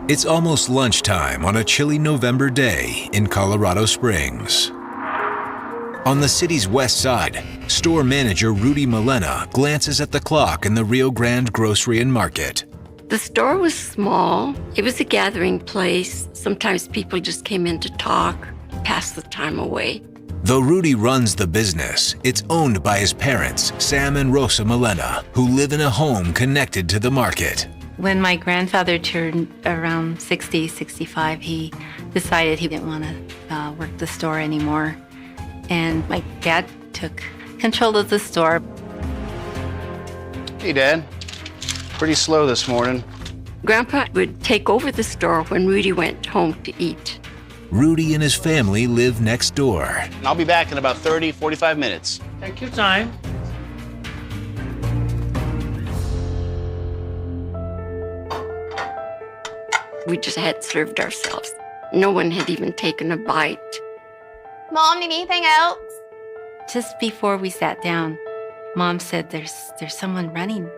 It's almost lunchtime on a chilly November day in Colorado Springs. On the city's west side, store manager Rudy Malena glances at the clock in the Rio Grande Grocery and Market. The store was small. It was a gathering place. Sometimes people just came in to talk, pass the time away. Though Rudy runs the business, it's owned by his parents, Sam and Rosa Malena, who live in a home connected to the market. When my grandfather turned around 60, 65, he decided he didn't want to work the store anymore. And my dad took control of the store. Hey, Dad. Pretty slow this morning. Grandpa would take over the store when Rudy went home to eat. Rudy and his family live next door. And I'll be back in about 30, 45 minutes. Take your time. We just had served ourselves. No one had even taken a bite. Mom, need anything else? Just before we sat down, Mom said there's someone running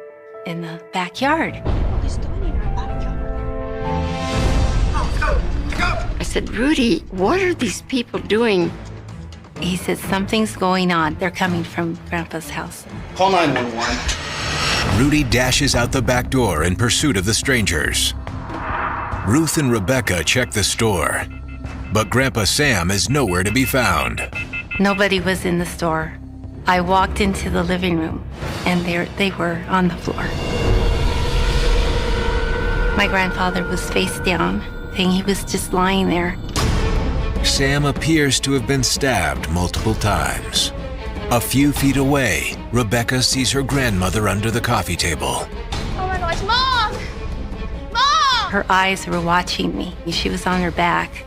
in the backyard. I said, Rudy, what are these people doing? He said, something's going on. They're coming from Grandpa's house. Call 911. Rudy dashes out the back door in pursuit of the strangers. Ruth and Rebecca check the store, but Grandpa Sam is nowhere to be found. Nobody was in the store. I walked into the living room, and they were on the floor. My grandfather was face down, and he was just lying there. Sam appears to have been stabbed multiple times. A few feet away, Rebecca sees her grandmother under the coffee table. Oh my gosh, Mom! Mom! Her eyes were watching me. She was on her back,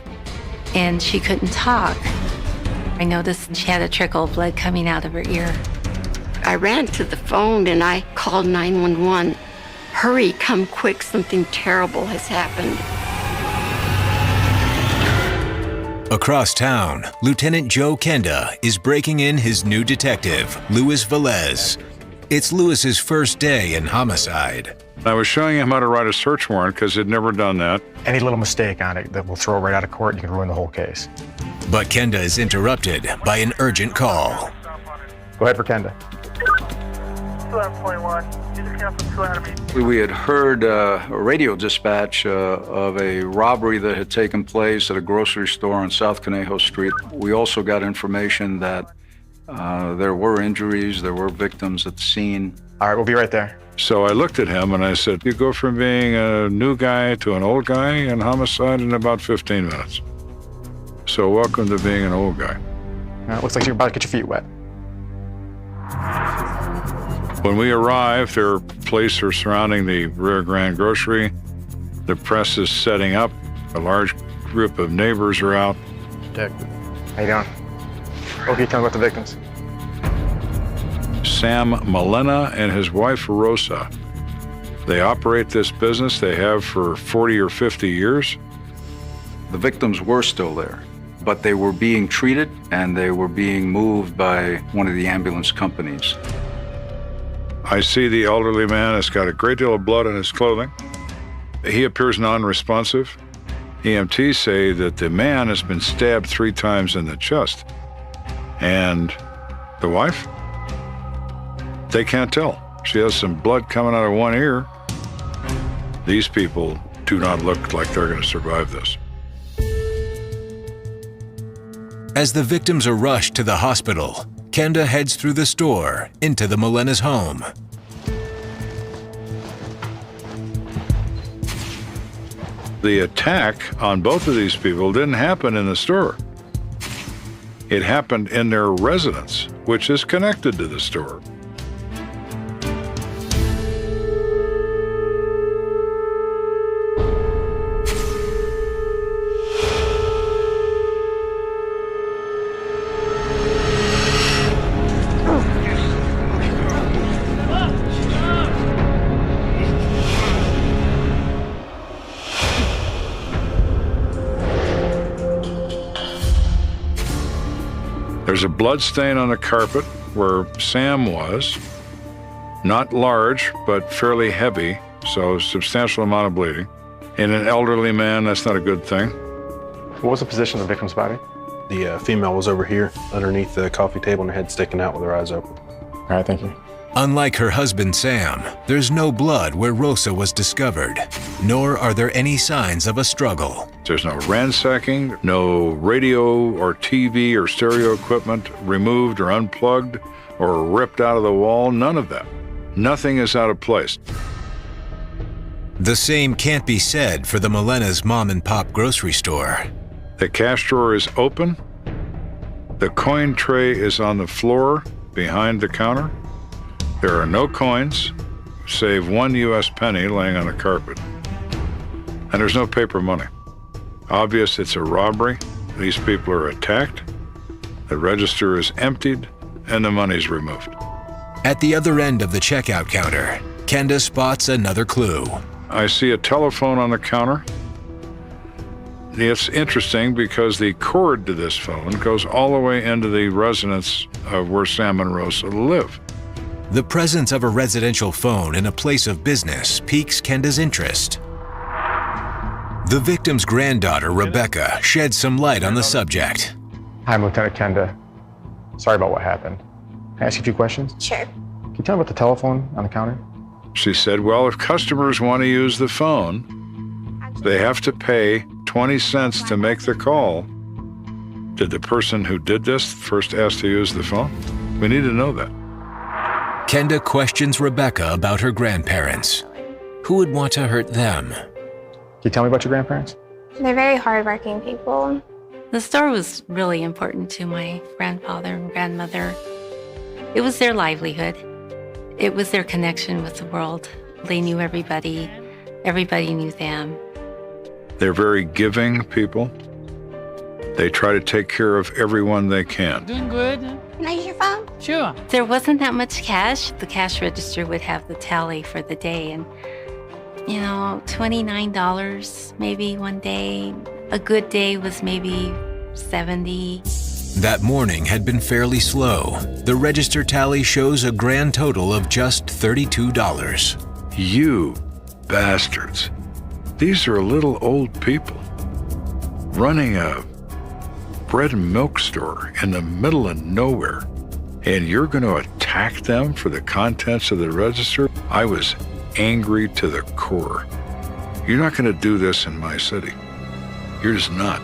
and she couldn't talk. I noticed she had a trickle of blood coming out of her ear. I ran to the phone and I called 911. Hurry, come quick, something terrible has happened. Across town, Lt.Joe Kenda is breaking in his new detective, Luis Velez. It's Luis's first day in homicide. I was showing him how to write a search warrant because he'd never done that. Any little mistake on it that will throw it right out of court, you can ruin the whole case. But Kenda is interrupted by an urgent call. Go ahead for Kenda. We had heard a radio dispatch of a robbery that had taken place at a grocery store on South Conejo Street. We also got information that there were injuries, there were victims at the scene. All right, we'll be right there. So I looked at him and I said, you go from being a new guy to an old guy in homicide in about 15 minutes. So welcome to being an old guy. Looks like you're about to get your feet wet. When we arrived, there are police surrounding the Rio Grande Grocery. The press is setting up. A large group of neighbors are out. Detective. How you doing? Okay, tell me about the victims. Sam Malena and his wife, Rosa. They operate this business. They have for 40 or 50 years. The victims were still there, but they were being treated and they were being moved by one of the ambulance companies. I see the elderly man has got a great deal of blood on his clothing. He appears non-responsive. EMTs say that the man has been stabbed 3 times in the chest. And the wife? They can't tell. She has some blood coming out of one ear. These people do not look like they're going to survive this. As the victims are rushed to the hospital, Kenda heads through the store into the Malena's home. The attack on both of these people didn't happen in the store. It happened in their residence, which is connected to the store. There's a blood stain on the carpet where Sam was. Not large, but fairly heavy, so substantial amount of bleeding. In an elderly man, that's not a good thing. What was the position of the victim's body? The female was over here underneath the coffee table and her head sticking out with her eyes open. All right, thank you. Unlike her husband Sam, there's no blood where Rosa was discovered, nor are there any signs of a struggle. There's no ransacking, no radio or TV or stereo equipment removed or unplugged or ripped out of the wall, none of that. Nothing is out of place. The same can't be said for the Malena's mom-and-pop grocery store. The cash drawer is open. The coin tray is on the floor behind the counter. There are no coins, save one U.S. penny laying on the carpet. And there's no paper money. Obvious it's a robbery. These people are attacked. The register is emptied, and the money's removed. At the other end of the checkout counter, Kenda spots another clue. I see a telephone on the counter. It's interesting because the cord to this phone goes all the way into the residence of where Sam and Rosa live. The presence of a residential phone in a place of business piques Kenda's interest. The victim's granddaughter, Rebecca, sheds some light on the subject. Hi, I'm Lieutenant Kenda. Sorry about what happened. Can I ask you a few questions? Sure. Can you tell me about the telephone on the counter? She said, well, if customers want to use the phone, they have to pay 20 cents to make the call. Did the person who did this first ask to use the phone? We need to know that. Kenda questions Rebecca about her grandparents. Who would want to hurt them? Can you tell me about your grandparents? They're very hardworking people. The store was really important to my grandfather and grandmother. It was their livelihood. It was their connection with the world. They knew everybody. Everybody knew them. They're very giving people. They try to take care of everyone they can. Doing good. Can I use your phone? Sure. There wasn't that much cash. The cash register would have the tally for the day, and $29 maybe one day. A good day was maybe $70. That morning had been fairly slow. The register tally shows a grand total of just $32. You bastards. These are little old people running a bread and milk store in the middle of nowhere, and you're going to attack them for the contents of the register? I was angry to the core. You're not going to do this in my city. You're just not.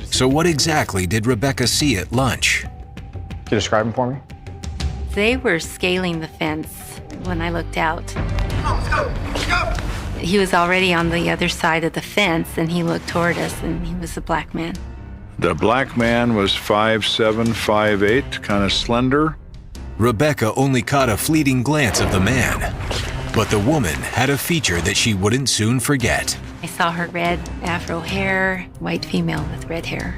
So what exactly did Rebecca see at lunch? Can you describe them for me? They were scaling the fence when I looked out. He was already on the other side of the fence, and he looked toward us, and he was a black man. The black man was 5'7", 5'8", kind of slender. Rebecca only caught a fleeting glance of the man, but the woman had a feature that she wouldn't soon forget. I saw her red afro hair, white female with red hair.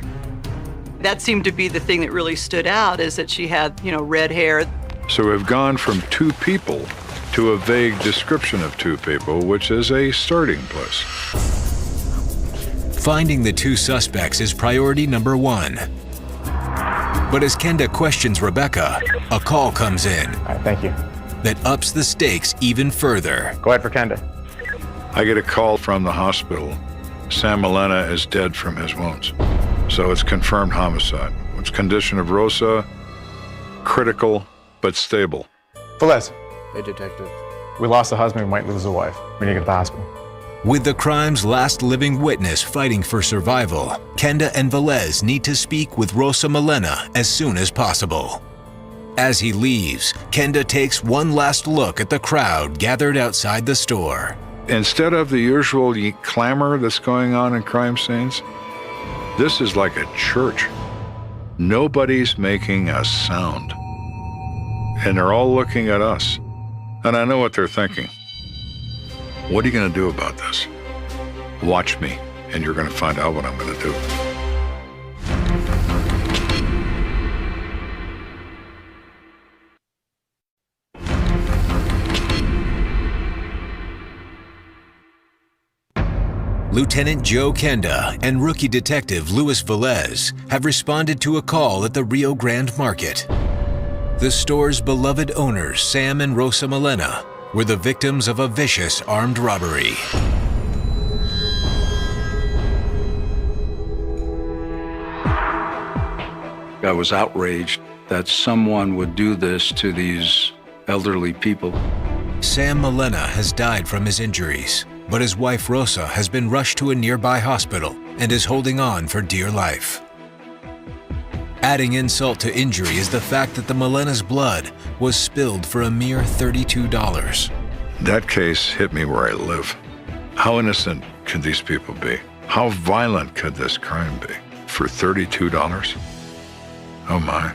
That seemed to be the thing that really stood out, is that she had, red hair. So we've gone from two people to a vague description of two people, which is a starting place. Finding the two suspects is priority number one. But as Kenda questions Rebecca, a call comes in. All right, thank you. That ups the stakes even further. Go ahead for Kenda. I get a call from the hospital. Sam Malena is dead from his wounds. So it's confirmed homicide. Its condition of Rosa, critical but stable. Velez. Hey, detective. We lost a husband, we might lose a wife. We need to get to the hospital. With the crime's last living witness fighting for survival, Kenda and Velez need to speak with Rosa Malena as soon as possible. As he leaves, Kenda takes one last look at the crowd gathered outside the store. Instead of the usual clamor that's going on in crime scenes, this is like a church. Nobody's making a sound. And they're all looking at us. And I know what they're thinking. What are you going to do about this? Watch me, and you're going to find out what I'm going to do. Lt.Joe Kenda and rookie detective Luis Velez have responded to a call at the Rio Grande Market. The store's beloved owners, Sam and Rosa Malena, were the victims of a vicious armed robbery. I was outraged that someone would do this to these elderly people. Sam Milena has died from his injuries, but his wife Rosa has been rushed to a nearby hospital and is holding on for dear life. Adding insult to injury is the fact that the Milena's blood was spilled for a mere $32. That case hit me where I live. How innocent could these people be? How violent could this crime be? For $32? Oh my.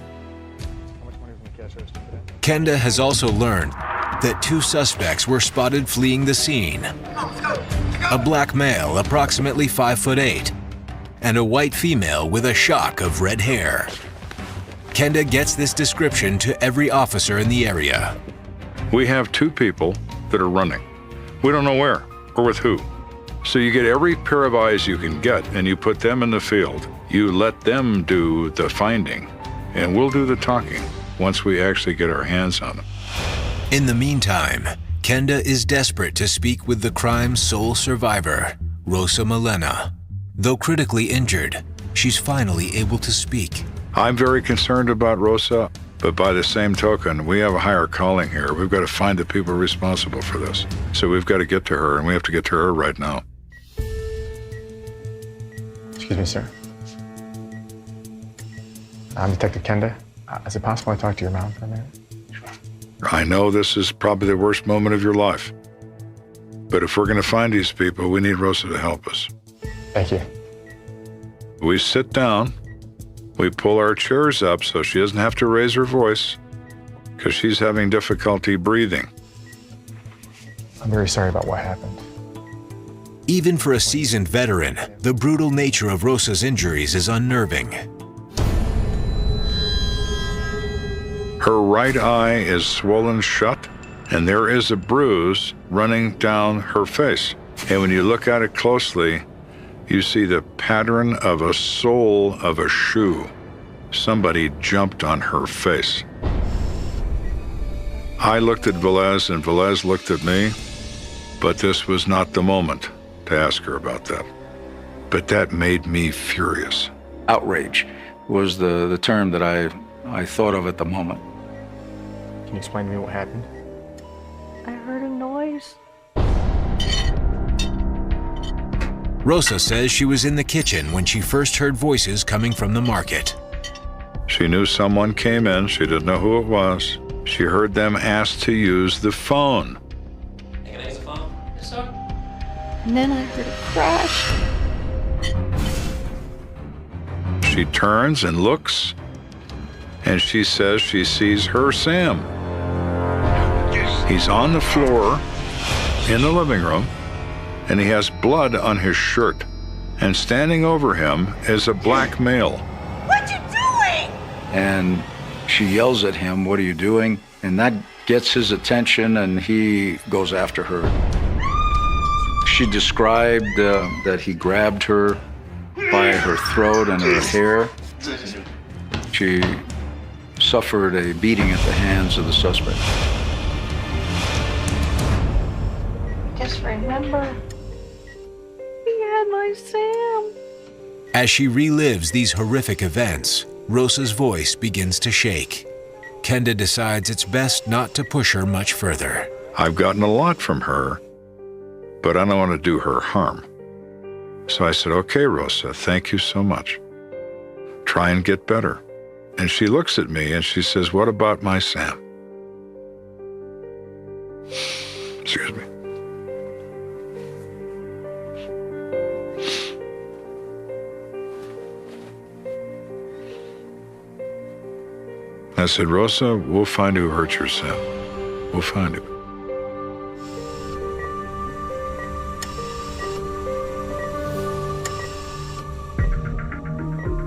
Kenda has also learned that 2 suspects were spotted fleeing the scene. A black male approximately 5'8", and a white female with a shock of red hair. Kenda gets this description to every officer in the area. We have 2 people that are running. We don't know where or with who. So you get every pair of eyes you can get and you put them in the field. You let them do the finding, and we'll do the talking once we actually get our hands on them. In the meantime, Kenda is desperate to speak with the crime's sole survivor, Rosa Milena. Though critically injured, she's finally able to speak. I'm very concerned about Rosa, but by the same token, we have a higher calling here. We've got to find the people responsible for this. So we've got to get to her, and we have to get to her right now. Excuse me, sir. I'm Detective Kenda. Is it possible I talk to your mom for a minute? I know this is probably the worst moment of your life, but if we're going to find these people, we need Rosa to help us. Thank you. We sit down, we pull our chairs up so she doesn't have to raise her voice because she's having difficulty breathing. I'm very sorry about what happened. Even for a seasoned veteran, the brutal nature of Rosa's injuries is unnerving. Her right eye is swollen shut, and there is a bruise running down her face. And when you look at it closely, you see the pattern of a sole of a shoe. Somebody jumped on her face. I looked at Velez, and Velez looked at me, but this was not the moment to ask her about that. But that made me furious. Outrage was the term that I thought of at the moment. Can you explain to me what happened? I heard a noise. Rosa says she was in the kitchen when she first heard voices coming from the market. She knew someone came in. She didn't know who it was. She heard them ask to use the phone. Can I use the phone? Yes, sir. And then I heard a crash. She turns and looks, and she says she sees her Sam. He's on the floor in the living room, and he has blood on his shirt. And standing over him is a black male. What you doing? And she yells at him, "What are you doing?" And that gets his attention, and he goes after her. She described that he grabbed her by her throat and her hair. She suffered a beating at the hands of the suspect. Just remember, he had my Sam. As she relives these horrific events, Rosa's voice begins to shake. Kenda decides it's best not to push her much further. I've gotten a lot from her, but I don't want to do her harm. So I said, "Okay, Rosa, thank you so much. Try and get better." And she looks at me and she says, "What about my Sam?" Excuse me. I said, "Rosa, we'll find who hurt your Sam. We'll find him."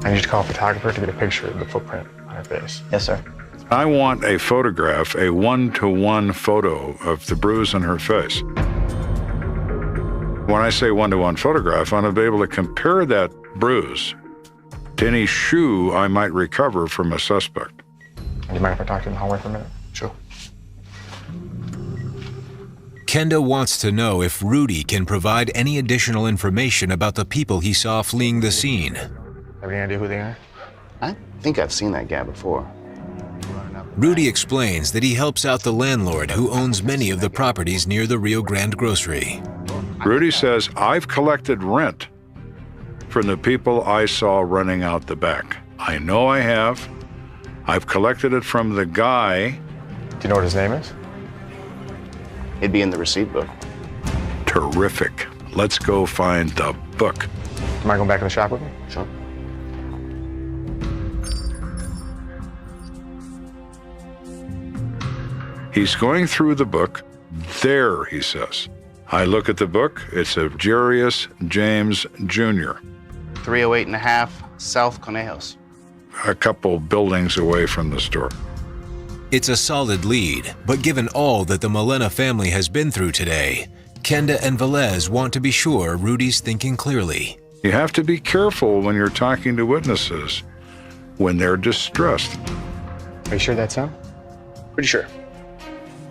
I need to call a photographer to get a picture of the footprint on her face. Yes, sir. I want a photograph, a one-to-one photo of the bruise on her face. When I say one-to-one photograph, I want to be able to compare that bruise to any shoe I might recover from a suspect. Do you mind if I talk to you in the hallway for a minute? Sure. Kenda wants to know if Rudy can provide any additional information about the people he saw fleeing the scene. Have any idea who they are? I think I've seen that guy before. Rudy explains that he helps out the landlord who owns many of the properties near the Rio Grande grocery. Rudy says, I've collected rent from the people I saw running out the back. I know I have. I've collected it from the guy. Do you know what his name is? It'd be in the receipt book. Terrific. Let's go find the book. Am I going back in the shop with me? Sure. He's going through the book. There, he says. I look at the book. It's of Jarius James Jr. 308 and a half South Conejos. A couple buildings away from the store. It's a solid lead, but given all that the Malena family has been through today, Kenda and Velez want to be sure Rudy's thinking clearly. You have to be careful when you're talking to witnesses when they're distressed. Are you sure that's him? Pretty sure.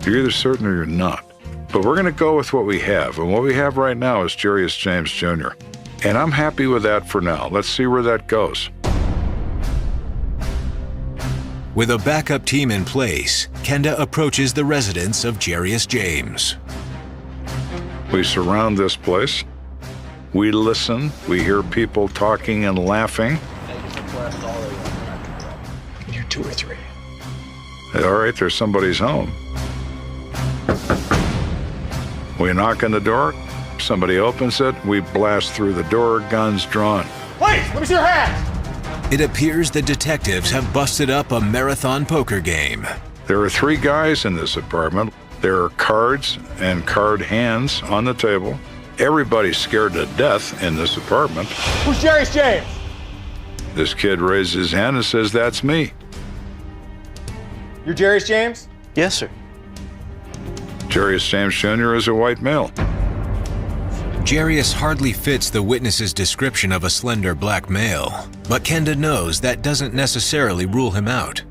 You're either certain or you're not. But we're going to go with what we have. And what we have right now is Jarius James Jr. And I'm happy with that for now. Let's see where that goes. With a backup team in place, Kenda approaches the residence of Jarius James. We surround this place. We listen. We hear people talking and laughing. You're 2 or 3. All right, there's somebody's home. We knock on the door. Somebody opens it. We blast through the door, guns drawn. Please, let me see your hands! It appears the detectives have busted up a marathon poker game. There are 3 guys in this apartment. There are cards and card hands on the table. Everybody's scared to death in this apartment. Who's Jarius James? This kid raises his hand and says, "That's me." You're Jarius James? Yes, sir. Jarius James Jr. is a white male. Jarius hardly fits the witness's description of a slender black male, but Kenda knows that doesn't necessarily rule him out.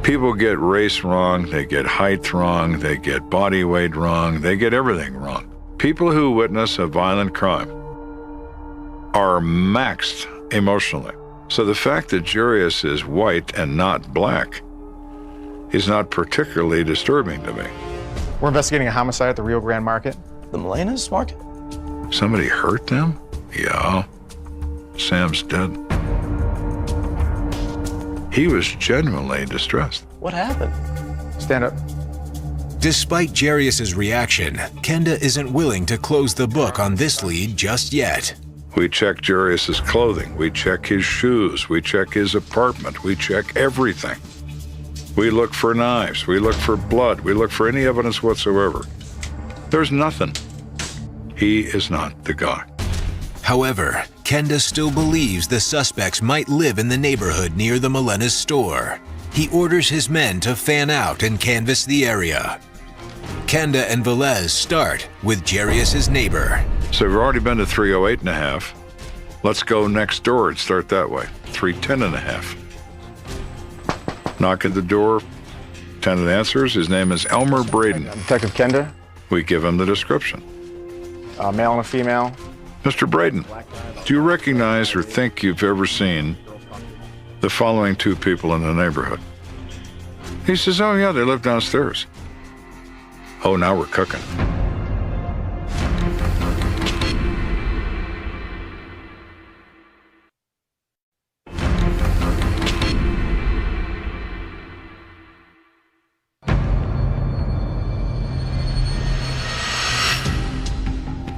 People get race wrong, they get height wrong, they get body weight wrong, they get everything wrong. People who witness a violent crime are maxed emotionally. So the fact that Jarius is white and not black is not particularly disturbing to me. We're investigating a homicide at the Rio Grande Market. The Melena's market? Somebody hurt them? Yeah. Sam's dead. He was genuinely distressed. What happened? Stand up. Despite Jarius's reaction, Kenda isn't willing to close the book on this lead just yet. We check Jarius's clothing. We check his shoes. We check his apartment. We check everything. We look for knives. We look for blood. We look for any evidence whatsoever. There's nothing. He is not the guy. However, Kenda still believes the suspects might live in the neighborhood near the Melena's store. He orders his men to fan out and canvass the area. Kenda and Velez start with Jarius's neighbor. So we've already been to 308 and a half. Let's go next door and start that way. 310 and a half. Knock at the door. Tenant answers. His name is Elmer Braden. Detective Kenda. We give him the description. A male and a female. Mr. Braden, do you recognize or think you've ever seen the following 2 people in the neighborhood? He says, oh yeah, they live downstairs. Oh, now we're cooking.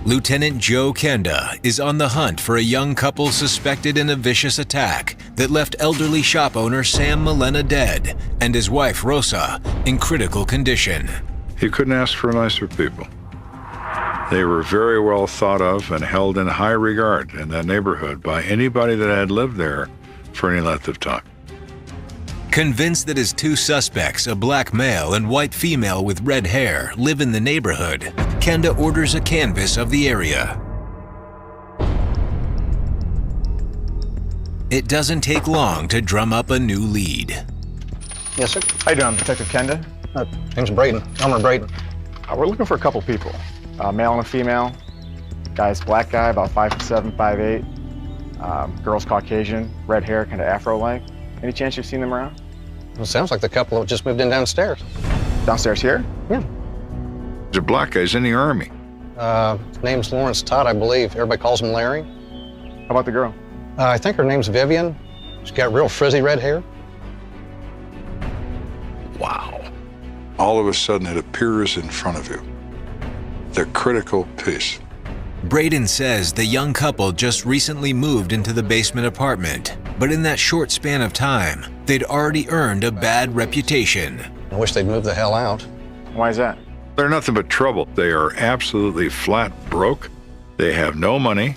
Lt.Joe Kenda is on the hunt for a young couple suspected in a vicious attack that left elderly shop owner Sam Malena dead and his wife Rosa in critical condition. You couldn't ask for nicer people. They were very well thought of and held in high regard in that neighborhood by anybody that had lived there for any length of time. Convinced that his 2 suspects, a black male and white female with red hair, live in the neighborhood, Kenda orders a canvass of the area. It doesn't take long to drum up a new lead. Yes, sir. How you doing, Detective Kenda? Name's Braden. Elmer Braden. We're looking for a couple people. A male and a female. Guy's black guy, about 5'7", 5'8". Girl's Caucasian, red hair, kind of afro-like. Any chance you've seen them around? Well, it sounds like the couple just moved in downstairs. Downstairs here? Yeah. The black guy's in the Army. Name's Lawrence Todd, I believe. Everybody calls him Larry. How about the girl? I think her name's Vivian. She's got real frizzy red hair. Wow. All of a sudden, it appears in front of you. The critical piece. Braden says the young couple just recently moved into the basement apartment, but in that short span of time, they'd already earned a bad reputation. I wish they'd move the hell out. Why is that? They're nothing but trouble. They are absolutely flat broke. They have no money.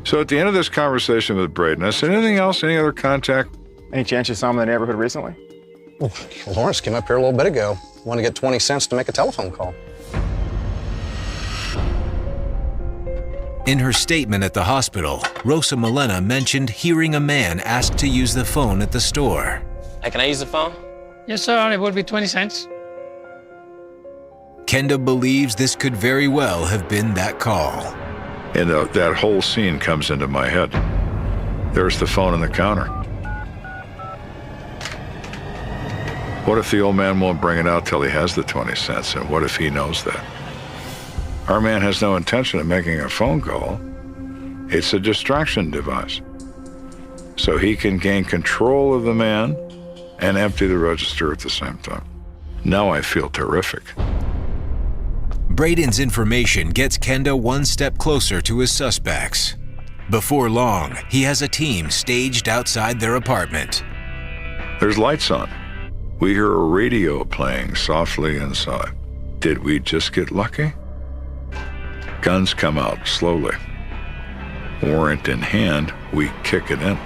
So at the end of this conversation with Braden, I said, anything else? Any other contact? Any chance you saw him in the neighborhood recently? Well, Lawrence came up here a little bit ago. Wanted to get 20 cents to make a telephone call. In her statement at the hospital, Rosa Milena mentioned hearing a man ask to use the phone at the store. Hey, can I use the phone? Yes, sir. It would be 20 cents. Kenda believes this could very well have been that call. And that whole scene comes into my head. There's the phone on the counter. What if the old man won't bring it out till he has the 20 cents? And what if he knows that? Our man has no intention of making a phone call. It's a distraction device. So he can gain control of the man and empty the register at the same time. Now I feel terrific. Braden's information gets Kenda one step closer to his suspects. Before long, he has a team staged outside their apartment. There's lights on. We hear a radio playing softly inside. Did we just get lucky? Guns come out slowly. Warrant in hand, we kick it in.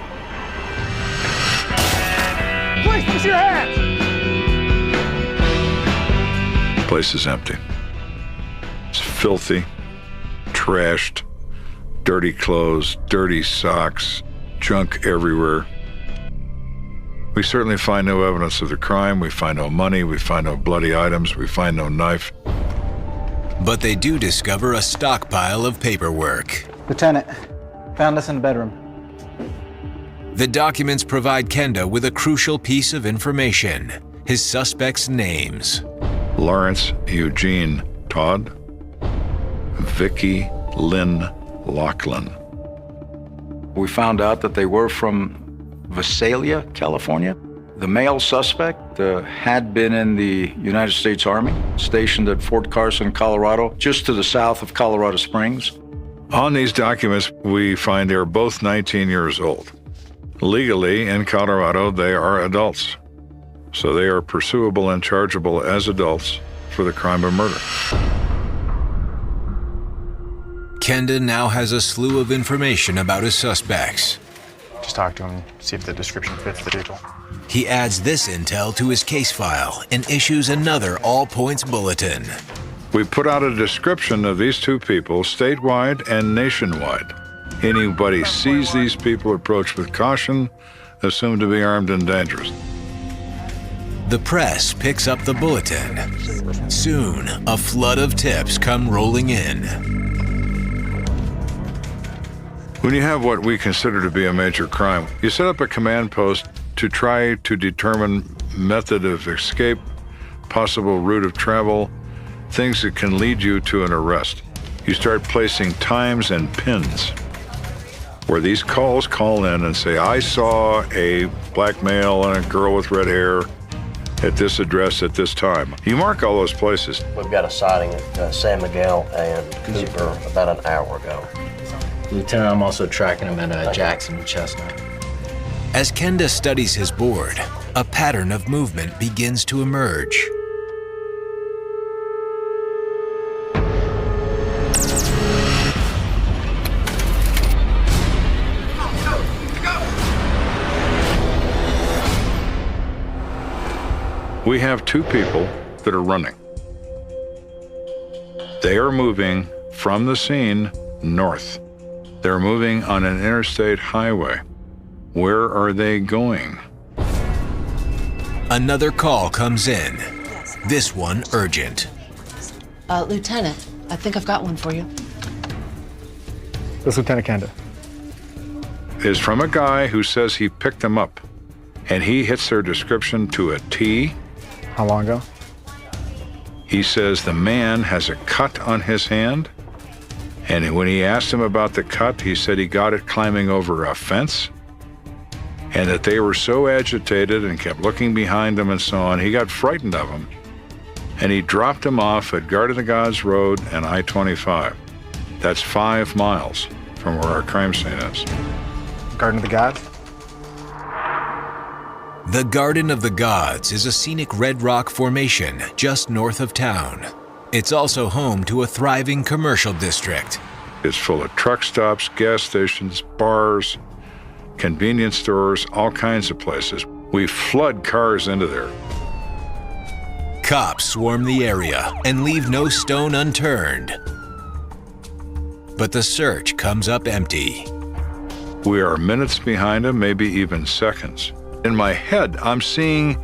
Please, let me see your hands! The place is empty. It's filthy, trashed, dirty clothes, dirty socks, junk everywhere. We certainly find no evidence of the crime. We find no money. We find no bloody items. We find no knife. But they do discover a stockpile of paperwork. Lieutenant, found this in the bedroom. The documents provide Kenda with a crucial piece of information: his suspects' names. Lawrence Eugene Todd, Vicki Lynn Laughlin. We found out that they were from Visalia, California. The male suspect had been in the United States Army, stationed at Fort Carson, Colorado, just to the south of Colorado Springs. On these documents, we find they're both 19 years old. Legally, in Colorado, they are adults. So they are pursuable and chargeable as adults for the crime of murder. Kenda now has a slew of information about his suspects. Just talk to him, see if the description fits the vehicle. He adds this intel to his case file and issues another all-points bulletin. We put out a description of these two people statewide and nationwide. Anybody sees these people approach with caution, assumed to be armed and dangerous. The press picks up the bulletin. Soon, a flood of tips come rolling in. When you have what we consider to be a major crime, you set up a command post to try to determine method of escape, possible route of travel, things that can lead you to an arrest. You start placing times and pins where these calls call in and say, I saw a black male and a girl with red hair at this address at this time. You mark all those places. We've got a sighting at San Miguel and Cooper about an hour ago. Lieutenant, I'm also tracking him at Jackson and Chestnut. As Kenda studies his board, a pattern of movement begins to emerge. We have two people that are running. They are moving from the scene north. They're moving on an interstate highway. Where are they going? Another call comes in. This one urgent. Lieutenant, I think I've got one for you. This is Lieutenant Kenda. is from a guy who says he picked them up, and he hits their description to a T. How long ago? He says the man has a cut on his hand, and when he asked him about the cut, he said he got it climbing over a fence, and that they were so agitated and kept looking behind them and so on, he got frightened of them, and he dropped them off at Garden of Gods Road and I-25. That's 5 miles from where our crime scene is. Garden of the Gods? The Garden of the Gods is a scenic red rock formation just north of town. It's also home to a thriving commercial district. It's full of truck stops, gas stations, bars, convenience stores, all kinds of places. We flood cars into there. Cops swarm the area and leave no stone unturned. But the search comes up empty. We are minutes behind them, maybe even seconds. In my head, I'm seeing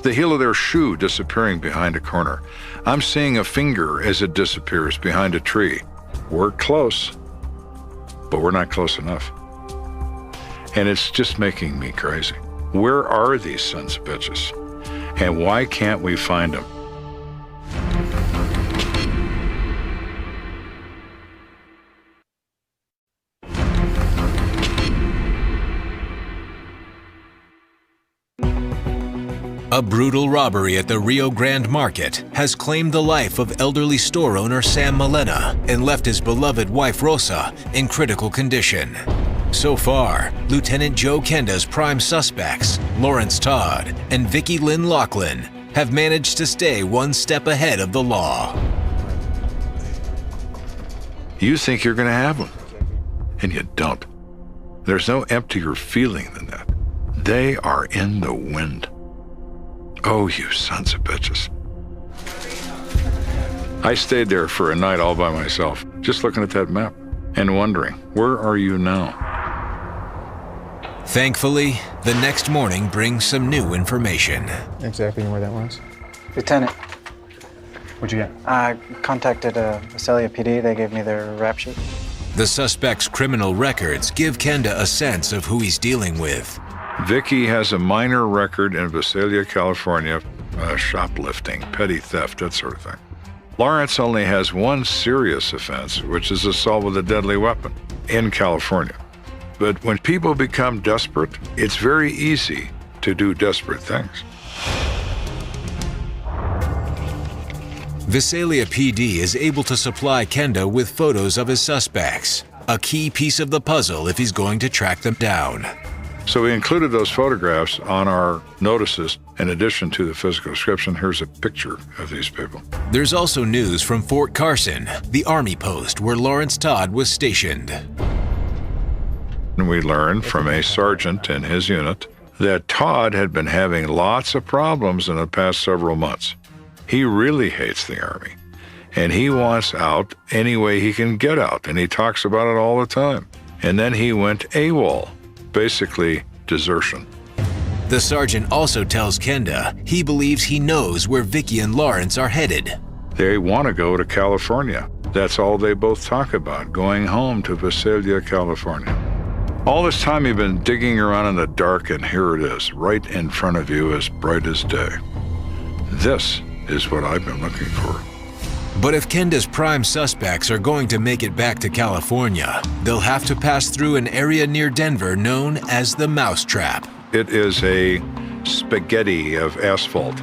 the heel of their shoe disappearing behind a corner. I'm seeing a finger as it disappears behind a tree. We're close, but we're not close enough. And it's just making me crazy. Where are these sons of bitches? And why can't we find them? A brutal robbery at the Rio Grande Market has claimed the life of elderly store owner Sam Malena and left his beloved wife Rosa in critical condition. So far, Lt.Joe Kenda's prime suspects, Lawrence Todd and Vicki Lynn Laughlin, have managed to stay one step ahead of the law. You think you're going to have them, and you don't. There's no emptier feeling than that. They are in the wind. Oh, you sons of bitches. I stayed there for a night all by myself, just looking at that map and wondering, where are you now? Thankfully, the next morning brings some new information. Exactly where that was? Lieutenant, What'd you get? I contacted Visalia PD. They gave me their rap sheet. The suspect's criminal records give Kenda a sense of who he's dealing with. Vicki has a minor record in Visalia, California, shoplifting, petty theft, that sort of thing. Lawrence only has one serious offense, which is assault with a deadly weapon in California. But when people become desperate, it's very easy to do desperate things. Visalia PD is able to supply Kenda with photos of his suspects, a key piece of the puzzle if he's going to track them down. So we included those photographs on our notices. In addition to the physical description, here's a picture of these people. There's also news from Fort Carson, the Army post where Lawrence Todd was stationed. And we learned from a sergeant in his unit that Todd had been having lots of problems in the past several months. He really hates the Army, and he wants out any way he can get out, and he talks about it all the time. And then he went AWOL. Basically, desertion. The sergeant also tells Kenda he believes he knows where Vicki and Lawrence are headed. They want to go to California. That's all they both talk about, going home to Visalia, California. All this time you've been digging around in the dark, and here it is, right in front of you, as bright as day. This is what I've been looking for. But if Kenda's prime suspects are going to make it back to California, they'll have to pass through an area near Denver known as the Mousetrap. It is a spaghetti of asphalt,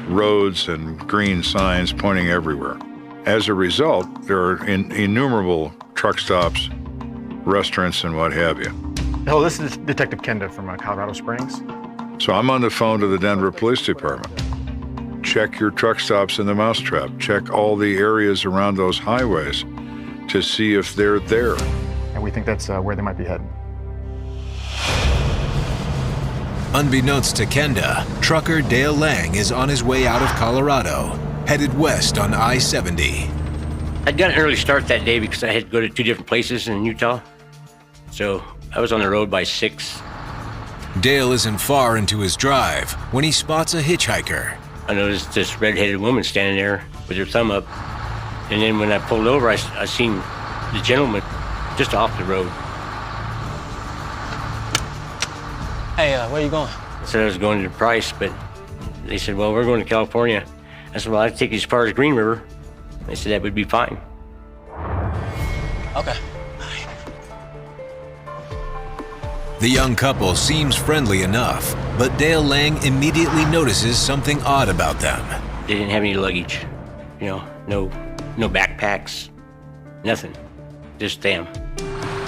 roads and green signs pointing everywhere. As a result, there are innumerable truck stops, restaurants, and what have you. Hello, this is Detective Kenda from Colorado Springs. So I'm on the phone to the Denver Police Department. Check your truck stops in the Mousetrap. Check all the areas around those highways to see if they're there. And we think that's where they might be heading. Unbeknownst to Kenda, trucker Dale Lang is on his way out of Colorado, headed west on I-70. I'd got an early start that day because I had to go to 2 different places in Utah. So I was on the road by 6. Dale isn't far into his drive when he spots a hitchhiker. I noticed this red-headed woman standing there with her thumb up. And then when I pulled over, I seen the gentleman just off the road. Hey, where you going? I said I was going to Price, but they said, well, we're going to California. I said, well, I'd take you as far as Green River. They said that would be fine. Okay. The young couple seems friendly enough, but Dale Lang immediately notices something odd about them. They didn't have any luggage, you know, no backpacks, nothing, just them.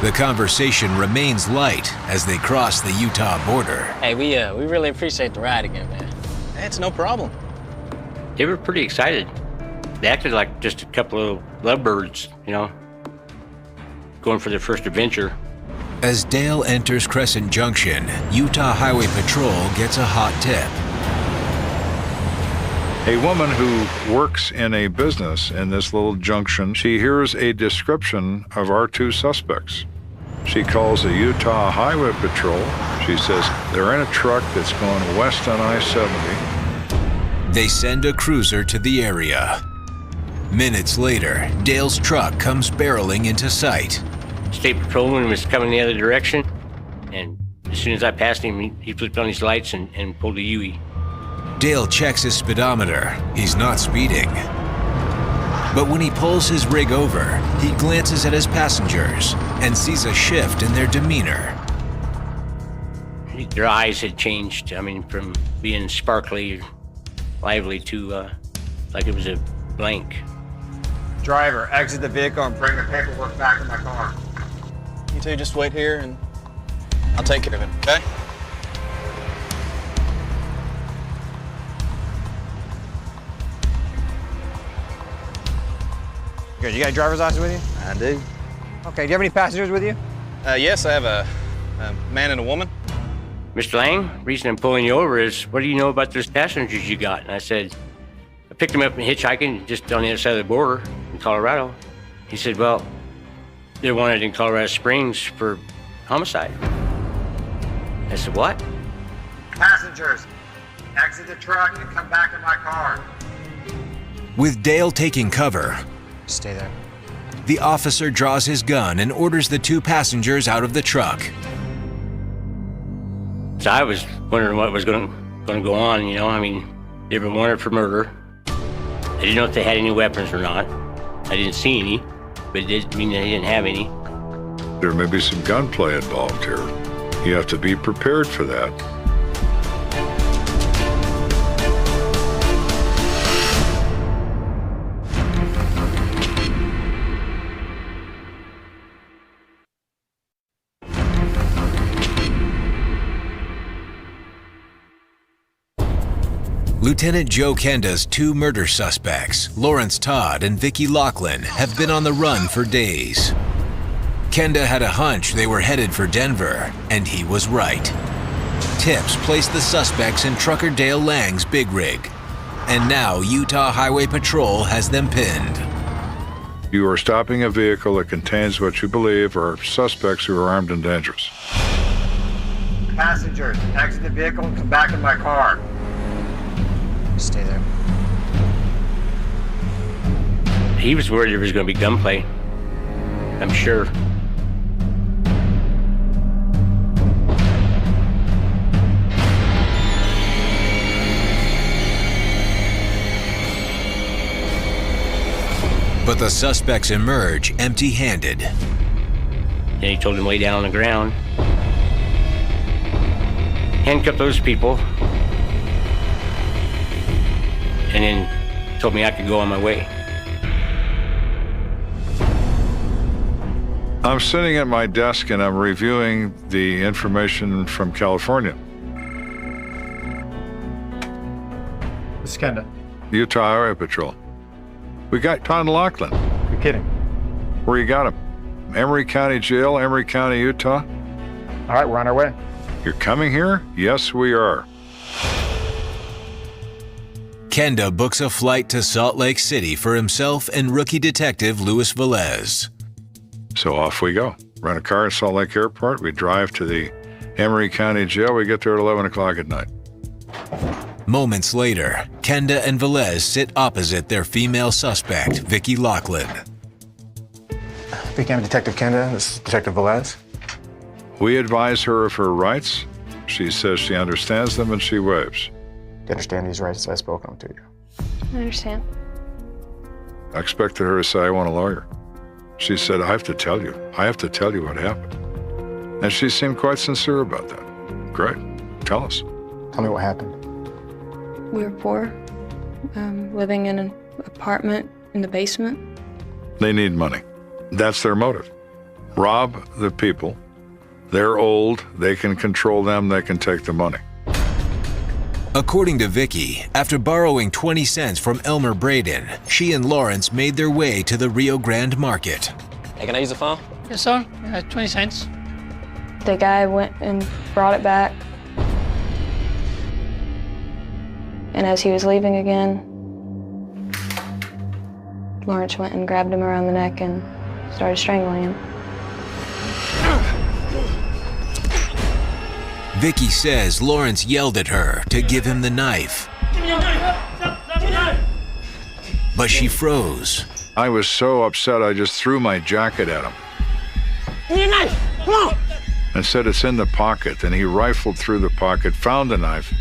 The conversation remains light as they cross the Utah border. Hey, we really appreciate the ride again, man. It's no problem. They were pretty excited. They acted like just a couple of lovebirds, you know, going for their first adventure. As Dale enters Crescent Junction, Utah Highway Patrol gets a hot tip. A woman who works in a business in this little junction, she hears a description of our two suspects. She calls the Utah Highway Patrol. She says they're in a truck that's going west on I-70. They send a cruiser to the area. Minutes later, Dale's truck comes barreling into sight. State patrolman was coming the other direction, and as soon as I passed him, he flipped on his lights and pulled a U-E. Dale checks his speedometer. He's not speeding. But when he pulls his rig over, he glances at his passengers and sees a shift in their demeanor. Their eyes had changed, I mean, from being sparkly, lively to like it was a blank. Driver, exit the vehicle and bring the paperwork back in my car. You two just wait here and I'll take care of it, okay? Good, you got a driver's license with you? I do. Okay, do you have any passengers with you? Yes, I have a man and a woman. Mr. Lang, the reason I'm pulling you over is, what do you know about those passengers you got? And I said, I picked them up in hitchhiking just on the other side of the border in Colorado. He said, well, they're wanted in Colorado Springs for homicide. I said, what? Passengers, exit the truck and come back in my car. With Dale taking cover, Stay there. the officer draws his gun and orders the two passengers out of the truck. So I was wondering what was going to go on, you know. I mean, they were wanted for murder. I didn't know if they had any weapons or not. I didn't see any, but it didn't mean they didn't have any. There may be some gunplay involved here. You have to be prepared for that. Lt.Joe Kenda's two murder suspects, Lawrence Todd and Vicki Lachlan, have been on the run for days. Kenda had a hunch they were headed for Denver, and he was right. Tips placed the suspects in trucker Dale Lang's big rig, and now Utah Highway Patrol has them pinned. You are stopping a vehicle that contains what you believe are suspects who are armed and dangerous. Passengers, exit the vehicle and come back in my car. Stay there. He was worried there was going to be gunplay, I'm sure. But the suspects emerge empty-handed. Then he told him to lay down on the ground. Handcuffed those people. And then told me I could go on my way. I'm sitting at my desk and I'm reviewing the information from California. This is Kenda. Utah Highway Patrol. We got Todd Lachlan. You're kidding. Where you got him? Emery County Jail, Emery County, Utah? All right, we're on our way. You're coming here? Yes, we are. Kenda books a flight to Salt Lake City for himself and rookie detective Luis Velez. So off we go. Rent a car at Salt Lake Airport. We drive to the Emery County Jail. We get there at 11 o'clock at night. Moments later, Kenda and Velez sit opposite their female suspect, Vicki Lachlan. Became Detective Kenda. This is Detective Velez. We advise her of her rights She says she understands them and she waves. Do you understand these rights I've spoken to you? I understand. I expected her to say, I want a lawyer. She said, I have to tell you. I have to tell you what happened. And she seemed quite sincere about that. Great. Tell us. Tell me what happened. We were poor, living in an apartment in the basement. They need money. That's their motive. Rob the people. They're old. They can control them. They can take the money. According to Vicky, after borrowing 20 cents from Elmer Braden, she and Lawrence made their way to the Rio Grande market. Hey, can I use the phone? Yes, sir. 20 cents. The guy went and brought it back. And as he was leaving again, Lawrence went and grabbed him around the neck and started strangling him. Vicky says Lawrence yelled at her to give him the knife. But she froze. I was so upset I just threw my jacket at him. Give me a knife! Come on! And said it's in the pocket, and he rifled through the pocket, found the knife.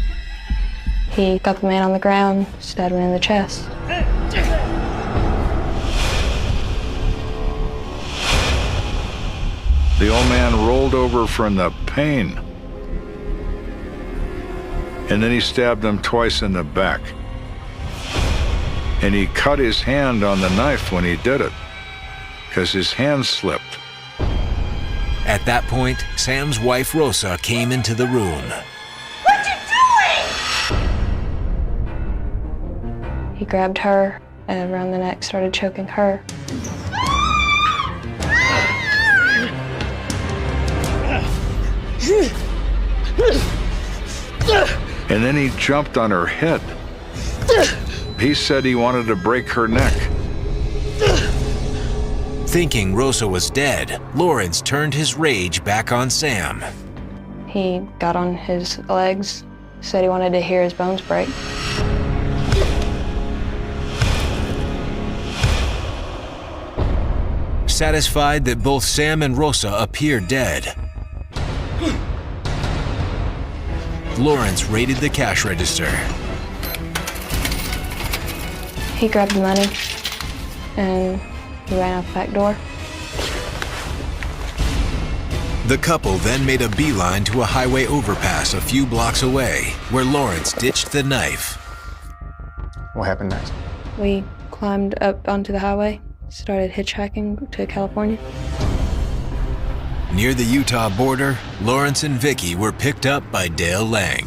He got the man on the ground, stabbed him in the chest. The old man rolled over from the pain. And then he stabbed him twice in the back. And he cut his hand on the knife when he did it, because his hand slipped. At that point, Sam's wife Rosa came into the room. What you doing? He grabbed her and around the neck, started choking her. And then he jumped on her head. He said he wanted to break her neck. Thinking Rosa was dead, Lawrence turned his rage back on Sam. He got on his legs, said he wanted to hear his bones break. Satisfied that both Sam and Rosa appeared dead, Lawrence raided the cash register. He grabbed the money and he ran out the back door. The couple then made a beeline to a highway overpass a few blocks away, where Lawrence ditched the knife. What happened next? We climbed up onto the highway, started hitchhiking to California. Near the Utah border, Lawrence and Vicky were picked up by Dale Lang.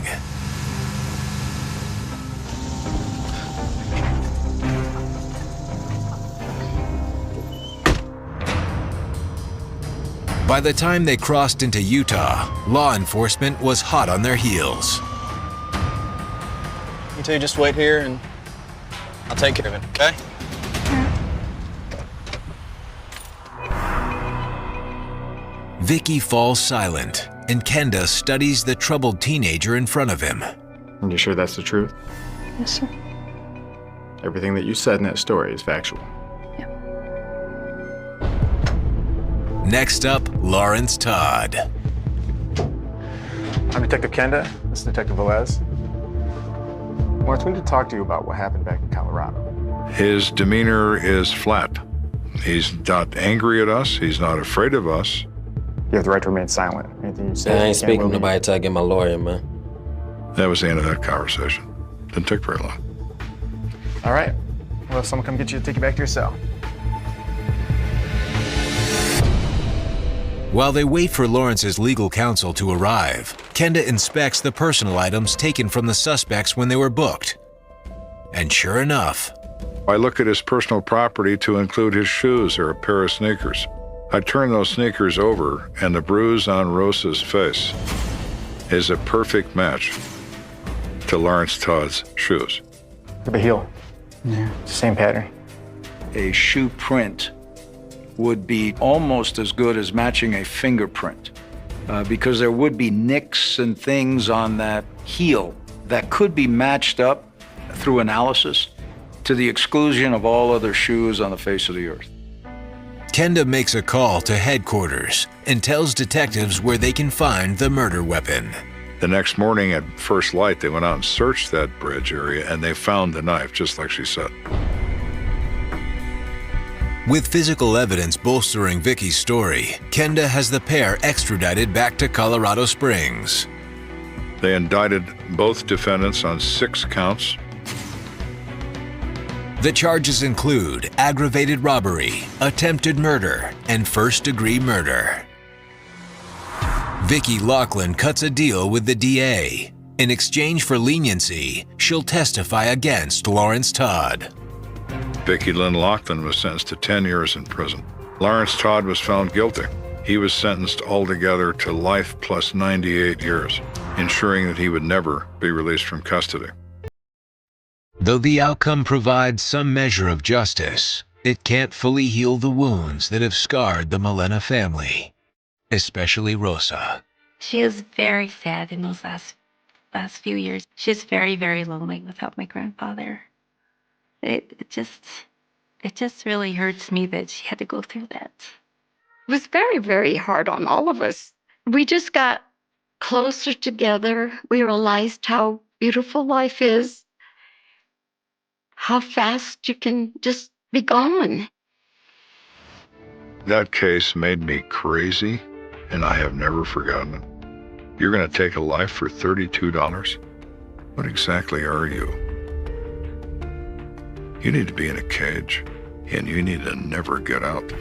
By the time they crossed into Utah, law enforcement was hot on their heels. You two just wait here and I'll take care of it, okay? Vicky falls silent, and Kenda studies the troubled teenager in front of him. Are you sure that's the truth? Yes, sir. Everything that you said in that story is factual. Next up, Lawrence Todd. I'm Detective Kenda. This is Detective Velez. Lawrence, we need to talk to you about what happened back in Colorado. His demeanor is flat. He's not angry at us. He's not afraid of us. You have the right to remain silent. Anything you say, I ain't speaking to nobody till I get my lawyer, man. That was the end of that conversation. Didn't take very long. All right. Well, if someone come get you, take you back to your cell. While they wait for Lawrence's legal counsel to arrive, Kenda inspects the personal items taken from the suspects when they were booked. And sure enough, I look at his personal property to include his shoes or a pair of sneakers. I turn those sneakers over, and the bruise on Rosa's face is a perfect match to Lawrence Todd's shoes. Look at the heel. Yeah. It's the same pattern. A shoe print would be almost as good as matching a fingerprint because there would be nicks and things on that heel that could be matched up through analysis to the exclusion of all other shoes on the face of the earth. Kenda makes a call to headquarters and tells detectives where they can find the murder weapon. The next morning at first light, they went out and searched that bridge area, and they found the knife, just like she said. With physical evidence bolstering Vicky's story, Kenda has the pair extradited back to Colorado Springs. They indicted both defendants on 6 counts. The charges include aggravated robbery, attempted murder, and first-degree murder. Vicky Laughlin cuts a deal with the DA. In exchange for leniency, she'll testify against Lawrence Todd. Vicky Lynn Laughlin was sentenced to 10 years in prison. Lawrence Todd was found guilty. He was sentenced altogether to life plus 98 years, ensuring that he would never be released from custody. Though the outcome provides some measure of justice, it can't fully heal the wounds that have scarred the Malena family, especially Rosa. She is very sad in those last few years. She's very, very lonely without my grandfather. It just really hurts me that she had to go through that. It was very, very hard on all of us. We just got closer together. We realized how beautiful life is, how fast you can just be gone. That case made me crazy, and I have never forgotten it. You're going to take a life for $32? What exactly are you? You need to be in a cage, and you need to never get out.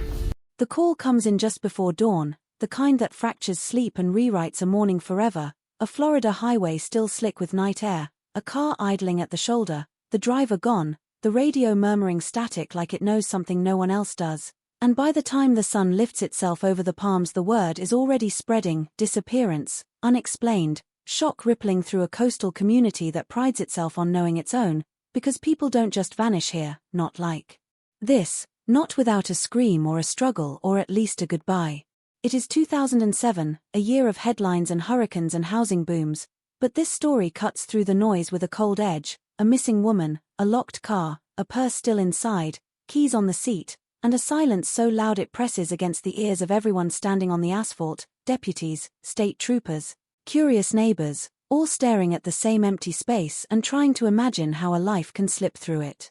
The call comes in just before dawn, the kind that fractures sleep and rewrites a morning forever, a Florida highway still slick with night air, a car idling at the shoulder, the driver gone, the radio murmuring static like it knows something no one else does. And by the time the sun lifts itself over the palms, the word is already spreading: disappearance, unexplained, shock rippling through a coastal community that prides itself on knowing its own, because people don't just vanish here, not like this, not without a scream or a struggle or at least a goodbye. It is 2007, a year of headlines and hurricanes and housing booms, but this story cuts through the noise with a cold edge: a missing woman, a locked car, a purse still inside, keys on the seat, and a silence so loud it presses against the ears of everyone standing on the asphalt: deputies, state troopers, curious neighbors, all staring at the same empty space and trying to imagine how a life can slip through it.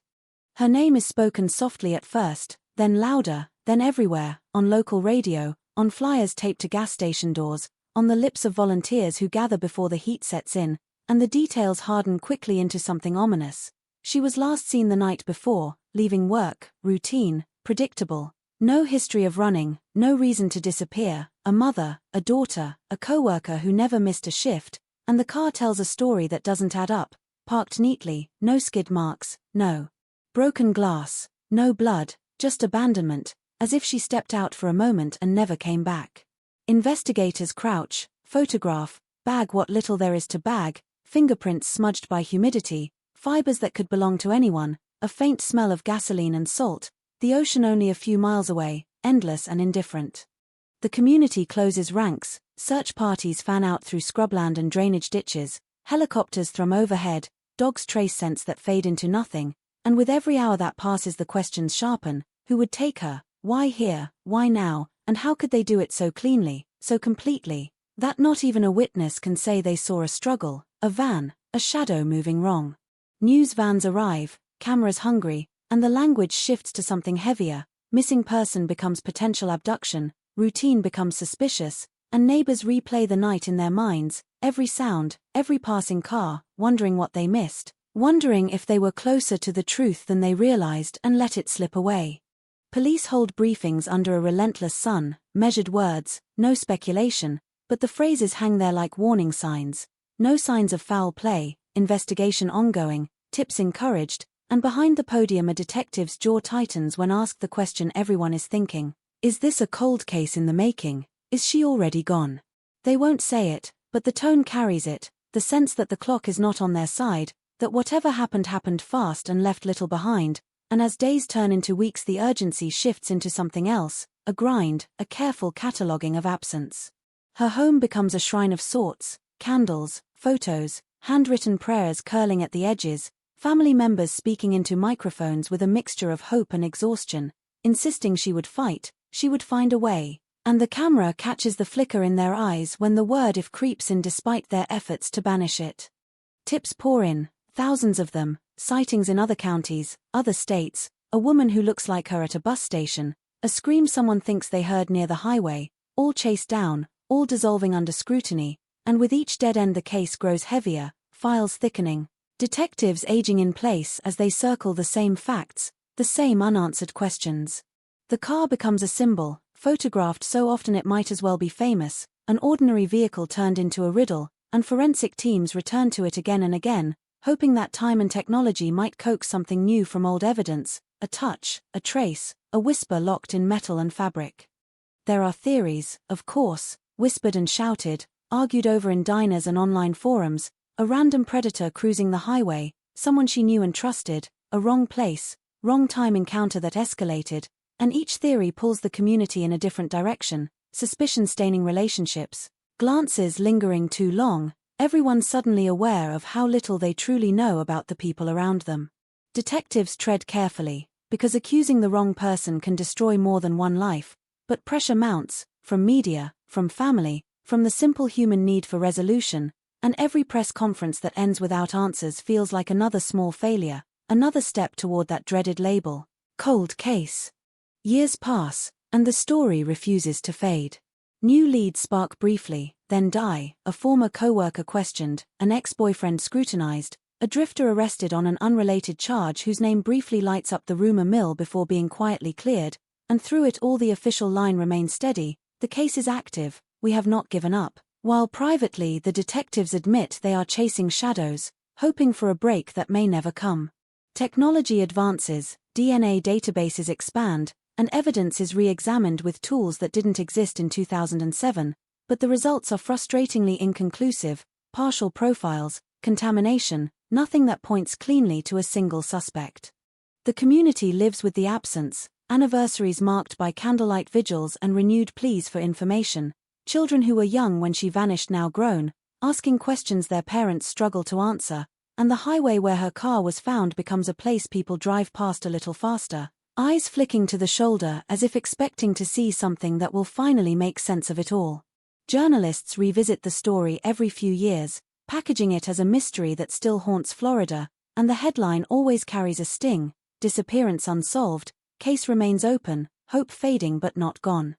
Her name is spoken softly at first, then louder, then everywhere, on local radio, on flyers taped to gas station doors, on the lips of volunteers who gather before the heat sets in, and the details harden quickly into something ominous. She was last seen the night before, leaving work, routine, predictable. No history of running, no reason to disappear, a mother, a daughter, a co-worker who never missed a shift, and the car tells a story that doesn't add up: parked neatly, no skid marks, no broken glass, no blood, just abandonment, as if she stepped out for a moment and never came back. Investigators crouch, photograph, bag what little there is to bag, fingerprints smudged by humidity, fibers that could belong to anyone, a faint smell of gasoline and salt, the ocean only a few miles away, endless and indifferent. The community closes ranks, search parties fan out through scrubland and drainage ditches, helicopters thrum overhead, dogs trace scents that fade into nothing, and with every hour that passes the questions sharpen: who would take her, why here, why now, and how could they do it so cleanly, so completely, that not even a witness can say they saw a struggle, a van, a shadow moving wrong. News vans arrive, cameras hungry, and the language shifts to something heavier: missing person becomes potential abduction, routine becomes suspicious, and neighbors replay the night in their minds, every sound, every passing car, wondering what they missed, wondering if they were closer to the truth than they realized and let it slip away. Police hold briefings under a relentless sun, measured words, no speculation, but the phrases hang there like warning signs. No signs of foul play, investigation ongoing, tips encouraged, and behind the podium a detective's jaw tightens when asked the question everyone is thinking: is this a cold case in the making? Is she already gone? They won't say it, but the tone carries it, the sense that the clock is not on their side, that whatever happened happened fast and left little behind, and as days turn into weeks the urgency shifts into something else, a grind, a careful cataloguing of absence. Her home becomes a shrine of sorts: candles, photos, handwritten prayers curling at the edges, family members speaking into microphones with a mixture of hope and exhaustion, insisting she would fight, she would find a way. And the camera catches the flicker in their eyes when the word "if" creeps in despite their efforts to banish it. Tips pour in, thousands of them, sightings in other counties, other states, a woman who looks like her at a bus station, a scream someone thinks they heard near the highway, all chased down, all dissolving under scrutiny, and with each dead end the case grows heavier, files thickening, detectives aging in place as they circle the same facts, the same unanswered questions. The car becomes a symbol, photographed so often it might as well be famous, an ordinary vehicle turned into a riddle, and forensic teams return to it again and again, hoping that time and technology might coax something new from old evidence, a touch, a trace, a whisper locked in metal and fabric. There are theories, of course, whispered and shouted, argued over in diners and online forums, a random predator cruising the highway, someone she knew and trusted, a wrong place, wrong time encounter that escalated, and each theory pulls the community in a different direction, suspicion staining relationships, glances lingering too long, everyone suddenly aware of how little they truly know about the people around them. Detectives tread carefully, because accusing the wrong person can destroy more than one life, but pressure mounts, from media, from family, from the simple human need for resolution, and every press conference that ends without answers feels like another small failure, another step toward that dreaded label, cold case. Years pass, and the story refuses to fade. New leads spark briefly, then die, a former co-worker questioned, an ex-boyfriend scrutinized, a drifter arrested on an unrelated charge whose name briefly lights up the rumor mill before being quietly cleared, and through it all the official line remains steady, the case is active, we have not given up, while privately the detectives admit they are chasing shadows, hoping for a break that may never come. Technology advances, DNA databases expand, and evidence is re-examined with tools that didn't exist in 2007, but the results are frustratingly inconclusive, partial profiles, contamination, nothing that points cleanly to a single suspect. The community lives with the absence, anniversaries marked by candlelight vigils and renewed pleas for information, children who were young when she vanished now grown, asking questions their parents struggle to answer, and the highway where her car was found becomes a place people drive past a little faster, eyes flicking to the shoulder as if expecting to see something that will finally make sense of it all. Journalists revisit the story every few years, packaging it as a mystery that still haunts Florida, and the headline always carries a sting: disappearance unsolved, case remains open, hope fading but not gone.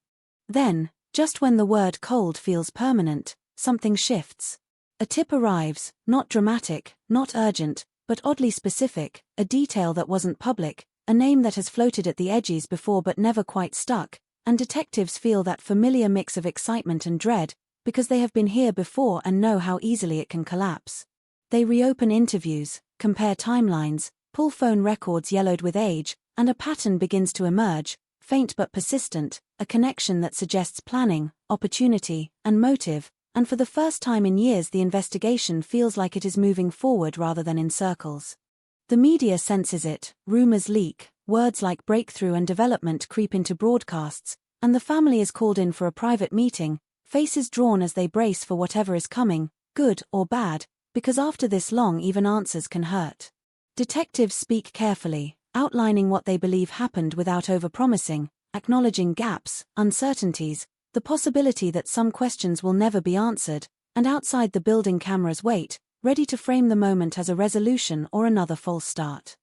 Then, just when the word cold feels permanent, something shifts. A tip arrives, not dramatic, not urgent, but oddly specific, a detail that wasn't public, a name that has floated at the edges before but never quite stuck, and detectives feel that familiar mix of excitement and dread, because they have been here before and know how easily it can collapse. They reopen interviews, compare timelines, pull phone records yellowed with age, and a pattern begins to emerge, faint but persistent, a connection that suggests planning, opportunity, and motive, and for the first time in years the investigation feels like it is moving forward rather than in circles. The media senses it, rumors leak, words like breakthrough and development creep into broadcasts, and the family is called in for a private meeting, faces drawn as they brace for whatever is coming, good or bad, because after this long even answers can hurt. Detectives speak carefully, outlining what they believe happened without overpromising, acknowledging gaps, uncertainties, the possibility that some questions will never be answered, and outside the building cameras wait, ready to frame the moment as a resolution or another false start.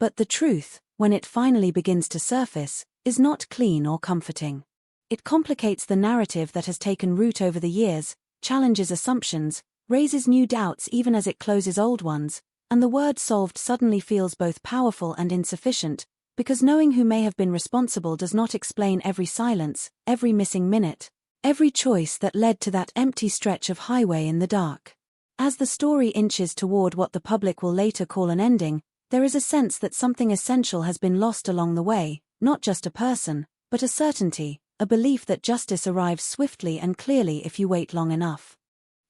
But the truth, when it finally begins to surface, is not clean or comforting. It complicates the narrative that has taken root over the years, challenges assumptions, raises new doubts even as it closes old ones, and the word solved suddenly feels both powerful and insufficient, because knowing who may have been responsible does not explain every silence, every missing minute, every choice that led to that empty stretch of highway in the dark. As the story inches toward what the public will later call an ending, there is a sense that something essential has been lost along the way, not just a person, but a certainty, a belief that justice arrives swiftly and clearly if you wait long enough.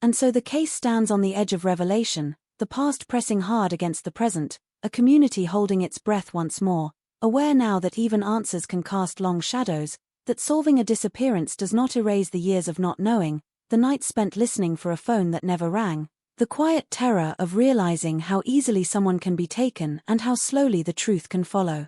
And so the case stands on the edge of revelation, the past pressing hard against the present, a community holding its breath once more, aware now that even answers can cast long shadows, that solving a disappearance does not erase the years of not knowing, the nights spent listening for a phone that never rang, the quiet terror of realizing how easily someone can be taken and how slowly the truth can follow.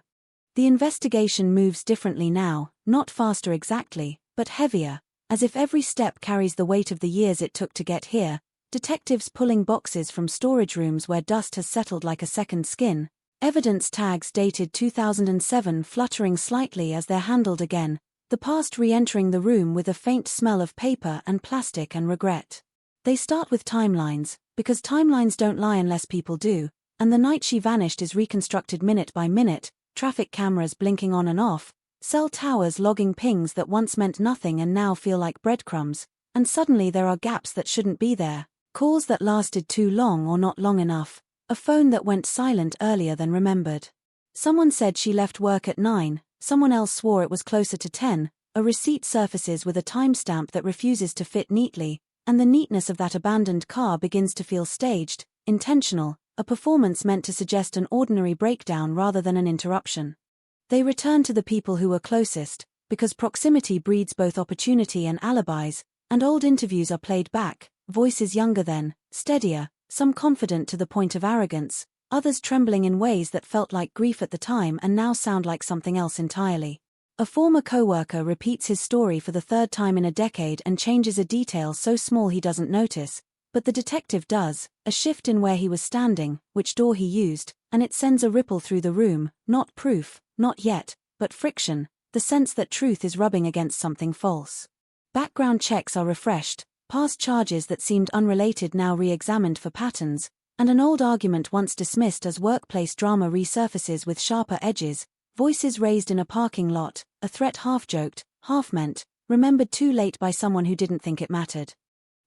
The investigation moves differently now, not faster exactly, but heavier, as if every step carries the weight of the years it took to get here. Detectives pulling boxes from storage rooms where dust has settled like a second skin, evidence tags dated 2007 fluttering slightly as they're handled again, the past re-entering the room with a faint smell of paper and plastic and regret. They start with timelines, because timelines don't lie unless people do, and the night she vanished is reconstructed minute by minute, traffic cameras blinking on and off, cell towers logging pings that once meant nothing and now feel like breadcrumbs, and suddenly there are gaps that shouldn't be there, calls that lasted too long or not long enough, a phone that went silent earlier than remembered. Someone said she left work at 9, someone else swore it was closer to 10, a receipt surfaces with a timestamp that refuses to fit neatly, and the neatness of that abandoned car begins to feel staged, intentional, a performance meant to suggest an ordinary breakdown rather than an interruption. They return to the people who were closest, because proximity breeds both opportunity and alibis, and old interviews are played back, voices younger then, steadier, some confident to the point of arrogance, others trembling in ways that felt like grief at the time and now sound like something else entirely. A former co-worker repeats his story for the third time in a decade and changes a detail so small he doesn't notice, but the detective does, a shift in where he was standing, which door he used, and it sends a ripple through the room, not proof, not yet, but friction, the sense that truth is rubbing against something false. Background checks are refreshed, past charges that seemed unrelated now re-examined for patterns, and an old argument once dismissed as workplace drama resurfaces with sharper edges, voices raised in a parking lot, a threat half-joked, half-meant, remembered too late by someone who didn't think it mattered.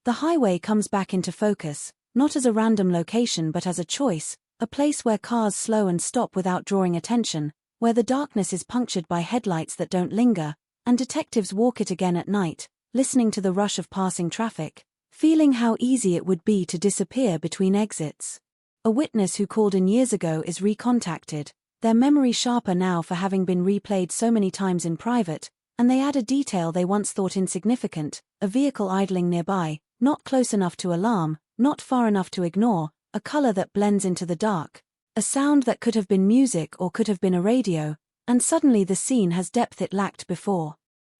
The highway comes back into focus, not as a random location but as a choice, a place where cars slow and stop without drawing attention, where the darkness is punctured by headlights that don't linger, and detectives walk it again at night, listening to the rush of passing traffic, feeling how easy it would be to disappear between exits. A witness who called in years ago is recontacted, their memory sharper now for having been replayed so many times in private, and they add a detail they once thought insignificant, a vehicle idling nearby, not close enough to alarm, not far enough to ignore, a color that blends into the dark, a sound that could have been music or could have been a radio, and suddenly the scene has depth it lacked before.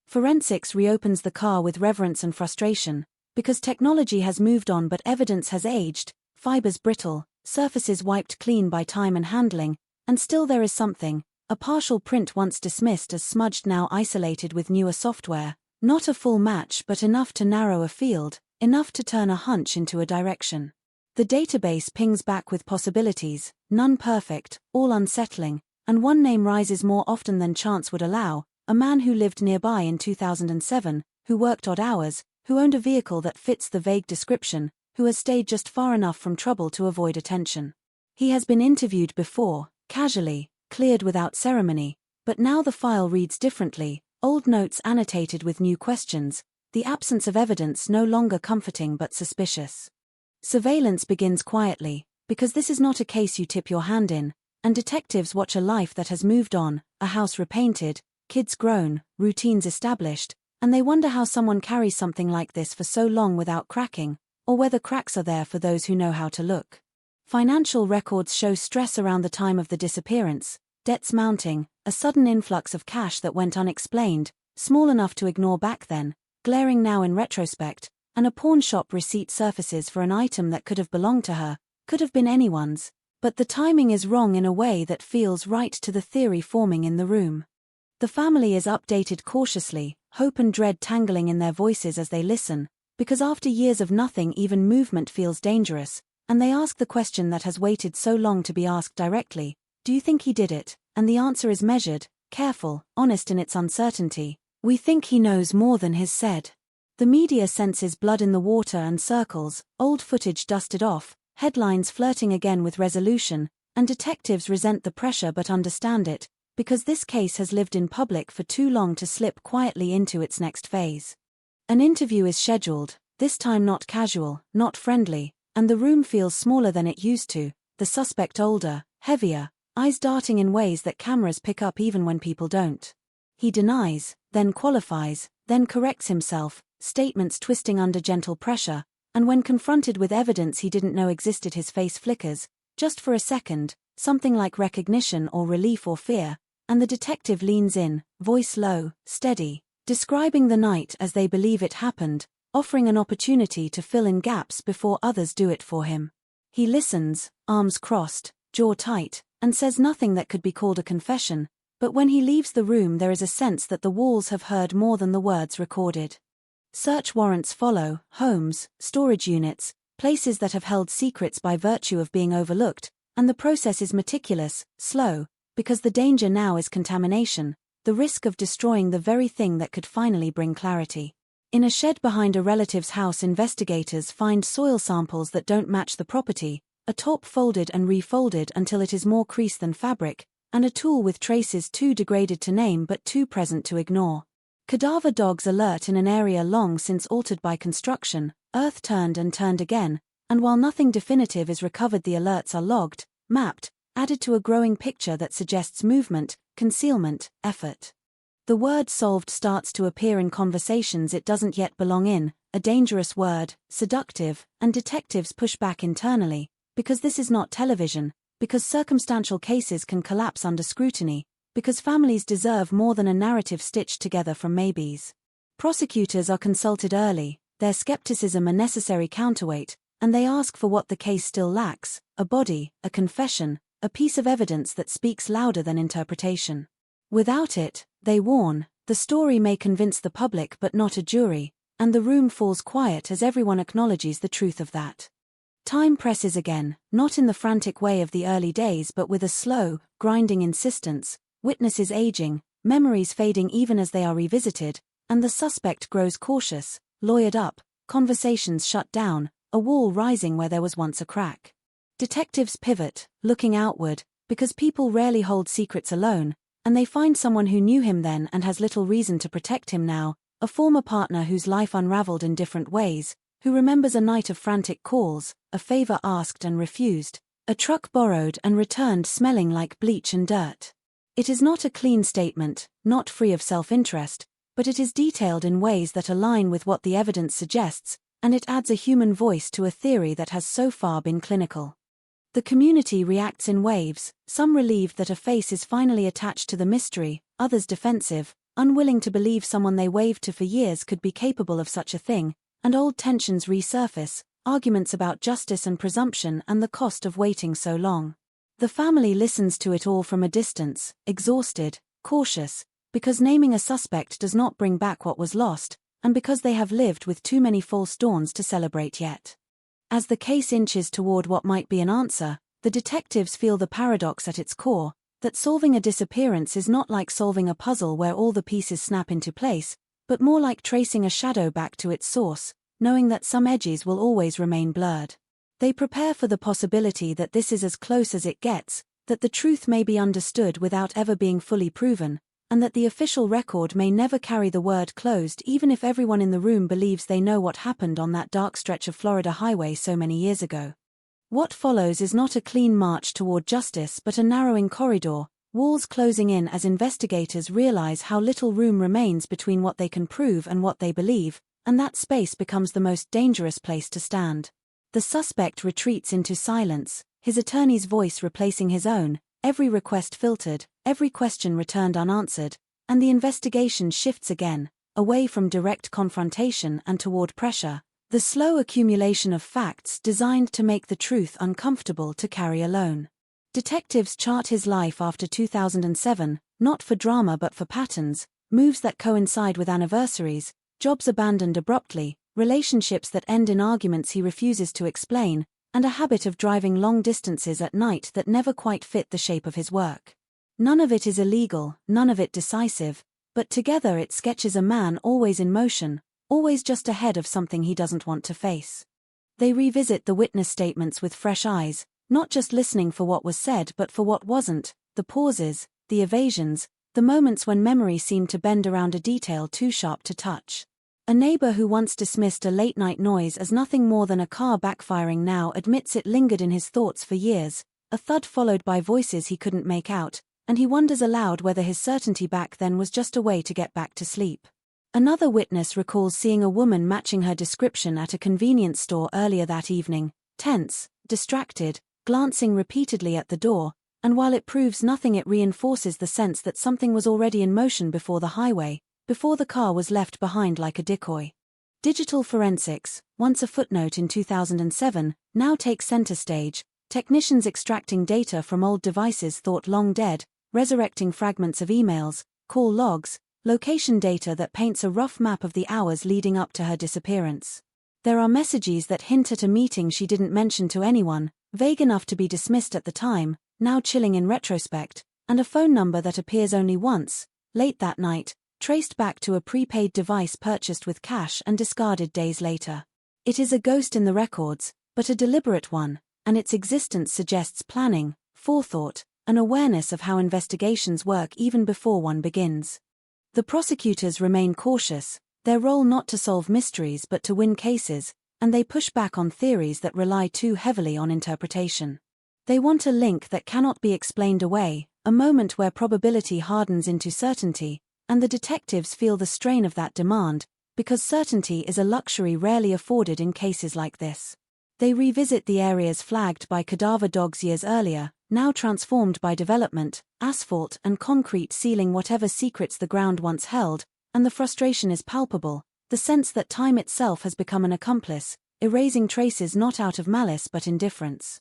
Forensics reopens the car with reverence and frustration, because technology has moved on but evidence has aged, fibers brittle, surfaces wiped clean by time and handling, and still there is something, a partial print once dismissed as smudged now isolated with newer software, not a full match but enough to narrow a field, enough to turn a hunch into a direction. The database pings back with possibilities, none perfect, all unsettling, and one name rises more often than chance would allow, a man who lived nearby in 2007, who worked odd hours, who owned a vehicle that fits the vague description, who has stayed just far enough from trouble to avoid attention. He has been interviewed before, casually, cleared without ceremony, but now the file reads differently, old notes annotated with new questions, the absence of evidence no longer comforting but suspicious. Surveillance begins quietly, because this is not a case you tip your hand in, and detectives watch a life that has moved on, a house repainted, kids grown, routines established, and they wonder how someone carries something like this for so long without cracking, or whether cracks are there for those who know how to look. Financial records show stress around the time of the disappearance, debts mounting, a sudden influx of cash that went unexplained, small enough to ignore back then, glaring now in retrospect, and a pawn shop receipt surfaces for an item that could have belonged to her, could have been anyone's, but the timing is wrong in a way that feels right to the theory forming in the room. The family is updated cautiously, hope and dread tangling in their voices as they listen, because after years of nothing even movement feels dangerous, and they ask the question that has waited so long to be asked directly, do you think he did it? And the answer is measured, careful, honest in its uncertainty. We think he knows more than he's said. The media senses blood in the water and circles, old footage dusted off, headlines flirting again with resolution, and detectives resent the pressure but understand it, because this case has lived in public for too long to slip quietly into its next phase. An interview is scheduled, this time not casual, not friendly, and the room feels smaller than it used to, the suspect older, heavier, eyes darting in ways that cameras pick up even when people don't. He denies, then qualifies, then corrects himself, statements twisting under gentle pressure, and when confronted with evidence he didn't know existed his face flickers, just for a second, something like recognition or relief or fear, and the detective leans in, voice low, steady. describing the night as they believe it happened, offering an opportunity to fill in gaps before others do it for him. He listens, arms crossed, jaw tight, and says nothing that could be called a confession, but when he leaves the room there is a sense that the walls have heard more than the words recorded. Search warrants follow, homes, storage units, places that have held secrets by virtue of being overlooked, and the process is meticulous, slow, because the danger now is contamination, the risk of destroying the very thing that could finally bring clarity. In a shed behind a relative's house, investigators find soil samples that don't match the property, a top folded and refolded until it is more crease than fabric, and a tool with traces too degraded to name but too present to ignore. Cadaver dogs alert in an area long since altered by construction, earth turned and turned again, and while nothing definitive is recovered, the alerts are logged, mapped, added to a growing picture that suggests movement, concealment, effort. The word solved starts to appear in conversations it doesn't yet belong in, a dangerous word, seductive, and detectives push back internally, because this is not television, because circumstantial cases can collapse under scrutiny, because families deserve more than a narrative stitched together from maybes. Prosecutors are consulted early, their skepticism a necessary counterweight, and they ask for what the case still lacks, a body, a confession, a piece of evidence that speaks louder than interpretation. Without it, they warn, the story may convince the public but not a jury, and the room falls quiet as everyone acknowledges the truth of that. Time presses again, not in the frantic way of the early days but with a slow, grinding insistence, witnesses aging, memories fading even as they are revisited, and the suspect grows cautious, lawyered up, conversations shut down, a wall rising where there was once a crack. Detectives pivot, looking outward, because people rarely hold secrets alone, and they find someone who knew him then and has little reason to protect him now, a former partner whose life unraveled in different ways, who remembers a night of frantic calls, a favor asked and refused, a truck borrowed and returned smelling like bleach and dirt. It is not a clean statement, not free of self-interest, but it is detailed in ways that align with what the evidence suggests, and it adds a human voice to a theory that has so far been clinical. The community reacts in waves, some relieved that a face is finally attached to the mystery, others defensive, unwilling to believe someone they waved to for years could be capable of such a thing, and old tensions resurface, arguments about justice and presumption and the cost of waiting so long. The family listens to it all from a distance, exhausted, cautious, because naming a suspect does not bring back what was lost, and because they have lived with too many false dawns to celebrate yet. As the case inches toward what might be an answer, the detectives feel the paradox at its core, that solving a disappearance is not like solving a puzzle where all the pieces snap into place, but more like tracing a shadow back to its source, knowing that some edges will always remain blurred. They prepare for the possibility that this is as close as it gets, that the truth may be understood without ever being fully proven, and that the official record may never carry the word closed even if everyone in the room believes they know what happened on that dark stretch of Florida highway so many years ago. What follows is not a clean march toward justice but a narrowing corridor, walls closing in as investigators realize how little room remains between what they can prove and what they believe, and that space becomes the most dangerous place to stand. The suspect retreats into silence, his attorney's voice replacing his own, every request filtered, every question returned unanswered, and the investigation shifts again, away from direct confrontation and toward pressure, the slow accumulation of facts designed to make the truth uncomfortable to carry alone. Detectives chart his life after 2007, not for drama but for patterns, moves that coincide with anniversaries, jobs abandoned abruptly, relationships that end in arguments he refuses to explain, and a habit of driving long distances at night that never quite fit the shape of his work. None of it is illegal, none of it decisive, but together it sketches a man always in motion, always just ahead of something he doesn't want to face. They revisit the witness statements with fresh eyes, not just listening for what was said but for what wasn't, the pauses, the evasions, the moments when memory seemed to bend around a detail too sharp to touch. A neighbor who once dismissed a late-night noise as nothing more than a car backfiring now admits it lingered in his thoughts for years, a thud followed by voices he couldn't make out, and he wonders aloud whether his certainty back then was just a way to get back to sleep. Another witness recalls seeing a woman matching her description at a convenience store earlier that evening, tense, distracted, glancing repeatedly at the door, and while it proves nothing it reinforces the sense that something was already in motion before the highway, before the car was left behind like a decoy. Digital forensics, once a footnote in 2007, now takes center stage, technicians extracting data from old devices thought long dead, resurrecting fragments of emails, call logs, location data that paints a rough map of the hours leading up to her disappearance. There are messages that hint at a meeting she didn't mention to anyone, vague enough to be dismissed at the time, now chilling in retrospect, and a phone number that appears only once, late that night, traced back to a prepaid device purchased with cash and discarded days later. It is a ghost in the records, but a deliberate one, and its existence suggests planning, forethought, an awareness of how investigations work even before one begins. The prosecutors remain cautious, their role not to solve mysteries but to win cases, and they push back on theories that rely too heavily on interpretation. They want a link that cannot be explained away, a moment where probability hardens into certainty, and the detectives feel the strain of that demand, because certainty is a luxury rarely afforded in cases like this. They revisit the areas flagged by cadaver dogs years earlier, now transformed by development, asphalt and concrete sealing whatever secrets the ground once held, and the frustration is palpable, the sense that time itself has become an accomplice, erasing traces not out of malice but indifference.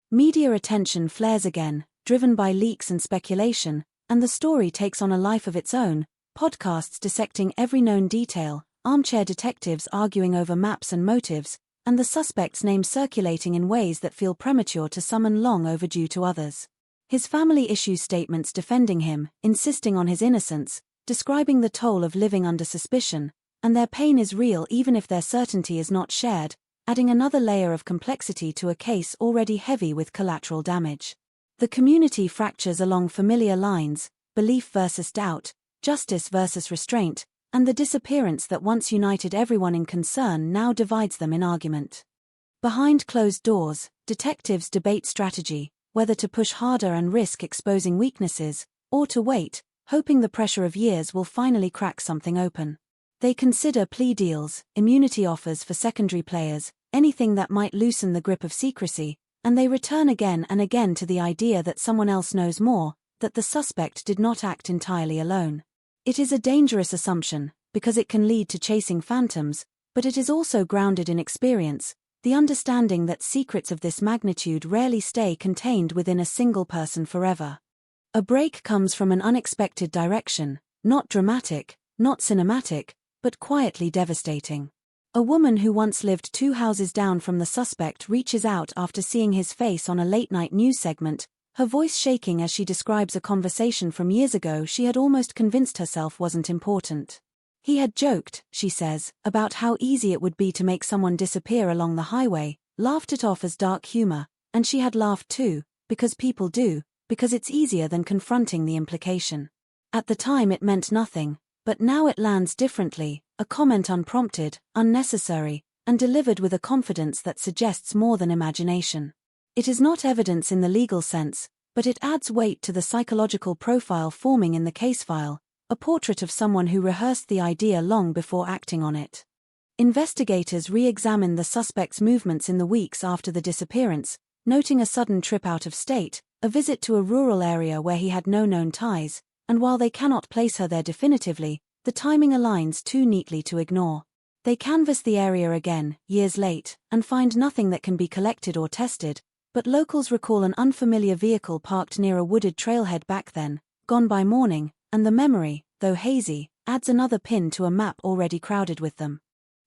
Media attention flares again, driven by leaks and speculation, and the story takes on a life of its own, podcasts dissecting every known detail, armchair detectives arguing over maps and motives, and the suspect's name circulating in ways that feel premature to some and long overdue to others. His family issues statements defending him, insisting on his innocence, describing the toll of living under suspicion, and their pain is real even if their certainty is not shared, adding another layer of complexity to a case already heavy with collateral damage. The community fractures along familiar lines, belief versus doubt, justice versus restraint, and the disappearance that once united everyone in concern now divides them in argument. Behind closed doors, detectives debate strategy, whether to push harder and risk exposing weaknesses, or to wait, hoping the pressure of years will finally crack something open. They consider plea deals, immunity offers for secondary players, anything that might loosen the grip of secrecy, and they return again and again to the idea that someone else knows more, that the suspect did not act entirely alone. It is a dangerous assumption, because it can lead to chasing phantoms, but it is also grounded in experience, the understanding that secrets of this magnitude rarely stay contained within a single person forever. A break comes from an unexpected direction, not dramatic, not cinematic, but quietly devastating. A woman who once lived 2 houses down from the suspect reaches out after seeing his face on a late-night news segment, her voice shaking as she describes a conversation from years ago she had almost convinced herself wasn't important. He had joked, she says, about how easy it would be to make someone disappear along the highway, laughed it off as dark humor, and she had laughed too, because people do, because it's easier than confronting the implication. At the time it meant nothing, but now it lands differently, a comment unprompted, unnecessary, and delivered with a confidence that suggests more than imagination. It is not evidence in the legal sense, but it adds weight to the psychological profile forming in the case file, a portrait of someone who rehearsed the idea long before acting on it. Investigators re-examine the suspect's movements in the weeks after the disappearance, noting a sudden trip out of state, a visit to a rural area where he had no known ties, and while they cannot place her there definitively, the timing aligns too neatly to ignore. They canvass the area again, years late, and find nothing that can be collected or tested, but locals recall an unfamiliar vehicle parked near a wooded trailhead back then, gone by morning, and the memory, though hazy, adds another pin to a map already crowded with them.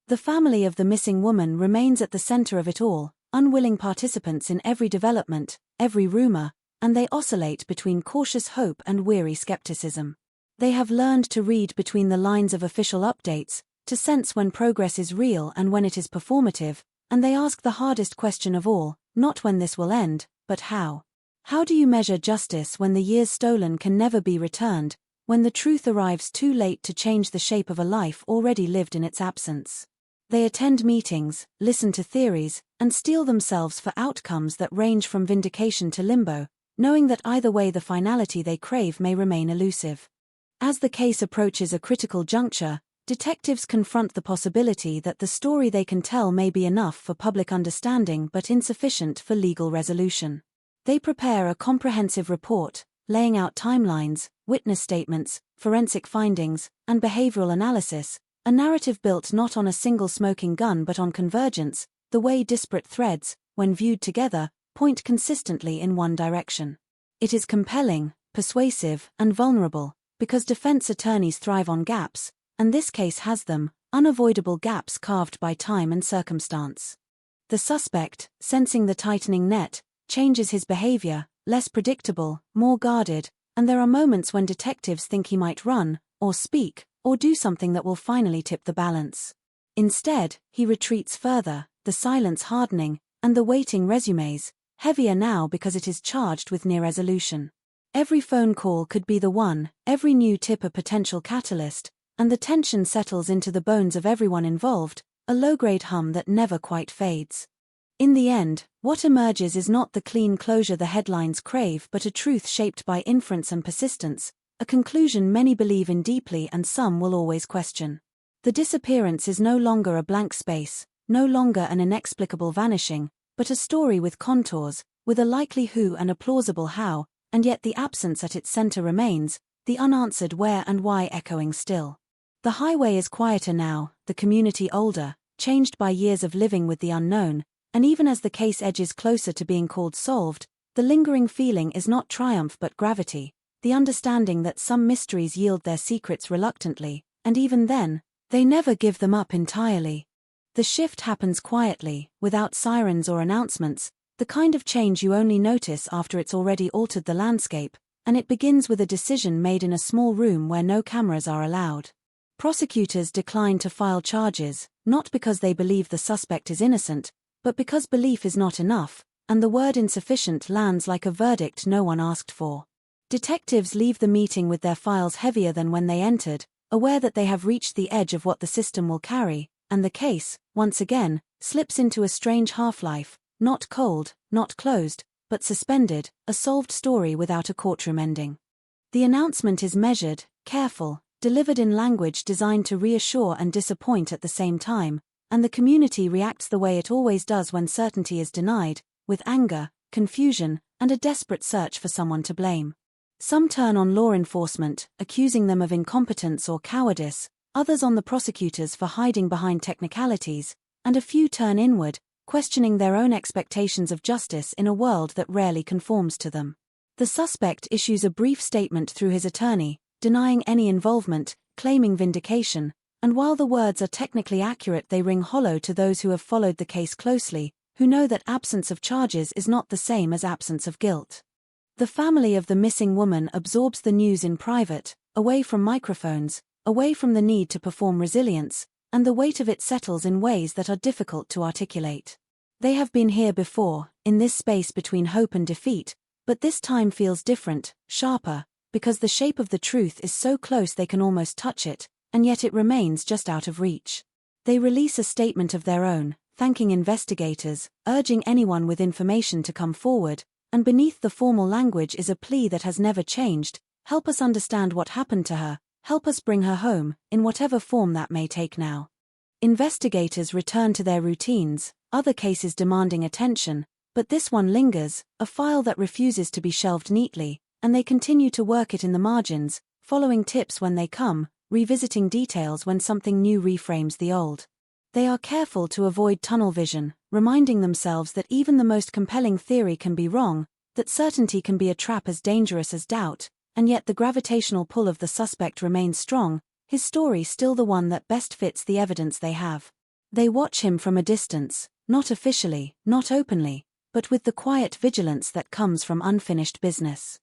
The family of the missing woman remains at the center of it all, unwilling participants in every development, every rumor, and they oscillate between cautious hope and weary skepticism. They have learned to read between the lines of official updates, to sense when progress is real and when it is performative, and they ask the hardest question of all, not when this will end, but how. How do you measure justice when the years stolen can never be returned, when the truth arrives too late to change the shape of a life already lived in its absence? They attend meetings, listen to theories, and steel themselves for outcomes that range from vindication to limbo, knowing that either way the finality they crave may remain elusive. As the case approaches a critical juncture, detectives confront the possibility that the story they can tell may be enough for public understanding but insufficient for legal resolution. They prepare a comprehensive report, laying out timelines, witness statements, forensic findings, and behavioral analysis, a narrative built not on a single smoking gun but on convergence, the way disparate threads, when viewed together, point consistently in one direction. It is compelling, persuasive, and vulnerable, because defense attorneys thrive on gaps, and this case has them, unavoidable gaps carved by time and circumstance. The suspect, sensing the tightening net, changes his behavior, less predictable, more guarded, and there are moments when detectives think he might run, or speak, or do something that will finally tip the balance. Instead, he retreats further, the silence hardening, and the waiting resumes, heavier now because it is charged with near resolution. Every phone call could be the one, every new tip a potential catalyst, and the tension settles into the bones of everyone involved, a low-grade hum that never quite fades. In the end, what emerges is not the clean closure the headlines crave but a truth shaped by inference and persistence, a conclusion many believe in deeply and some will always question. The disappearance is no longer a blank space, no longer an inexplicable vanishing, but a story with contours, with a likely who and a plausible how, and yet the absence at its center remains, the unanswered where and why echoing still. The highway is quieter now, the community older, changed by years of living with the unknown, and even as the case edges closer to being called solved, the lingering feeling is not triumph but gravity, the understanding that some mysteries yield their secrets reluctantly, and even then, they never give them up entirely. The shift happens quietly, without sirens or announcements, the kind of change you only notice after it's already altered the landscape, and it begins with a decision made in a small room where no cameras are allowed. Prosecutors decline to file charges, not because they believe the suspect is innocent, but because belief is not enough, and the word insufficient lands like a verdict no one asked for. Detectives leave the meeting with their files heavier than when they entered, aware that they have reached the edge of what the system will carry, and the case, once again, slips into a strange half-life, not cold, not closed, but suspended, a solved story without a courtroom ending. The announcement is measured, careful, delivered in language designed to reassure and disappoint at the same time, and the community reacts the way it always does when certainty is denied, with anger, confusion, and a desperate search for someone to blame. Some turn on law enforcement, accusing them of incompetence or cowardice, others on the prosecutors for hiding behind technicalities, and a few turn inward, questioning their own expectations of justice in a world that rarely conforms to them. The suspect issues a brief statement through his attorney, denying any involvement, claiming vindication, and while the words are technically accurate, they ring hollow to those who have followed the case closely, who know that absence of charges is not the same as absence of guilt. The family of the missing woman absorbs the news in private, away from microphones, away from the need to perform resilience, and the weight of it settles in ways that are difficult to articulate. They have been here before, in this space between hope and defeat, but this time feels different, sharper, because the shape of the truth is so close they can almost touch it, and yet it remains just out of reach. They release a statement of their own, thanking investigators, urging anyone with information to come forward, and beneath the formal language is a plea that has never changed: help us understand what happened to her, help us bring her home, in whatever form that may take now. Investigators return to their routines, other cases demanding attention, but this one lingers, a file that refuses to be shelved neatly, and they continue to work it in the margins, following tips when they come, revisiting details when something new reframes the old. They are careful to avoid tunnel vision, reminding themselves that even the most compelling theory can be wrong, that certainty can be a trap as dangerous as doubt, and yet the gravitational pull of the suspect remains strong, his story still the one that best fits the evidence they have. They watch him from a distance, not officially, not openly, but with the quiet vigilance that comes from unfinished business.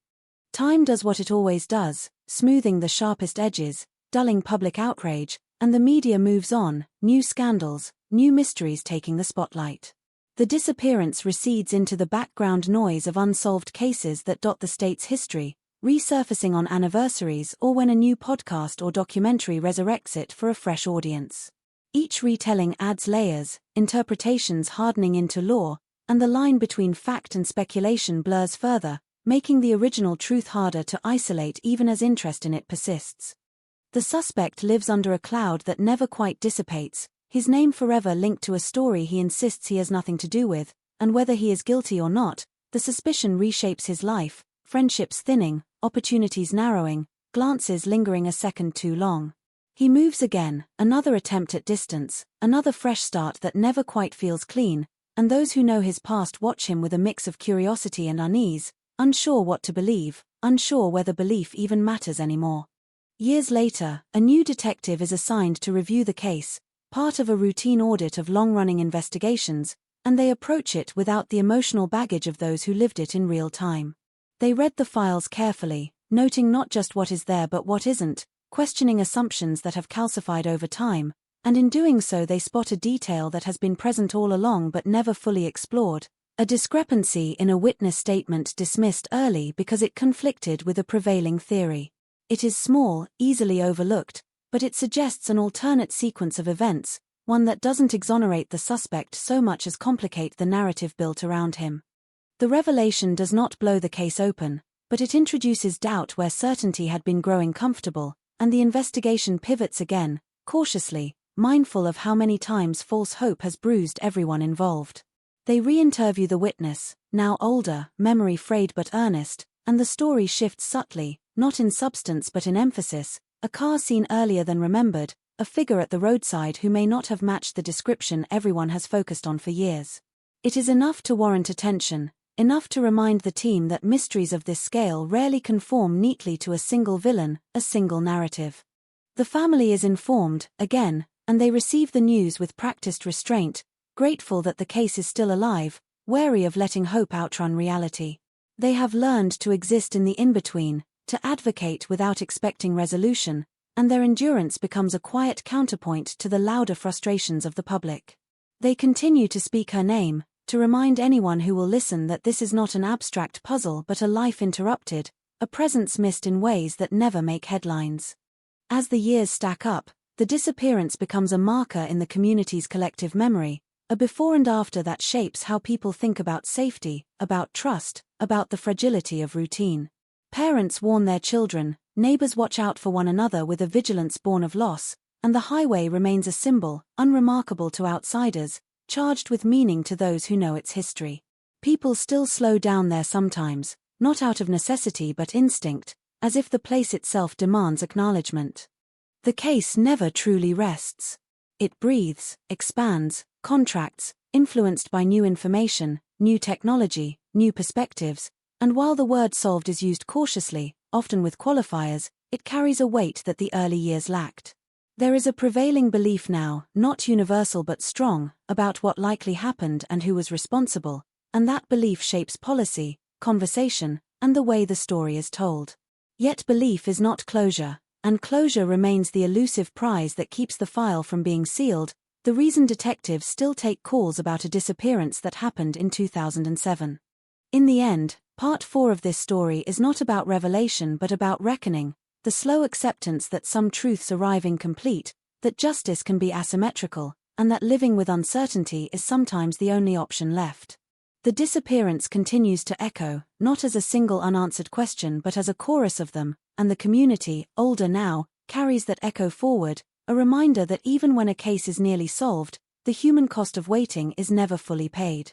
Time does what it always does, smoothing the sharpest edges, dulling public outrage, and the media moves on, new scandals, new mysteries taking the spotlight. The disappearance recedes into the background noise of unsolved cases that dot the state's history, resurfacing on anniversaries or when a new podcast or documentary resurrects it for a fresh audience. Each retelling adds layers, interpretations hardening into law, and the line between fact and speculation blurs further, making the original truth harder to isolate even as interest in it persists. The suspect lives under a cloud that never quite dissipates, his name forever linked to a story he insists he has nothing to do with, and whether he is guilty or not, the suspicion reshapes his life, friendships thinning, opportunities narrowing, glances lingering a second too long. He moves again, another attempt at distance, another fresh start that never quite feels clean, and those who know his past watch him with a mix of curiosity and unease, unsure what to believe, unsure whether belief even matters anymore. Years later, a new detective is assigned to review the case, part of a routine audit of long-running investigations, and they approach it without the emotional baggage of those who lived it in real time. They read the files carefully, noting not just what is there but what isn't, questioning assumptions that have calcified over time, and in doing so they spot a detail that has been present all along but never fully explored, a discrepancy in a witness statement dismissed early because it conflicted with a prevailing theory. It is small, easily overlooked, but it suggests an alternate sequence of events, one that doesn't exonerate the suspect so much as complicate the narrative built around him. The revelation does not blow the case open, but it introduces doubt where certainty had been growing comfortable, and the investigation pivots again, cautiously, mindful of how many times false hope has bruised everyone involved. They re-interview the witness, now older, memory frayed but earnest, and the story shifts subtly, not in substance but in emphasis, a car seen earlier than remembered, a figure at the roadside who may not have matched the description everyone has focused on for years. It is enough to warrant attention, enough to remind the team that mysteries of this scale rarely conform neatly to a single villain, a single narrative. The family is informed, again, and they receive the news with practiced restraint, grateful that the case is still alive, wary of letting hope outrun reality. They have learned to exist in the in-between, to advocate without expecting resolution, and their endurance becomes a quiet counterpoint to the louder frustrations of the public. They continue to speak her name, to remind anyone who will listen that this is not an abstract puzzle but a life interrupted, a presence missed in ways that never make headlines. As the years stack up, the disappearance becomes a marker in the community's collective memory, a before and after that shapes how people think about safety, about trust, about the fragility of routine. Parents warn their children, neighbors watch out for one another with a vigilance born of loss, and the highway remains a symbol, unremarkable to outsiders, charged with meaning to those who know its history. People still slow down there sometimes, not out of necessity but instinct, as if the place itself demands acknowledgement. The case never truly rests. It breathes, expands, contracts, influenced by new information, new technology, new perspectives, and while the word solved is used cautiously, often with qualifiers, it carries a weight that the early years lacked. There is a prevailing belief now, not universal but strong, about what likely happened and who was responsible, and that belief shapes policy, conversation, and the way the story is told. Yet belief is not closure, and closure remains the elusive prize that keeps the file from being sealed, the reason detectives still take calls about a disappearance that happened in 2007. In the end, part 4 of this story is not about revelation but about reckoning, the slow acceptance that some truths arrive incomplete, that justice can be asymmetrical, and that living with uncertainty is sometimes the only option left. The disappearance continues to echo, not as a single unanswered question but as a chorus of them, and the community, older now, carries that echo forward, a reminder that even when a case is nearly solved, the human cost of waiting is never fully paid.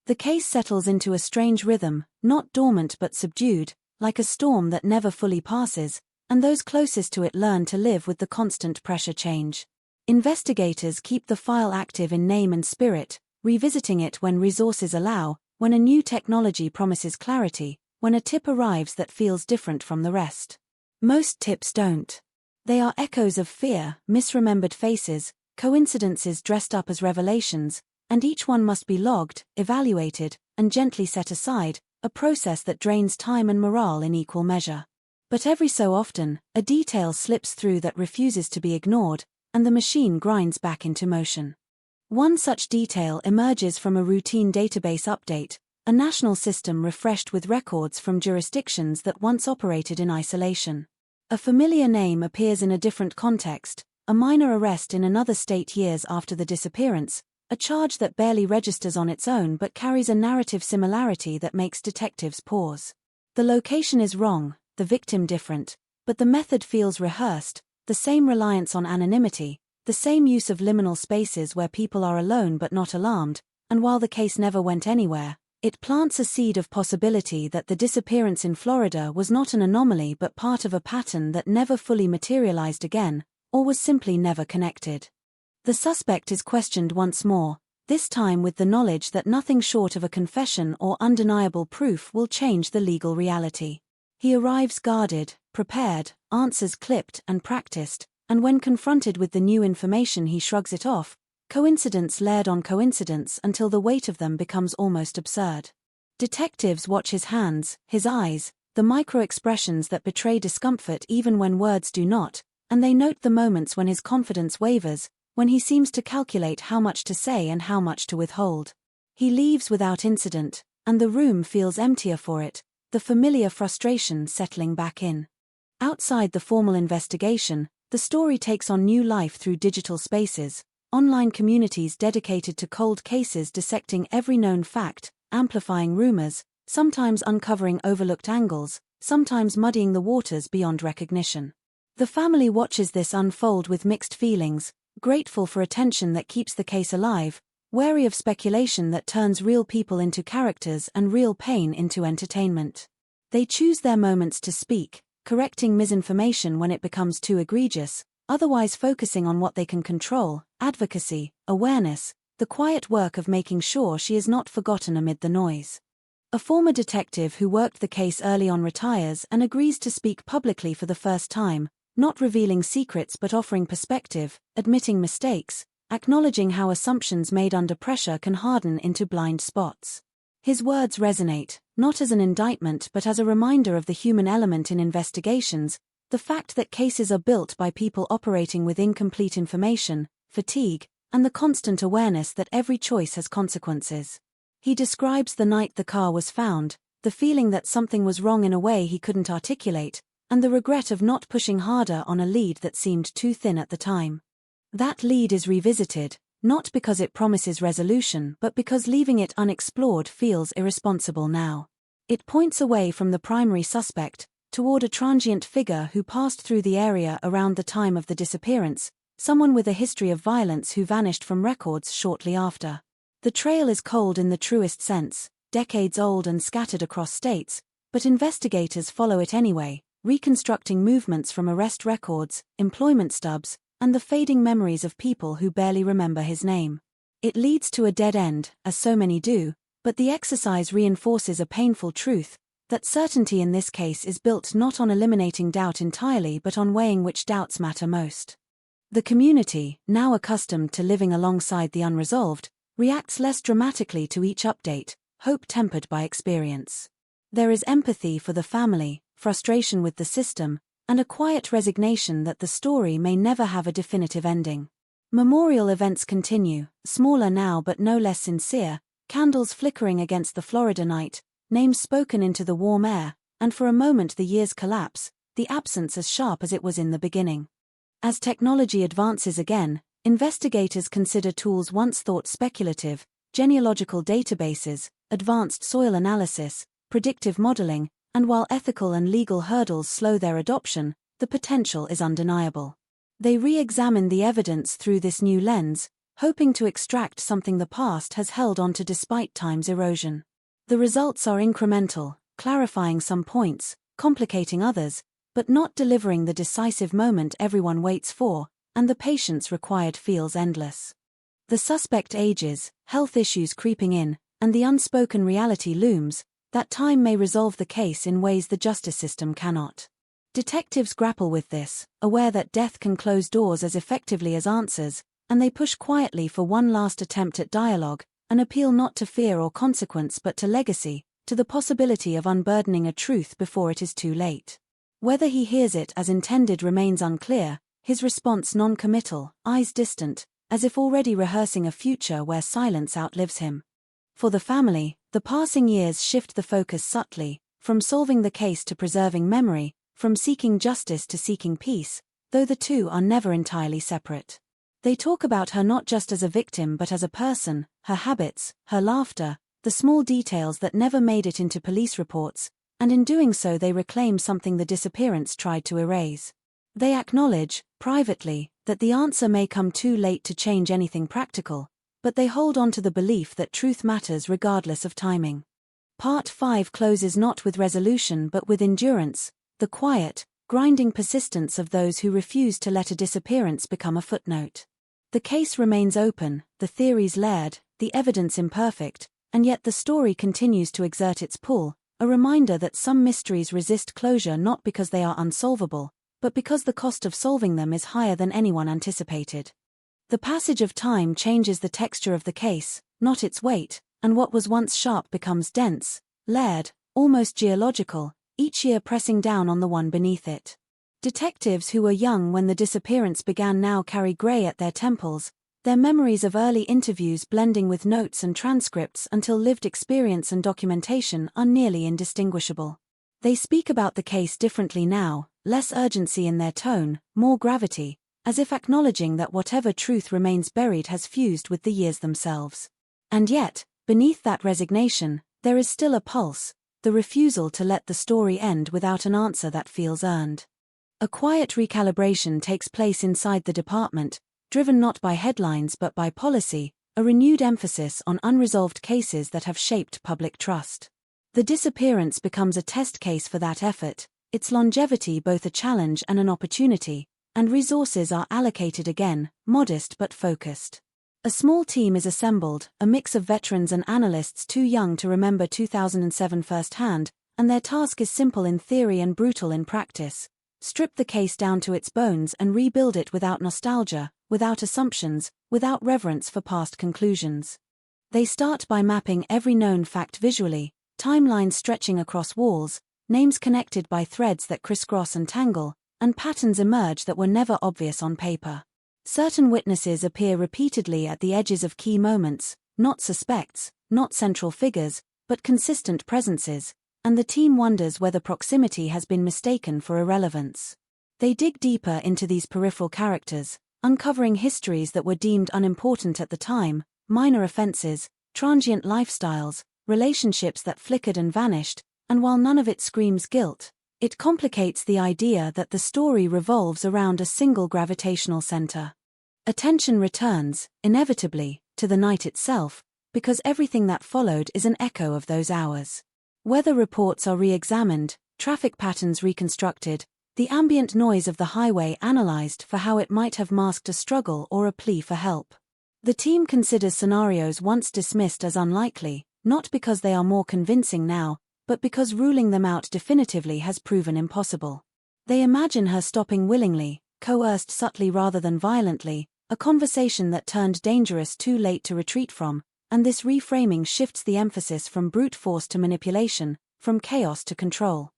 The case settles into a strange rhythm, not dormant but subdued, like a storm that never fully passes, and those closest to it learn to live with the constant pressure change. Investigators keep the file active in name and spirit, revisiting it when resources allow, when a new technology promises clarity, when a tip arrives that feels different from the rest. Most tips don't. They are echoes of fear, misremembered faces, coincidences dressed up as revelations, and each one must be logged, evaluated, and gently set aside, a process that drains time and morale in equal measure. But every so often, a detail slips through that refuses to be ignored, and the machine grinds back into motion. One such detail emerges from a routine database update, a national system refreshed with records from jurisdictions that once operated in isolation. A familiar name appears in a different context, a minor arrest in another state years after the disappearance, a charge that barely registers on its own but carries a narrative similarity that makes detectives pause. The location is wrong, the victim different, but the method feels rehearsed, the same reliance on anonymity, the same use of liminal spaces where people are alone but not alarmed, and while the case never went anywhere, It plants a seed of possibility that the disappearance in Florida was not an anomaly but part of a pattern that never fully materialized again, or was simply never connected. The suspect is questioned once more, this time with the knowledge that nothing short of a confession or undeniable proof will change the legal reality. He arrives guarded, prepared, answers clipped and practiced, and when confronted with the new information he shrugs it off, coincidence layered on coincidence until the weight of them becomes almost absurd. Detectives watch his hands, his eyes, the micro-expressions that betray discomfort even when words do not, and they note the moments when his confidence wavers, when he seems to calculate how much to say and how much to withhold. He leaves without incident, and the room feels emptier for it, the familiar frustration settling back in. Outside the formal investigation, the story takes on new life through digital spaces, online communities dedicated to cold cases dissecting every known fact, amplifying rumors, sometimes uncovering overlooked angles, sometimes muddying the waters beyond recognition. The family watches this unfold with mixed feelings, grateful for attention that keeps the case alive, wary of speculation that turns real people into characters and real pain into entertainment. They choose their moments to speak, correcting misinformation when it becomes too egregious, otherwise focusing on what they can control, advocacy, awareness, the quiet work of making sure she is not forgotten amid the noise. A former detective who worked the case early on retires and agrees to speak publicly for the first time, not revealing secrets but offering perspective, admitting mistakes, acknowledging how assumptions made under pressure can harden into blind spots. His words resonate, not as an indictment but as a reminder of the human element in investigations, the fact that cases are built by people operating with incomplete information, fatigue, and the constant awareness that every choice has consequences. He describes the night the car was found, the feeling that something was wrong in a way he couldn't articulate, and the regret of not pushing harder on a lead that seemed too thin at the time. That lead is revisited, not because it promises resolution but because leaving it unexplored feels irresponsible now. It points away from the primary suspect, toward a transient figure who passed through the area around the time of the disappearance, someone with a history of violence who vanished from records shortly after. The trail is cold in the truest sense, decades old and scattered across states, but investigators follow it anyway, reconstructing movements from arrest records, employment stubs, and the fading memories of people who barely remember his name. It leads to a dead end, as so many do, but the exercise reinforces a painful truth, that certainty in this case is built not on eliminating doubt entirely but on weighing which doubts matter most. The community, now accustomed to living alongside the unresolved, reacts less dramatically to each update, hope tempered by experience. There is empathy for the family, frustration with the system, and a quiet resignation that the story may never have a definitive ending. Memorial events continue, smaller now but no less sincere, candles flickering against the Florida night, names spoken into the warm air, and for a moment the years collapse, the absence as sharp as it was in the beginning. As technology advances again, investigators consider tools once thought speculative, genealogical databases, advanced soil analysis, predictive modeling, and while ethical and legal hurdles slow their adoption, the potential is undeniable. They re-examine the evidence through this new lens, hoping to extract something the past has held onto despite time's erosion. The results are incremental, clarifying some points, complicating others, but not delivering the decisive moment everyone waits for, and the patience required feels endless. The suspect ages, health issues creeping in, and the unspoken reality looms, that time may resolve the case in ways the justice system cannot. Detectives grapple with this, aware that death can close doors as effectively as answers, and they push quietly for one last attempt at dialogue, an appeal not to fear or consequence but to legacy, to the possibility of unburdening a truth before it is too late. Whether he hears it as intended remains unclear, his response non-committal, eyes distant, as if already rehearsing a future where silence outlives him. For the family, the passing years shift the focus subtly, from solving the case to preserving memory, from seeking justice to seeking peace, though the two are never entirely separate. They talk about her not just as a victim but as a person, her habits, her laughter, the small details that never made it into police reports, and in doing so they reclaim something the disappearance tried to erase. They acknowledge, privately, that the answer may come too late to change anything practical, but they hold on to the belief that truth matters regardless of timing. Part 5 closes not with resolution but with endurance, the quiet, grinding persistence of those who refuse to let a disappearance become a footnote. The case remains open, the theories layered, the evidence imperfect, and yet the story continues to exert its pull, a reminder that some mysteries resist closure not because they are unsolvable, but because the cost of solving them is higher than anyone anticipated. The passage of time changes the texture of the case, not its weight, and what was once sharp becomes dense, layered, almost geological, each year pressing down on the one beneath it. Detectives who were young when the disappearance began now carry grey at their temples, their memories of early interviews blending with notes and transcripts until lived experience and documentation are nearly indistinguishable. They speak about the case differently now, less urgency in their tone, more gravity, as if acknowledging that whatever truth remains buried has fused with the years themselves. And yet, beneath that resignation, there is still a pulse, the refusal to let the story end without an answer that feels earned. A quiet recalibration takes place inside the department, driven not by headlines but by policy, a renewed emphasis on unresolved cases that have shaped public trust. The disappearance becomes a test case for that effort, its longevity both a challenge and an opportunity, and resources are allocated again, modest but focused. A small team is assembled, a mix of veterans and analysts too young to remember 2007 firsthand, and their task is simple in theory and brutal in practice. Strip the case down to its bones and rebuild it without nostalgia, without assumptions, without reverence for past conclusions. They start by mapping every known fact visually, timelines stretching across walls, names connected by threads that crisscross and tangle, and patterns emerge that were never obvious on paper. Certain witnesses appear repeatedly at the edges of key moments, not suspects, not central figures, but consistent presences, and the team wonders whether proximity has been mistaken for irrelevance. They dig deeper into these peripheral characters, uncovering histories that were deemed unimportant at the time, minor offenses, transient lifestyles, relationships that flickered and vanished, and while none of it screams guilt, it complicates the idea that the story revolves around a single gravitational center. Attention returns, inevitably, to the night itself, because everything that followed is an echo of those hours. Weather reports are re-examined, traffic patterns reconstructed, the ambient noise of the highway analyzed for how it might have masked a struggle or a plea for help. The team considers scenarios once dismissed as unlikely, not because they are more convincing now, but because ruling them out definitively has proven impossible. They imagine her stopping willingly, coerced subtly rather than violently, a conversation that turned dangerous too late to retreat from, and this reframing shifts the emphasis from brute force to manipulation, from chaos to control.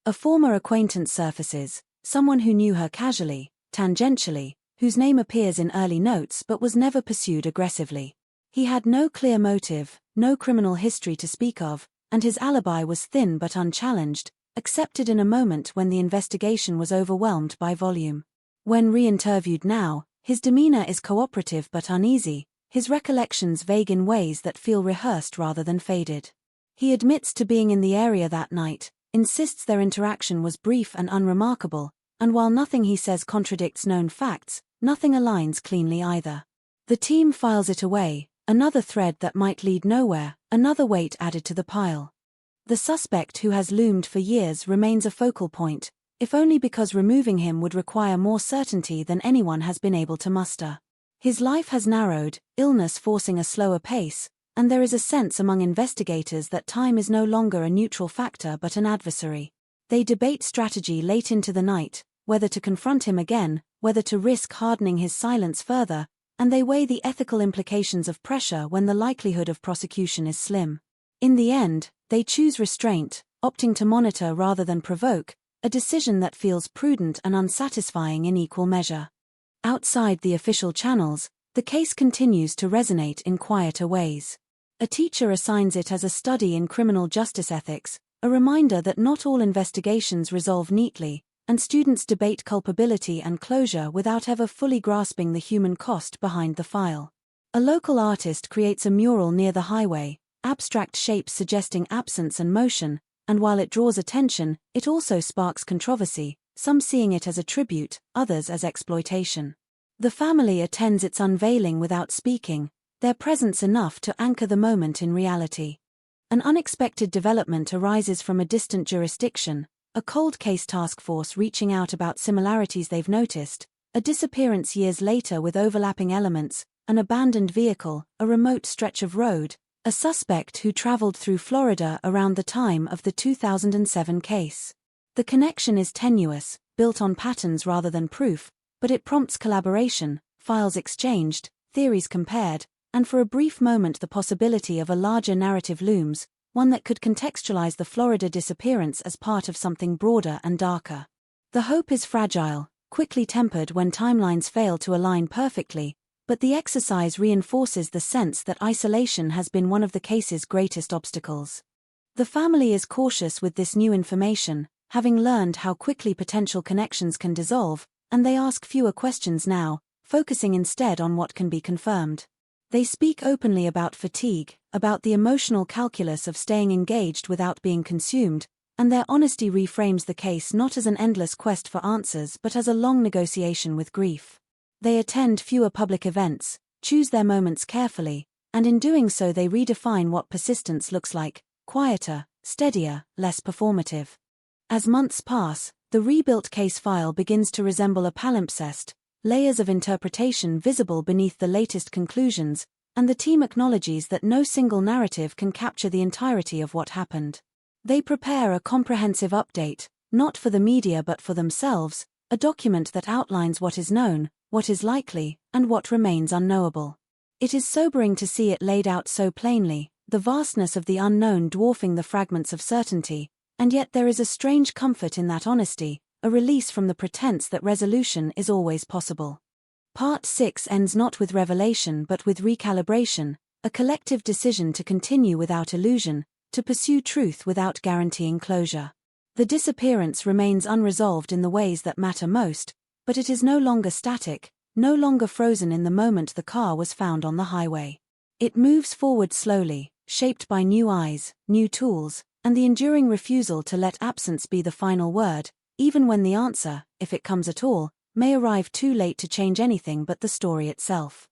A former acquaintance surfaces, someone who knew her casually, tangentially, whose name appears in early notes but was never pursued aggressively. He had no clear motive, no criminal history to speak of, and his alibi was thin but unchallenged, accepted in a moment when the investigation was overwhelmed by volume. When re-interviewed now, his demeanor is cooperative but uneasy, his recollections vague in ways that feel rehearsed rather than faded. He admits to being in the area that night, insists their interaction was brief and unremarkable, and while nothing he says contradicts known facts, nothing aligns cleanly either. The team files it away, another thread that might lead nowhere, another weight added to the pile. The suspect who has loomed for years remains a focal point, if only because removing him would require more certainty than anyone has been able to muster. His life has narrowed, illness forcing a slower pace, and there is a sense among investigators that time is no longer a neutral factor but an adversary. They debate strategy late into the night, whether to confront him again, whether to risk hardening his silence further, and they weigh the ethical implications of pressure when the likelihood of prosecution is slim. In the end, they choose restraint, opting to monitor rather than provoke, a decision that feels prudent and unsatisfying in equal measure. Outside the official channels, the case continues to resonate in quieter ways. A teacher assigns it as a study in criminal justice ethics, a reminder that not all investigations resolve neatly, and students debate culpability and closure without ever fully grasping the human cost behind the file. A local artist creates a mural near the highway, abstract shapes suggesting absence and motion, and while it draws attention, it also sparks controversy, some seeing it as a tribute, others as exploitation. The family attends its unveiling without speaking, their presence enough to anchor the moment in reality. An unexpected development arises from a distant jurisdiction, a cold case task force reaching out about similarities they've noticed, a disappearance years later with overlapping elements, an abandoned vehicle, a remote stretch of road, a suspect who traveled through Florida around the time of the 2007 case. The connection is tenuous, built on patterns rather than proof, but it prompts collaboration, files exchanged, theories compared, and for a brief moment the possibility of a larger narrative looms, one that could contextualize the Florida disappearance as part of something broader and darker. The hope is fragile, quickly tempered when timelines fail to align perfectly, but the exercise reinforces the sense that isolation has been one of the case's greatest obstacles. The family is cautious with this new information, having learned how quickly potential connections can dissolve, and they ask fewer questions now, focusing instead on what can be confirmed. They speak openly about fatigue, about the emotional calculus of staying engaged without being consumed, and their honesty reframes the case not as an endless quest for answers but as a long negotiation with grief. They attend fewer public events, choose their moments carefully, and in doing so they redefine what persistence looks like: quieter, steadier, less performative. As months pass, the rebuilt case file begins to resemble a palimpsest, layers of interpretation visible beneath the latest conclusions, and the team acknowledges that no single narrative can capture the entirety of what happened. They prepare a comprehensive update, not for the media but for themselves, a document that outlines what is known, what is likely, and what remains unknowable. It is sobering to see it laid out so plainly, the vastness of the unknown dwarfing the fragments of certainty, and yet there is a strange comfort in that honesty, a release from the pretense that resolution is always possible. Part 6 ends not with revelation but with recalibration, a collective decision to continue without illusion, to pursue truth without guaranteeing closure. The disappearance remains unresolved in the ways that matter most, but it is no longer static, no longer frozen in the moment the car was found on the highway. It moves forward slowly, shaped by new eyes, new tools, and the enduring refusal to let absence be the final word, even when the answer, if it comes at all, may arrive too late to change anything but the story itself.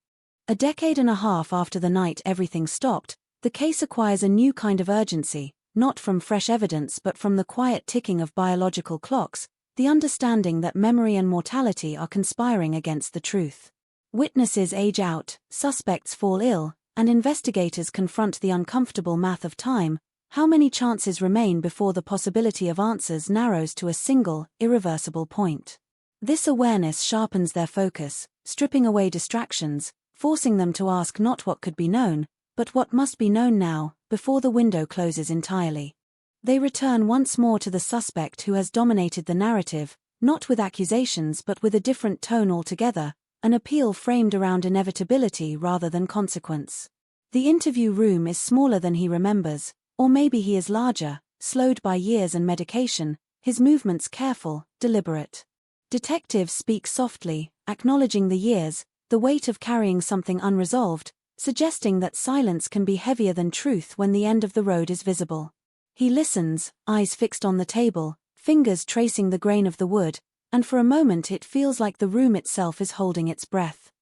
A decade and a half after the night everything stopped, the case acquires a new kind of urgency, not from fresh evidence but from the quiet ticking of biological clocks, the understanding that memory and mortality are conspiring against the truth. Witnesses age out, suspects fall ill, and investigators confront the uncomfortable math of time. How many chances remain before the possibility of answers narrows to a single, irreversible point? This awareness sharpens their focus, stripping away distractions, forcing them to ask not what could be known, but what must be known now, before the window closes entirely. They return once more to the suspect who has dominated the narrative, not with accusations but with a different tone altogether, an appeal framed around inevitability rather than consequence. The interview room is smaller than he remembers, or maybe he is larger, slowed by years and medication, his movements careful, deliberate. Detectives speak softly, acknowledging the years, the weight of carrying something unresolved, suggesting that silence can be heavier than truth when the end of the road is visible. He listens, eyes fixed on the table, fingers tracing the grain of the wood, and for a moment it feels like the room itself is holding its breath.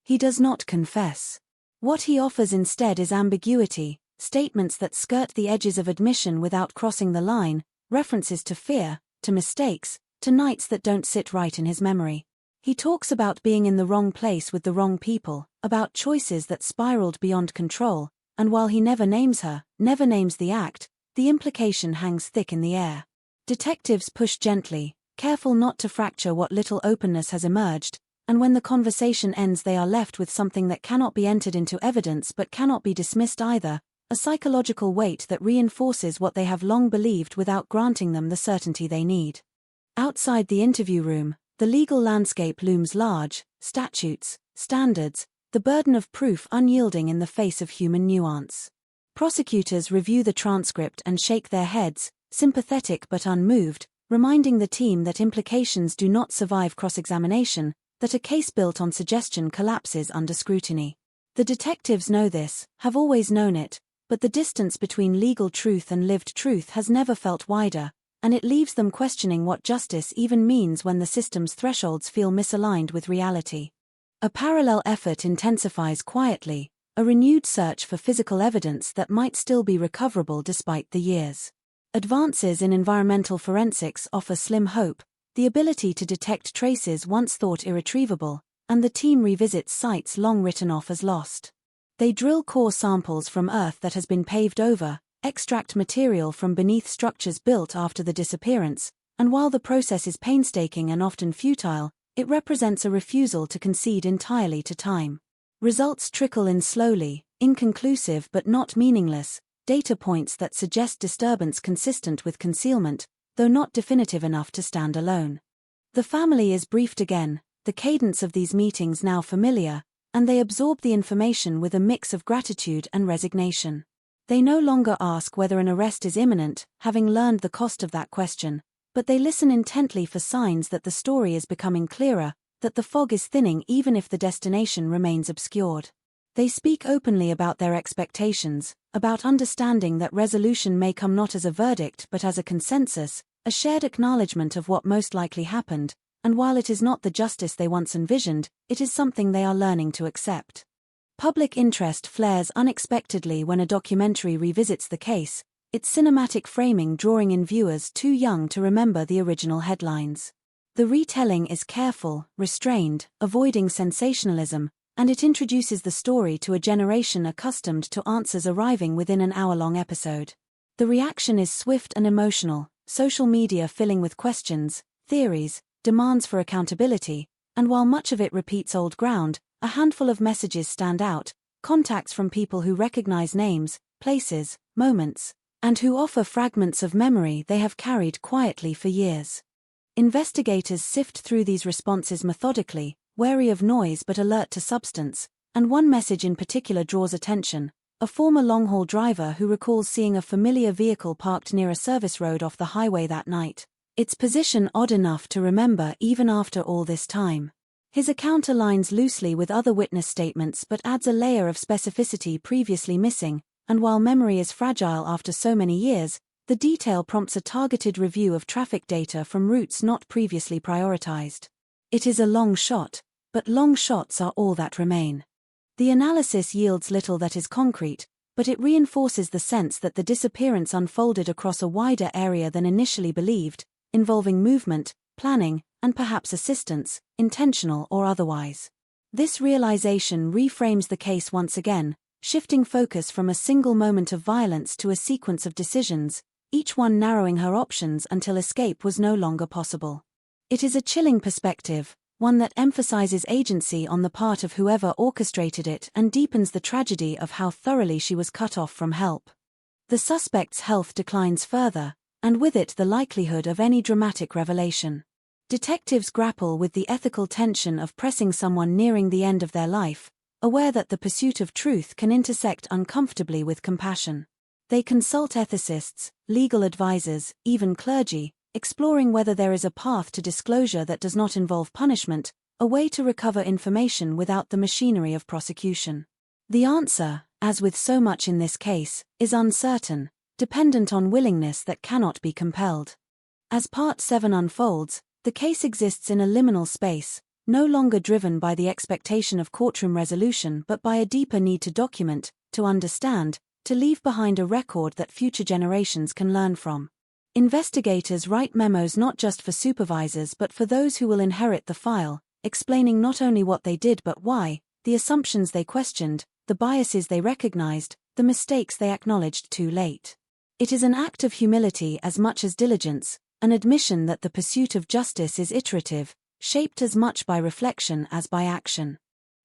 He does not confess. What he offers instead is ambiguity, statements that skirt the edges of admission without crossing the line, references to fear, to mistakes, to nights that don't sit right in his memory. He talks about being in the wrong place with the wrong people, about choices that spiraled beyond control, and while he never names her, never names the act, the implication hangs thick in the air. Detectives push gently, careful not to fracture what little openness has emerged, and when the conversation ends they are left with something that cannot be entered into evidence but cannot be dismissed either, a psychological weight that reinforces what they have long believed without granting them the certainty they need. Outside the interview room, the legal landscape looms large, statutes, standards, the burden of proof unyielding in the face of human nuance. Prosecutors review the transcript and shake their heads, sympathetic but unmoved, reminding the team that implications do not survive cross-examination, that a case built on suggestion collapses under scrutiny. The detectives know this, have always known it, but the distance between legal truth and lived truth has never felt wider, and it leaves them questioning what justice even means when the system's thresholds feel misaligned with reality. A parallel effort intensifies quietly, a renewed search for physical evidence that might still be recoverable despite the years. Advances in environmental forensics offer slim hope, the ability to detect traces once thought irretrievable, and the team revisits sites long written off as lost. They drill core samples from Earth that has been paved over, extract material from beneath structures built after the disappearance, and while the process is painstaking and often futile, it represents a refusal to concede entirely to time. Results trickle in slowly, inconclusive but not meaningless, data points that suggest disturbance consistent with concealment, though not definitive enough to stand alone. The family is briefed again, the cadence of these meetings now familiar, and they absorb the information with a mix of gratitude and resignation. They no longer ask whether an arrest is imminent, having learned the cost of that question, but they listen intently for signs that the story is becoming clearer, that the fog is thinning even if the destination remains obscured. They speak openly about their expectations, about understanding that resolution may come not as a verdict but as a consensus, a shared acknowledgement of what most likely happened, and while it is not the justice they once envisioned, it is something they are learning to accept. Public interest flares unexpectedly when a documentary revisits the case, its cinematic framing drawing in viewers too young to remember the original headlines. The retelling is careful, restrained, avoiding sensationalism, and it introduces the story to a generation accustomed to answers arriving within an hour-long episode. The reaction is swift and emotional, social media filling with questions, theories, demands for accountability, and while much of it repeats old ground, a handful of messages stand out, contacts from people who recognize names, places, moments, and who offer fragments of memory they have carried quietly for years. Investigators sift through these responses methodically, wary of noise but alert to substance, and one message in particular draws attention: a former long-haul driver who recalls seeing a familiar vehicle parked near a service road off the highway that night, its position odd enough to remember even after all this time. His account aligns loosely with other witness statements but adds a layer of specificity previously missing, and while memory is fragile after so many years, the detail prompts a targeted review of traffic data from routes not previously prioritized. It is a long shot, but long shots are all that remain. The analysis yields little that is concrete, but it reinforces the sense that the disappearance unfolded across a wider area than initially believed, involving movement, planning, and perhaps assistance, intentional or otherwise. This realization reframes the case once again, shifting focus from a single moment of violence to a sequence of decisions, each one narrowing her options until escape was no longer possible. It is a chilling perspective, one that emphasizes agency on the part of whoever orchestrated it and deepens the tragedy of how thoroughly she was cut off from help. The suspect's health declines further, and with it the likelihood of any dramatic revelation. Detectives grapple with the ethical tension of pressing someone nearing the end of their life, aware that the pursuit of truth can intersect uncomfortably with compassion. They consult ethicists, legal advisors, even clergy, exploring whether there is a path to disclosure that does not involve punishment, a way to recover information without the machinery of prosecution. The answer, as with so much in this case, is uncertain, dependent on willingness that cannot be compelled. As Part 7 unfolds, the case exists in a liminal space, no longer driven by the expectation of courtroom resolution but by a deeper need to document, to understand, to leave behind a record that future generations can learn from. Investigators write memos not just for supervisors but for those who will inherit the file, explaining not only what they did but why, the assumptions they questioned, the biases they recognized, the mistakes they acknowledged too late. It is an act of humility as much as diligence, an admission that the pursuit of justice is iterative, shaped as much by reflection as by action.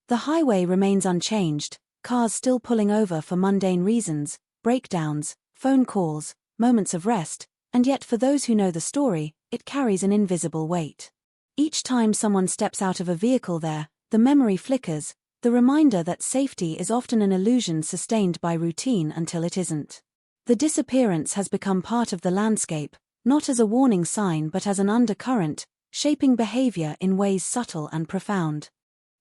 The highway remains unchanged, cars still pulling over for mundane reasons, breakdowns, phone calls, moments of rest, and yet for those who know the story, it carries an invisible weight. Each time someone steps out of a vehicle there, the memory flickers, the reminder that safety is often an illusion sustained by routine until it isn't. The disappearance has become part of the landscape, not as a warning sign but as an undercurrent, shaping behavior in ways subtle and profound.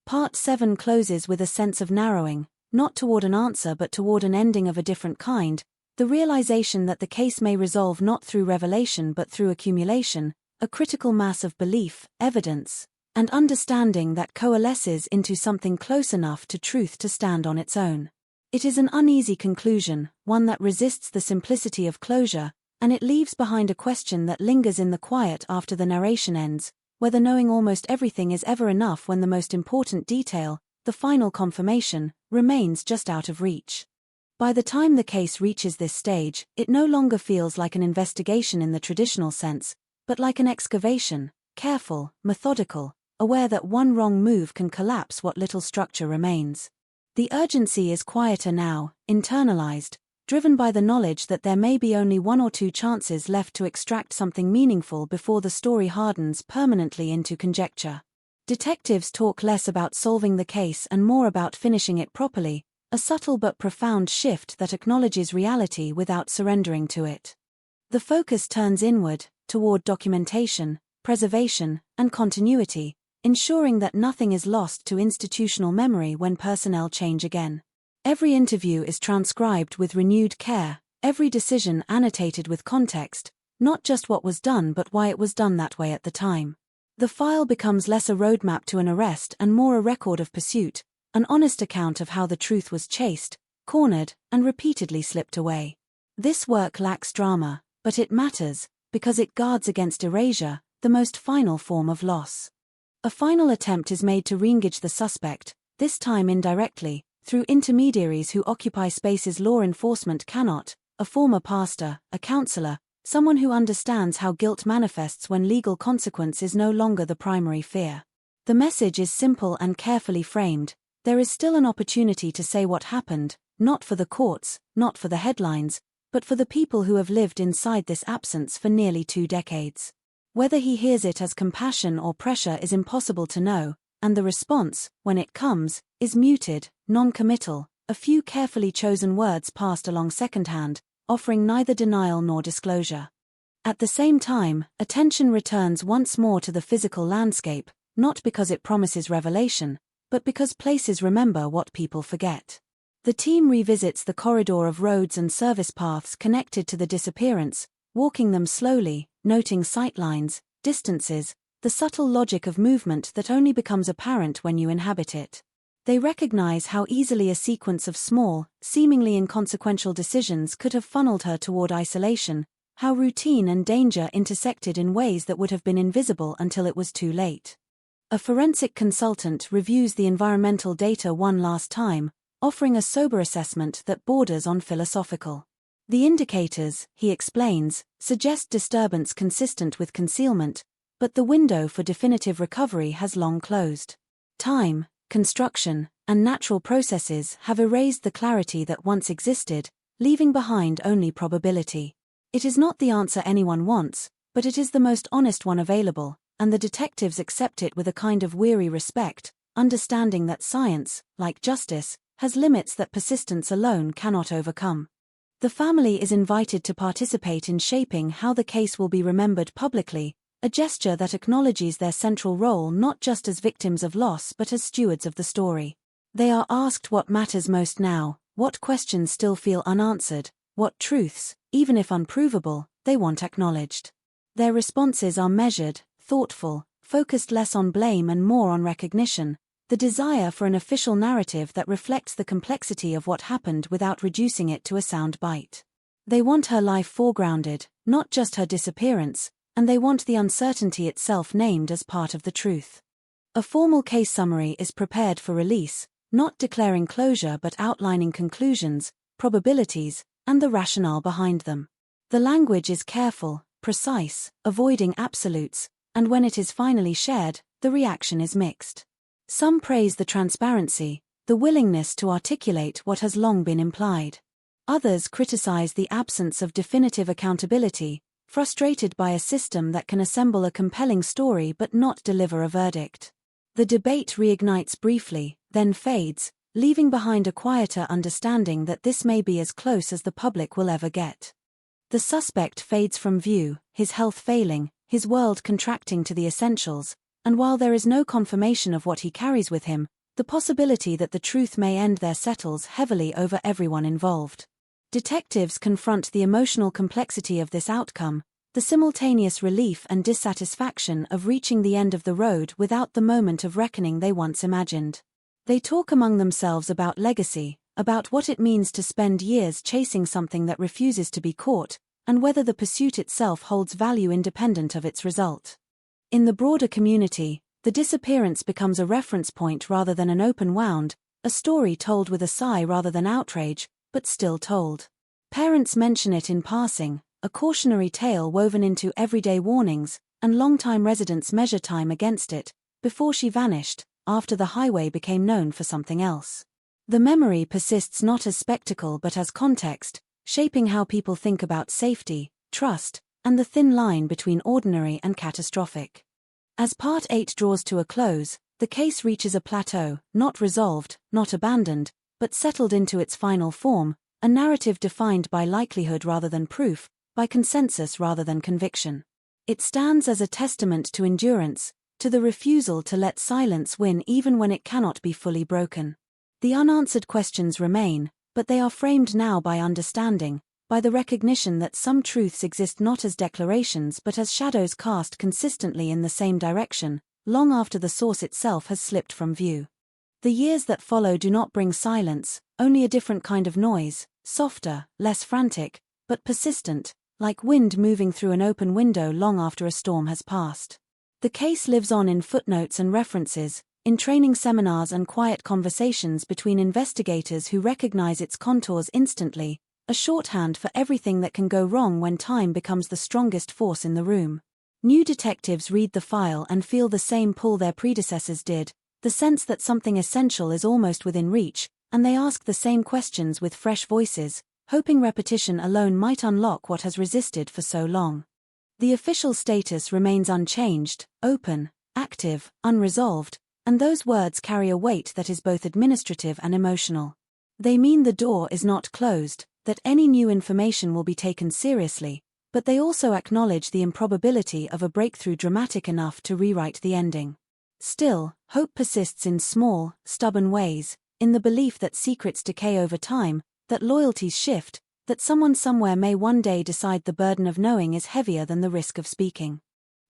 Part 7 closes with a sense of narrowing, not toward an answer but toward an ending of a different kind, the realization that the case may resolve not through revelation but through accumulation, a critical mass of belief, evidence, and understanding that coalesces into something close enough to truth to stand on its own. It is an uneasy conclusion, one that resists the simplicity of closure, and it leaves behind a question that lingers in the quiet after the narration ends, whether knowing almost everything is ever enough when the most important detail, the final confirmation, remains just out of reach. By the time the case reaches this stage, it no longer feels like an investigation in the traditional sense, but like an excavation, careful, methodical, aware that one wrong move can collapse what little structure remains. The urgency is quieter now, internalized, driven by the knowledge that there may be only one or two chances left to extract something meaningful before the story hardens permanently into conjecture. Detectives talk less about solving the case and more about finishing it properly, a subtle but profound shift that acknowledges reality without surrendering to it. The focus turns inward, toward documentation, preservation, and continuity, ensuring that nothing is lost to institutional memory when personnel change again. Every interview is transcribed with renewed care, every decision annotated with context, not just what was done but why it was done that way at the time. The file becomes less a roadmap to an arrest and more a record of pursuit, an honest account of how the truth was chased, cornered, and repeatedly slipped away. This work lacks drama, but it matters, because it guards against erasure, the most final form of loss. A final attempt is made to re-engage the suspect, this time indirectly, through intermediaries who occupy spaces law enforcement cannot, a former pastor, a counselor, someone who understands how guilt manifests when legal consequence is no longer the primary fear. The message is simple and carefully framed. There is still an opportunity to say what happened, not for the courts, not for the headlines, but for the people who have lived inside this absence for nearly 2 decades. Whether he hears it as compassion or pressure is impossible to know, and the response, when it comes, is muted, non-committal, a few carefully chosen words passed along secondhand, offering neither denial nor disclosure. At the same time, attention returns once more to the physical landscape, not because it promises revelation, but because places remember what people forget. The team revisits the corridor of roads and service paths connected to the disappearance, walking them slowly, noting sightlines, distances, the subtle logic of movement that only becomes apparent when you inhabit it. They recognize how easily a sequence of small, seemingly inconsequential decisions could have funneled her toward isolation, how routine and danger intersected in ways that would have been invisible until it was too late. A forensic consultant reviews the environmental data one last time, offering a sober assessment that borders on philosophical. The indicators, he explains, suggest disturbance consistent with concealment, but the window for definitive recovery has long closed. Time, construction, and natural processes have erased the clarity that once existed, leaving behind only probability. It is not the answer anyone wants, but it is the most honest one available, and the detectives accept it with a kind of weary respect, understanding that science, like justice, has limits that persistence alone cannot overcome. The family is invited to participate in shaping how the case will be remembered publicly, a gesture that acknowledges their central role not just as victims of loss but as stewards of the story. They are asked what matters most now, what questions still feel unanswered, what truths, even if unprovable, they want acknowledged. Their responses are measured, thoughtful, focused less on blame and more on recognition, the desire for an official narrative that reflects the complexity of what happened without reducing it to a sound bite. They want her life foregrounded, not just her disappearance, and they want the uncertainty itself named as part of the truth. A formal case summary is prepared for release, not declaring closure but outlining conclusions, probabilities, and the rationale behind them. The language is careful, precise, avoiding absolutes, and when it is finally shared, the reaction is mixed. Some praise the transparency, the willingness to articulate what has long been implied. Others criticize the absence of definitive accountability, frustrated by a system that can assemble a compelling story but not deliver a verdict. The debate reignites briefly, then fades, leaving behind a quieter understanding that this may be as close as the public will ever get. The suspect fades from view, his health failing, his world contracting to the essentials, and while there is no confirmation of what he carries with him, the possibility that the truth may end there settles heavily over everyone involved. Detectives confront the emotional complexity of this outcome, the simultaneous relief and dissatisfaction of reaching the end of the road without the moment of reckoning they once imagined. They talk among themselves about legacy, about what it means to spend years chasing something that refuses to be caught, and whether the pursuit itself holds value independent of its result. In the broader community, the disappearance becomes a reference point rather than an open wound, a story told with a sigh rather than outrage, but still told. Parents mention it in passing, a cautionary tale woven into everyday warnings, and longtime residents measure time against it, before she vanished, after the highway became known for something else. The memory persists not as spectacle but as context, shaping how people think about safety, trust, and the thin line between ordinary and catastrophic. As Part 8 draws to a close, the case reaches a plateau, not resolved, not abandoned, but settled into its final form, a narrative defined by likelihood rather than proof, by consensus rather than conviction. It stands as a testament to endurance, to the refusal to let silence win even when it cannot be fully broken. The unanswered questions remain, but they are framed now by understanding, by the recognition that some truths exist not as declarations but as shadows cast consistently in the same direction, long after the source itself has slipped from view. The years that follow do not bring silence, only a different kind of noise, softer, less frantic, but persistent, like wind moving through an open window long after a storm has passed. The case lives on in footnotes and references, in training seminars and quiet conversations between investigators who recognize its contours instantly, a shorthand for everything that can go wrong when time becomes the strongest force in the room. New detectives read the file and feel the same pull their predecessors did, the sense that something essential is almost within reach, and they ask the same questions with fresh voices, hoping repetition alone might unlock what has resisted for so long. The official status remains unchanged, open, active, unresolved, and those words carry a weight that is both administrative and emotional. They mean the door is not closed, that any new information will be taken seriously, but they also acknowledge the improbability of a breakthrough dramatic enough to rewrite the ending. Still, hope persists in small, stubborn ways, in the belief that secrets decay over time, that loyalties shift, that someone somewhere may one day decide the burden of knowing is heavier than the risk of speaking.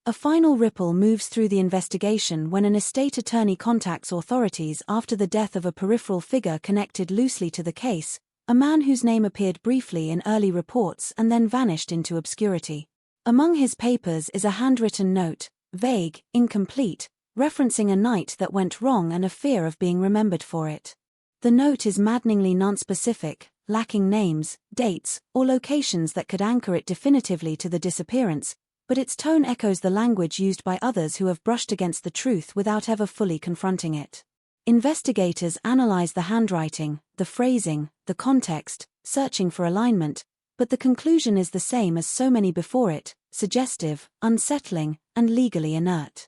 A final ripple moves through the investigation when an estate attorney contacts authorities after the death of a peripheral figure connected loosely to the case, a man whose name appeared briefly in early reports and then vanished into obscurity. Among his papers is a handwritten note, vague, incomplete, referencing a night that went wrong and a fear of being remembered for it. The note is maddeningly nonspecific, lacking names, dates, or locations that could anchor it definitively to the disappearance, but its tone echoes the language used by others who have brushed against the truth without ever fully confronting it. Investigators analyze the handwriting, the phrasing, the context, searching for alignment, but the conclusion is the same as so many before it, suggestive, unsettling, and legally inert.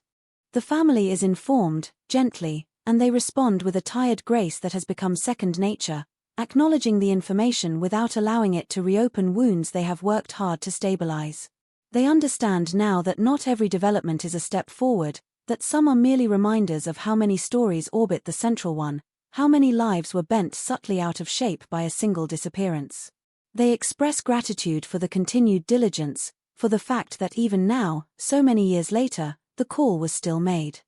The family is informed, gently, and they respond with a tired grace that has become second nature, acknowledging the information without allowing it to reopen wounds they have worked hard to stabilize. They understand now that not every development is a step forward, that some are merely reminders of how many stories orbit the central one, how many lives were bent subtly out of shape by a single disappearance. They express gratitude for the continued diligence, for the fact that even now, so many years later, the call was still made.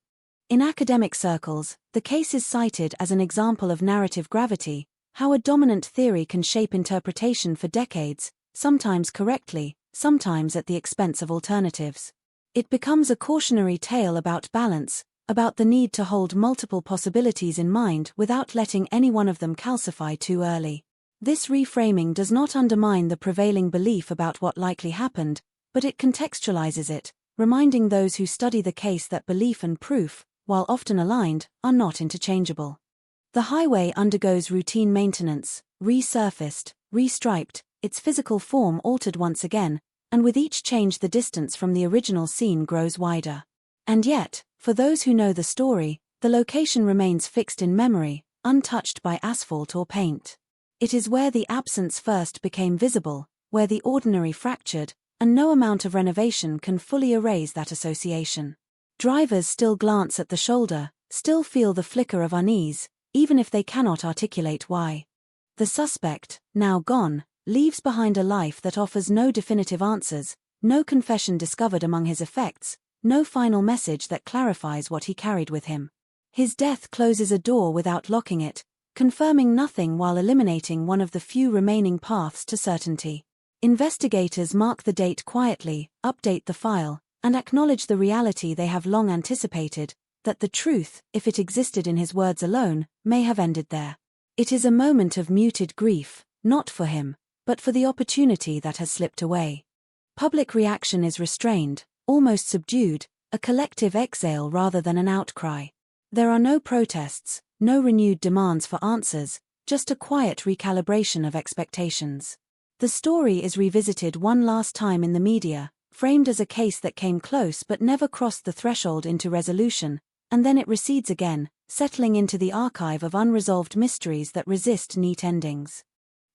In academic circles, the case is cited as an example of narrative gravity, how a dominant theory can shape interpretation for decades, sometimes correctly, sometimes at the expense of alternatives. It becomes a cautionary tale about balance, about the need to hold multiple possibilities in mind without letting any one of them calcify too early. This reframing does not undermine the prevailing belief about what likely happened, but it contextualizes it, reminding those who study the case that belief and proof, while often aligned, are not interchangeable. The highway undergoes routine maintenance, resurfaced, restriped, its physical form altered once again, and with each change the distance from the original scene grows wider. And yet, for those who know the story, the location remains fixed in memory, untouched by asphalt or paint. It is where the absence first became visible, where the ordinary fractured, and no amount of renovation can fully erase that association. Drivers still glance at the shoulder, still feel the flicker of unease, even if they cannot articulate why. The suspect, now gone, leaves behind a life that offers no definitive answers, no confession discovered among his effects, no final message that clarifies what he carried with him. His death closes a door without locking it, confirming nothing while eliminating one of the few remaining paths to certainty. Investigators mark the date quietly, update the file, and acknowledge the reality they have long anticipated, that the truth, if it existed in his words alone, may have ended there. It is a moment of muted grief, not for him, but for the opportunity that has slipped away. Public reaction is restrained, almost subdued, a collective exhale rather than an outcry. There are no protests, no renewed demands for answers, just a quiet recalibration of expectations. The story is revisited one last time in the media, framed as a case that came close but never crossed the threshold into resolution, and then it recedes again, settling into the archive of unresolved mysteries that resist neat endings.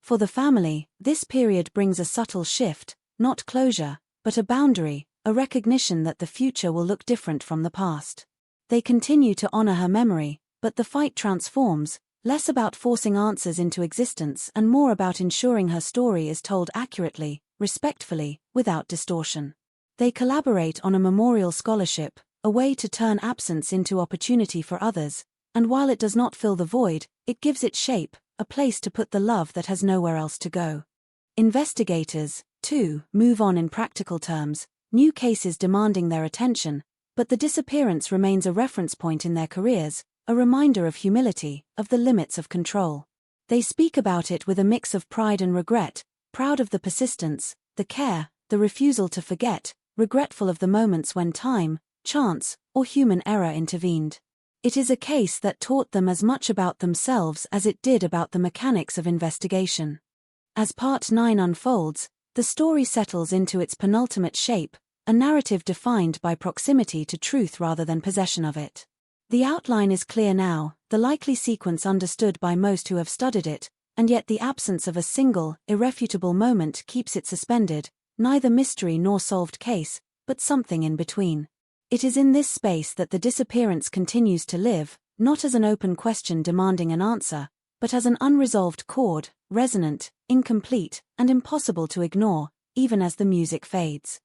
For the family, this period brings a subtle shift, not closure, but a boundary, a recognition that the future will look different from the past. They continue to honor her memory, but the fight transforms, less about forcing answers into existence and more about ensuring her story is told accurately, respectfully, without distortion. They collaborate on a memorial scholarship, a way to turn absence into opportunity for others, and while it does not fill the void, it gives it shape, a place to put the love that has nowhere else to go. Investigators, too, move on in practical terms, new cases demanding their attention, but the disappearance remains a reference point in their careers, a reminder of humility, of the limits of control. They speak about it with a mix of pride and regret, proud of the persistence, the care, the refusal to forget, regretful of the moments when time, chance, or human error intervened. It is a case that taught them as much about themselves as it did about the mechanics of investigation. As Part 9 unfolds, the story settles into its penultimate shape, a narrative defined by proximity to truth rather than possession of it. The outline is clear now, the likely sequence understood by most who have studied it, and yet the absence of a single, irrefutable moment keeps it suspended, neither mystery nor solved case, but something in between. It is in this space that the disappearance continues to live, not as an open question demanding an answer, but as an unresolved chord, resonant, incomplete, and impossible to ignore, even as the music fades.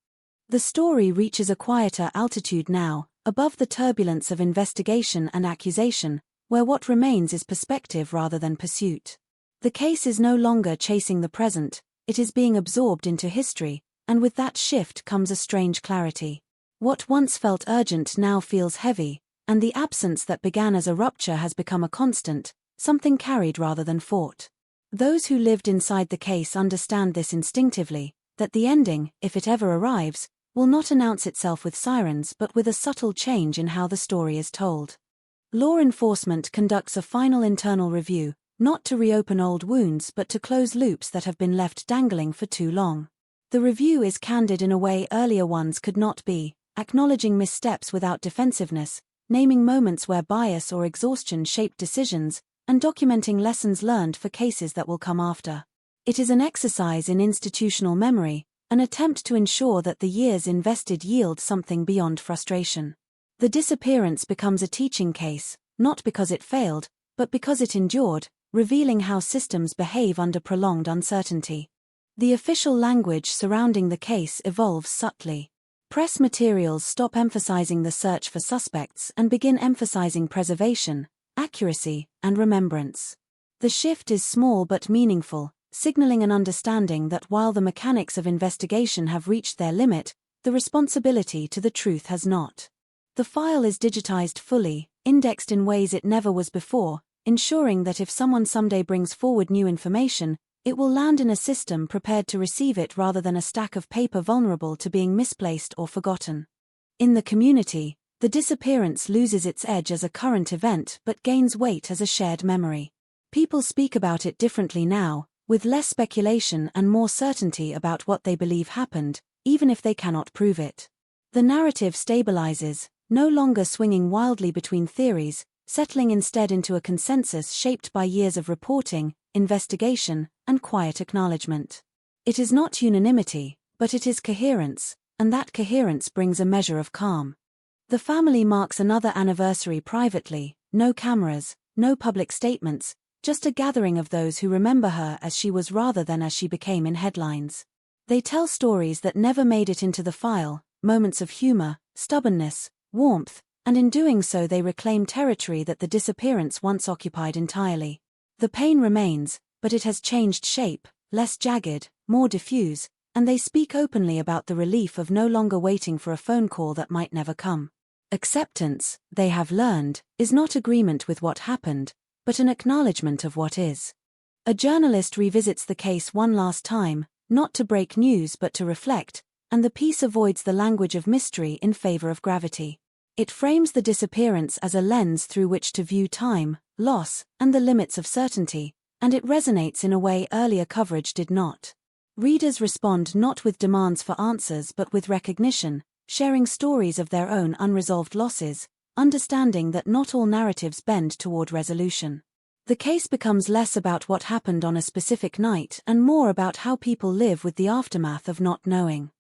The story reaches a quieter altitude now, above the turbulence of investigation and accusation, where what remains is perspective rather than pursuit. The case is no longer chasing the present, it is being absorbed into history, and with that shift comes a strange clarity. What once felt urgent now feels heavy, and the absence that began as a rupture has become a constant, something carried rather than fought. Those who lived inside the case understand this instinctively, that the ending, if it ever arrives, will not announce itself with sirens but with a subtle change in how the story is told. Law enforcement conducts a final internal review, not to reopen old wounds but to close loops that have been left dangling for too long. The review is candid in a way earlier ones could not be, acknowledging missteps without defensiveness, naming moments where bias or exhaustion shaped decisions, and documenting lessons learned for cases that will come after. It is an exercise in institutional memory, an attempt to ensure that the years invested yield something beyond frustration. The disappearance becomes a teaching case, not because it failed, but because it endured, revealing how systems behave under prolonged uncertainty. The official language surrounding the case evolves subtly. Press materials stop emphasizing the search for suspects and begin emphasizing preservation, accuracy, and remembrance. The shift is small but meaningful, signaling an understanding that while the mechanics of investigation have reached their limit, the responsibility to the truth has not. The file is digitized fully, indexed in ways it never was before, ensuring that if someone someday brings forward new information, it will land in a system prepared to receive it rather than a stack of paper vulnerable to being misplaced or forgotten. In the community, the disappearance loses its edge as a current event but gains weight as a shared memory. People speak about it differently now, with less speculation and more certainty about what they believe happened, even if they cannot prove it. The narrative stabilizes, no longer swinging wildly between theories, settling instead into a consensus shaped by years of reporting, investigation, and quiet acknowledgement. It is not unanimity, but it is coherence, and that coherence brings a measure of calm. The family marks another anniversary privately, no cameras, no public statements, just a gathering of those who remember her as she was rather than as she became in headlines. They tell stories that never made it into the file, moments of humor, stubbornness, warmth, and in doing so they reclaim territory that the disappearance once occupied entirely. The pain remains, but it has changed shape, less jagged, more diffuse, and they speak openly about the relief of no longer waiting for a phone call that might never come. Acceptance, they have learned, is not agreement with what happened, but an acknowledgement of what is. A journalist revisits the case one last time, not to break news but to reflect, and the piece avoids the language of mystery in favor of gravity. It frames the disappearance as a lens through which to view time, loss, and the limits of certainty, and it resonates in a way earlier coverage did not. Readers respond not with demands for answers but with recognition, sharing stories of their own unresolved losses, understanding that not all narratives bend toward resolution. The case becomes less about what happened on a specific night and more about how people live with the aftermath of not knowing.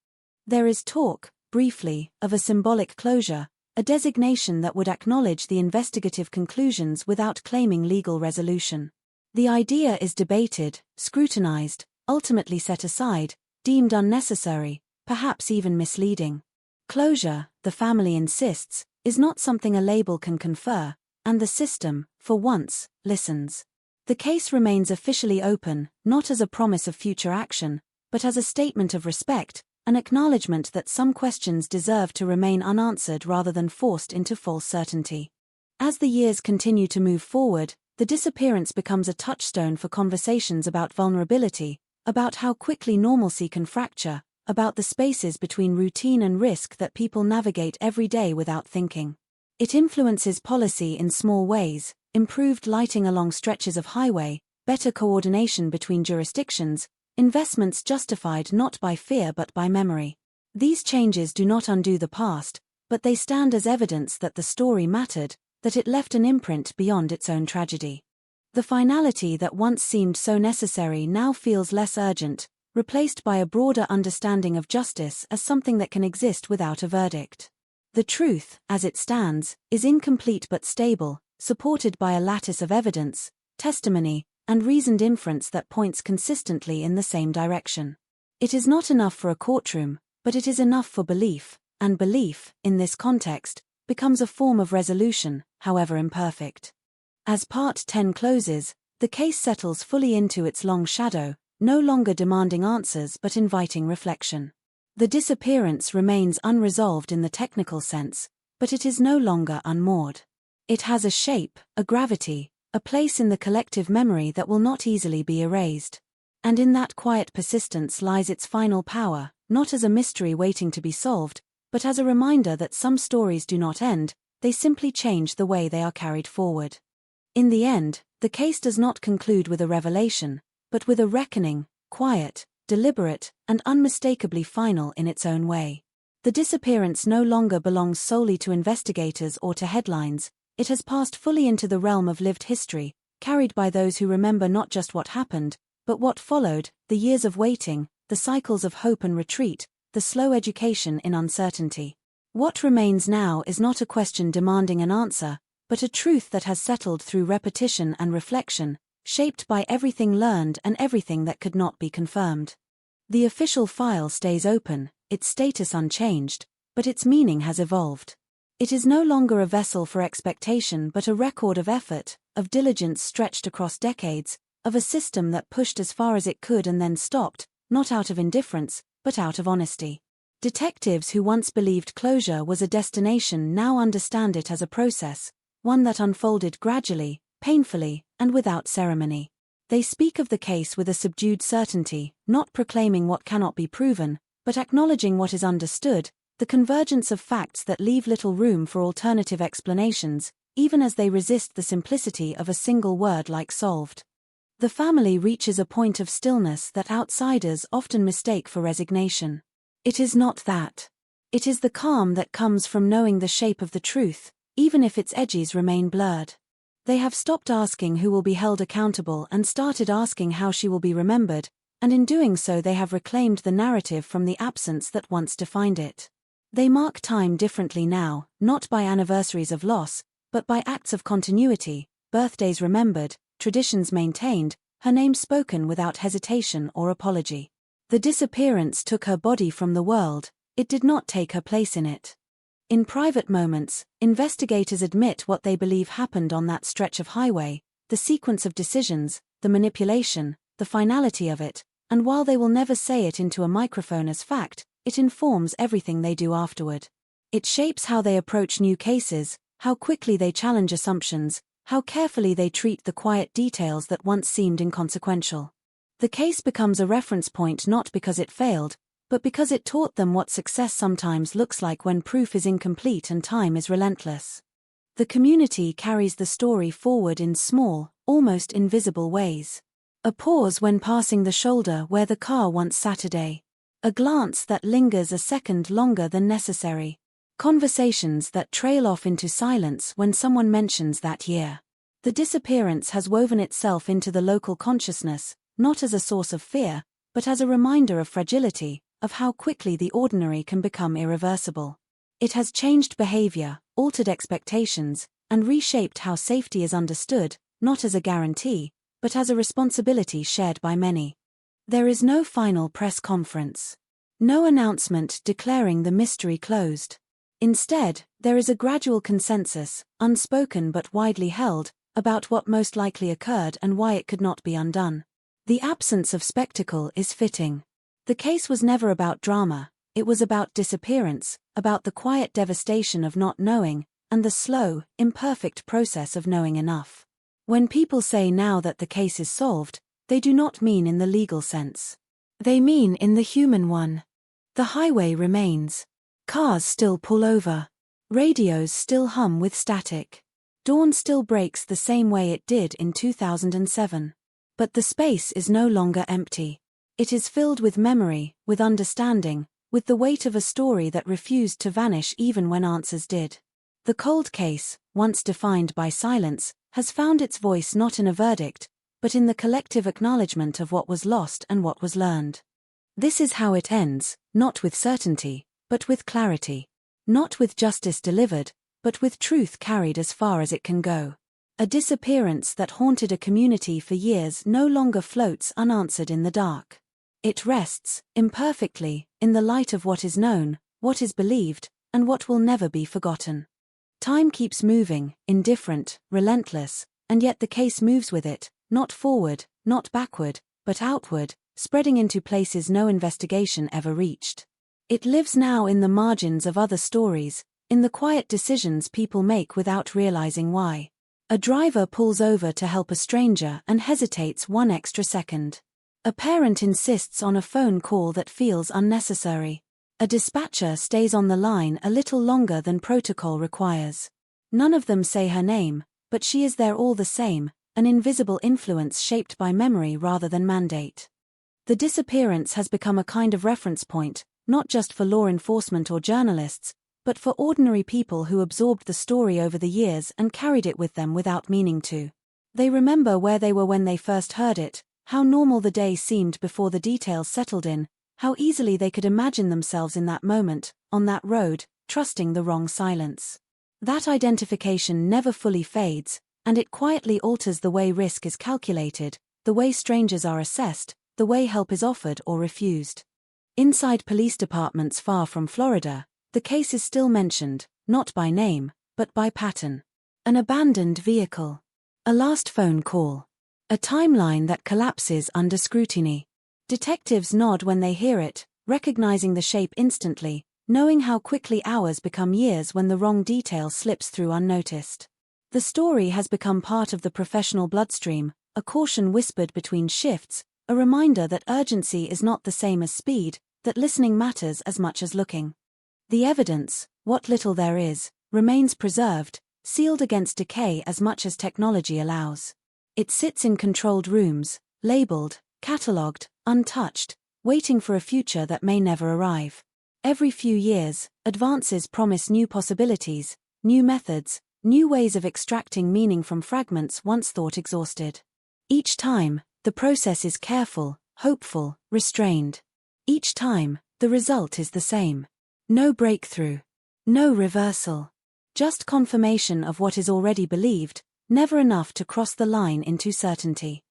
There is talk, briefly, of a symbolic closure, a designation that would acknowledge the investigative conclusions without claiming legal resolution. The idea is debated, scrutinized, ultimately set aside, deemed unnecessary, perhaps even misleading. Closure, the family insists, is not something a label can confer, and the system, for once, listens. The case remains officially open, not as a promise of future action, but as a statement of respect, an acknowledgement that some questions deserve to remain unanswered rather than forced into false certainty. As the years continue to move forward, the disappearance becomes a touchstone for conversations about vulnerability, about how quickly normalcy can fracture, about the spaces between routine and risk that people navigate every day without thinking. It influences policy in small ways: improved lighting along stretches of highway, better coordination between jurisdictions, investments justified not by fear but by memory. These changes do not undo the past, but they stand as evidence that the story mattered, that it left an imprint beyond its own tragedy. The finality that once seemed so necessary now feels less urgent, replaced by a broader understanding of justice as something that can exist without a verdict. The truth, as it stands, is incomplete but stable, supported by a lattice of evidence, testimony, and reasoned inference that points consistently in the same direction. It is not enough for a courtroom, but it is enough for belief, and belief, in this context, becomes a form of resolution, however imperfect. As Part 10 closes, the case settles fully into its long shadow, no longer demanding answers but inviting reflection. The disappearance remains unresolved in the technical sense, but it is no longer unmoored. It has a shape, a gravity, a place in the collective memory that will not easily be erased. And in that quiet persistence lies its final power, not as a mystery waiting to be solved, but as a reminder that some stories do not end, they simply change the way they are carried forward. In the end, the case does not conclude with a revelation, but with a reckoning, quiet, deliberate, and unmistakably final in its own way. The disappearance no longer belongs solely to investigators or to headlines. It has passed fully into the realm of lived history, carried by those who remember not just what happened, but what followed, the years of waiting, the cycles of hope and retreat, the slow education in uncertainty. What remains now is not a question demanding an answer, but a truth that has settled through repetition and reflection, shaped by everything learned and everything that could not be confirmed. The official file stays open, its status unchanged, but its meaning has evolved. It is no longer a vessel for expectation but a record of effort, of diligence stretched across decades, of a system that pushed as far as it could and then stopped, not out of indifference, but out of honesty. Detectives who once believed closure was a destination now understand it as a process, one that unfolded gradually, painfully, and without ceremony. They speak of the case with a subdued certainty, not proclaiming what cannot be proven, but acknowledging what is understood, the convergence of facts that leave little room for alternative explanations, even as they resist the simplicity of a single word like solved. The family reaches a point of stillness that outsiders often mistake for resignation. It is not that. It is the calm that comes from knowing the shape of the truth, even if its edges remain blurred. They have stopped asking who will be held accountable and started asking how she will be remembered, and in doing so they have reclaimed the narrative from the absence that once defined it. They mark time differently now, not by anniversaries of loss, but by acts of continuity, birthdays remembered, traditions maintained, her name spoken without hesitation or apology. The disappearance took her body from the world, it did not take her place in it. In private moments, investigators admit what they believe happened on that stretch of highway, the sequence of decisions, the manipulation, the finality of it, and while they will never say it into a microphone as fact, it informs everything they do afterward. It shapes how they approach new cases, how quickly they challenge assumptions, how carefully they treat the quiet details that once seemed inconsequential. The case becomes a reference point not because it failed, but because it taught them what success sometimes looks like when proof is incomplete and time is relentless. The community carries the story forward in small, almost invisible ways. A pause when passing the shoulder where the car once sat a day. A glance that lingers a second longer than necessary. Conversations that trail off into silence when someone mentions that year. The disappearance has woven itself into the local consciousness, not as a source of fear, but as a reminder of fragility, of how quickly the ordinary can become irreversible. It has changed behavior, altered expectations, and reshaped how safety is understood, not as a guarantee, but as a responsibility shared by many. There is no final press conference. No announcement declaring the mystery closed. Instead, there is a gradual consensus, unspoken but widely held, about what most likely occurred and why it could not be undone. The absence of spectacle is fitting. The case was never about drama, it was about disappearance, about the quiet devastation of not knowing, and the slow, imperfect process of knowing enough. When people say now that the case is solved, they do not mean in the legal sense. They mean in the human one. The highway remains. Cars still pull over. Radios still hum with static. Dawn still breaks the same way it did in 2007. But the space is no longer empty. It is filled with memory, with understanding, with the weight of a story that refused to vanish even when answers did. The cold case, once defined by silence, has found its voice not in a verdict, but in the collective acknowledgement of what was lost and what was learned. This is how it ends, not with certainty, but with clarity. Not with justice delivered, but with truth carried as far as it can go. A disappearance that haunted a community for years no longer floats unanswered in the dark. It rests, imperfectly, in the light of what is known, what is believed, and what will never be forgotten. Time keeps moving, indifferent, relentless, and yet the case moves with it, not forward, not backward, but outward, spreading into places no investigation ever reached. It lives now in the margins of other stories, in the quiet decisions people make without realizing why. A driver pulls over to help a stranger and hesitates one extra second. A parent insists on a phone call that feels unnecessary. A dispatcher stays on the line a little longer than protocol requires. None of them say her name, but she is there all the same, an invisible influence shaped by memory rather than mandate. The disappearance has become a kind of reference point, not just for law enforcement or journalists, but for ordinary people who absorbed the story over the years and carried it with them without meaning to. They remember where they were when they first heard it, how normal the day seemed before the details settled in, how easily they could imagine themselves in that moment, on that road, trusting the wrong silence. That identification never fully fades, and it quietly alters the way risk is calculated, the way strangers are assessed, the way help is offered or refused. Inside police departments far from Florida, the case is still mentioned, not by name, but by pattern. An abandoned vehicle. A last phone call. A timeline that collapses under scrutiny. Detectives nod when they hear it, recognizing the shape instantly, knowing how quickly hours become years when the wrong detail slips through unnoticed. The story has become part of the professional bloodstream, a caution whispered between shifts, a reminder that urgency is not the same as speed, that listening matters as much as looking. The evidence, what little there is, remains preserved, sealed against decay as much as technology allows. It sits in controlled rooms, labeled, catalogued, untouched, waiting for a future that may never arrive. Every few years, advances promise new possibilities, new methods, new ways of extracting meaning from fragments once thought exhausted. Each time, the process is careful, hopeful, restrained. Each time, the result is the same. No breakthrough. No reversal. Just confirmation of what is already believed, never enough to cross the line into certainty.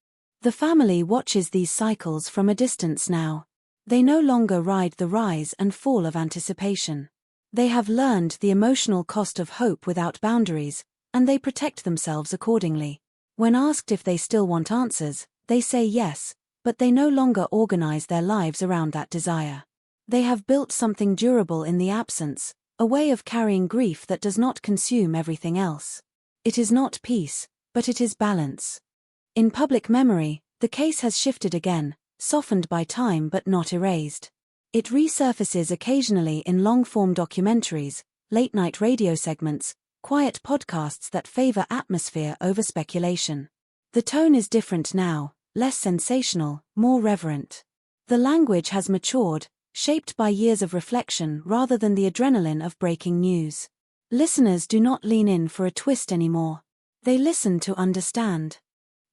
The family watches these cycles from a distance now. They no longer ride the rise and fall of anticipation. They have learned the emotional cost of hope without boundaries, and they protect themselves accordingly. When asked if they still want answers, they say yes, but they no longer organize their lives around that desire. They have built something durable in the absence, a way of carrying grief that does not consume everything else. It is not peace, but it is balance. In public memory, the case has shifted again, softened by time but not erased. It resurfaces occasionally in long-form documentaries, late-night radio segments, quiet podcasts that favor atmosphere over speculation. The tone is different now, less sensational, more reverent. The language has matured, shaped by years of reflection rather than the adrenaline of breaking news. Listeners do not lean in for a twist anymore. They listen to understand.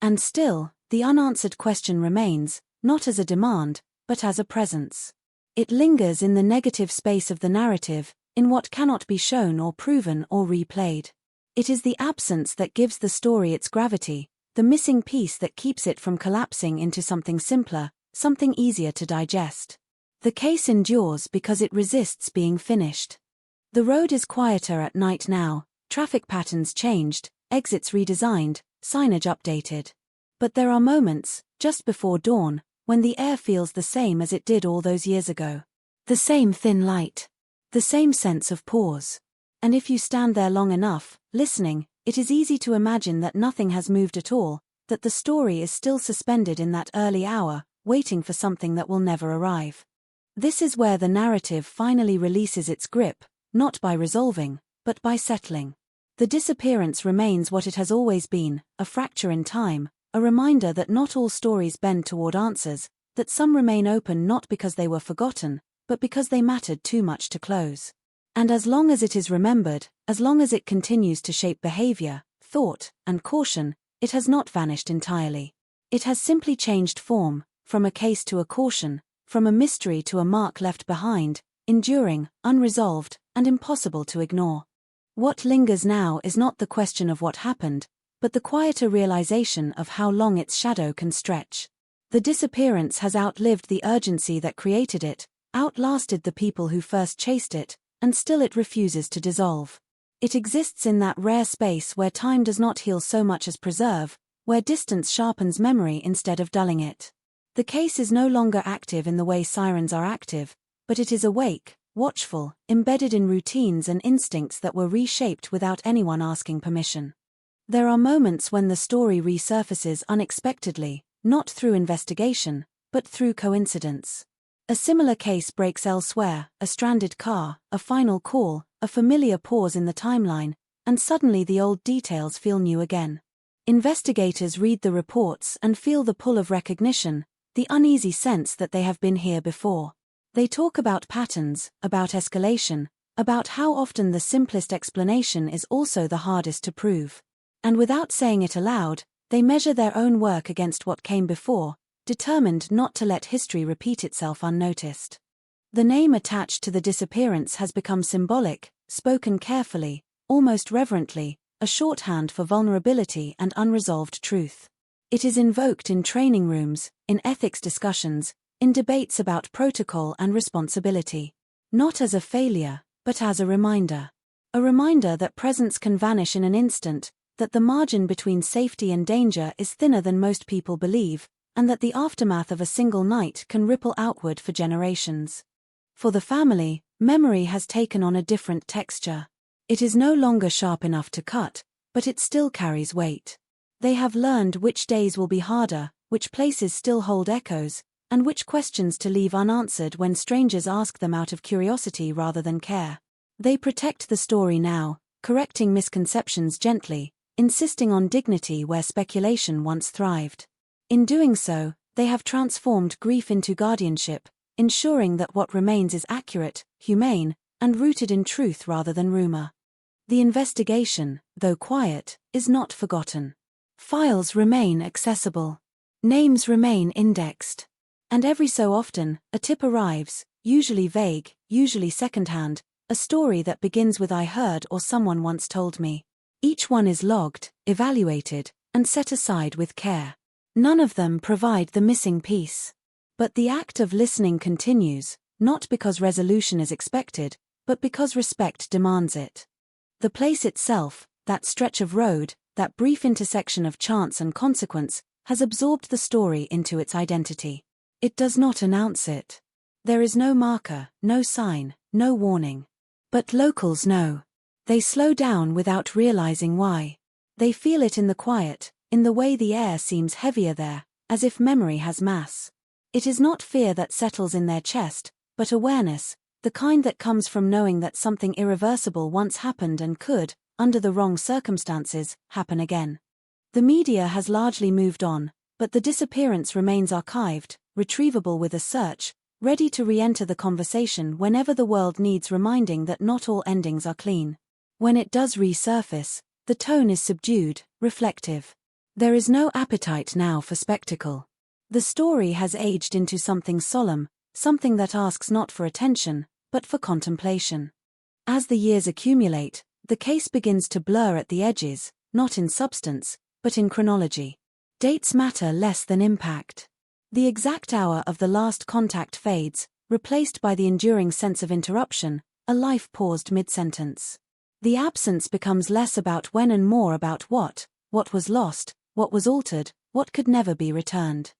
And still, the unanswered question remains, not as a demand, but as a presence. It lingers in the negative space of the narrative, in what cannot be shown or proven or replayed. It is the absence that gives the story its gravity, the missing piece that keeps it from collapsing into something simpler, something easier to digest. The case endures because it resists being finished. The road is quieter at night now, traffic patterns changed, exits redesigned, signage updated. But there are moments, just before dawn, when the air feels the same as it did all those years ago. The same thin light. The same sense of pause. And if you stand there long enough, listening, it is easy to imagine that nothing has moved at all, that the story is still suspended in that early hour, waiting for something that will never arrive. This is where the narrative finally releases its grip, not by resolving, but by settling. The disappearance remains what it has always been, a fracture in time, a reminder that not all stories bend toward answers, that some remain open not because they were forgotten, but because they mattered too much to close. And as long as it is remembered, as long as it continues to shape behavior, thought, and caution, it has not vanished entirely. It has simply changed form, from a case to a caution, from a mystery to a mark left behind, enduring, unresolved, and impossible to ignore. What lingers now is not the question of what happened, but the quieter realization of how long its shadow can stretch. The disappearance has outlived the urgency that created it, outlasted the people who first chased it, and still it refuses to dissolve. It exists in that rare space where time does not heal so much as preserve, where distance sharpens memory instead of dulling it. The case is no longer active in the way sirens are active, but it is awake, watchful, embedded in routines and instincts that were reshaped without anyone asking permission. There are moments when the story resurfaces unexpectedly, not through investigation, but through coincidence. A similar case breaks elsewhere, a stranded car, a final call, a familiar pause in the timeline, and suddenly the old details feel new again. Investigators read the reports and feel the pull of recognition, the uneasy sense that they have been here before. They talk about patterns, about escalation, about how often the simplest explanation is also the hardest to prove. And without saying it aloud, they measure their own work against what came before, determined not to let history repeat itself unnoticed. The name attached to the disappearance has become symbolic, spoken carefully, almost reverently, a shorthand for vulnerability and unresolved truth. It is invoked in training rooms, in ethics discussions, in debates about protocol and responsibility. Not as a failure, but as a reminder. A reminder that presence can vanish in an instant, that the margin between safety and danger is thinner than most people believe, and that the aftermath of a single night can ripple outward for generations. For the family, memory has taken on a different texture. It is no longer sharp enough to cut, but it still carries weight. They have learned which days will be harder, which places still hold echoes, and which questions to leave unanswered when strangers ask them out of curiosity rather than care. They protect the story now, correcting misconceptions gently, insisting on dignity where speculation once thrived. In doing so, they have transformed grief into guardianship, ensuring that what remains is accurate, humane, and rooted in truth rather than rumor. The investigation, though quiet, is not forgotten. Files remain accessible. Names remain indexed. And every so often, a tip arrives, usually vague, usually secondhand, a story that begins with "I heard" or "someone once told me." Each one is logged, evaluated, and set aside with care. None of them provide the missing piece. But the act of listening continues, not because resolution is expected, but because respect demands it. The place itself, that stretch of road, that brief intersection of chance and consequence, has absorbed the story into its identity. It does not announce it. There is no marker, no sign, no warning. But locals know. They slow down without realizing why. They feel it in the quiet, in the way the air seems heavier there, as if memory has mass. It is not fear that settles in their chest, but awareness, the kind that comes from knowing that something irreversible once happened and could, under the wrong circumstances, happen again. The media has largely moved on, but the disappearance remains archived, retrievable with a search, ready to re-enter the conversation whenever the world needs reminding that not all endings are clean. When it does resurface, the tone is subdued, reflective. There is no appetite now for spectacle. The story has aged into something solemn, something that asks not for attention, but for contemplation. As the years accumulate, the case begins to blur at the edges, not in substance, but in chronology. Dates matter less than impact. The exact hour of the last contact fades, replaced by the enduring sense of interruption, a life paused mid-sentence. The absence becomes less about when and more about what was lost, what was altered, what could never be returned.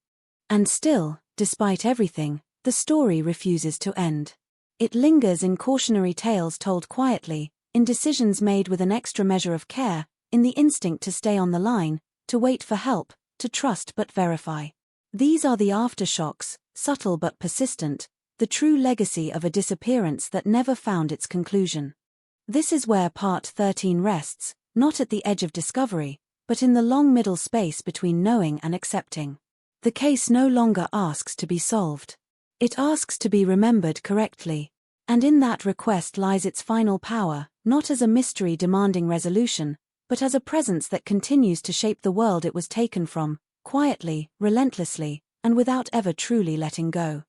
And still, despite everything, the story refuses to end. It lingers in cautionary tales told quietly, in decisions made with an extra measure of care, in the instinct to stay on the line, to wait for help, to trust but verify. These are the aftershocks, subtle but persistent, the true legacy of a disappearance that never found its conclusion. This is where Part 13 rests, not at the edge of discovery, but in the long middle space between knowing and accepting. The case no longer asks to be solved. It asks to be remembered correctly. And in that request lies its final power, not as a mystery demanding resolution, but as a presence that continues to shape the world it was taken from, quietly, relentlessly, and without ever truly letting go.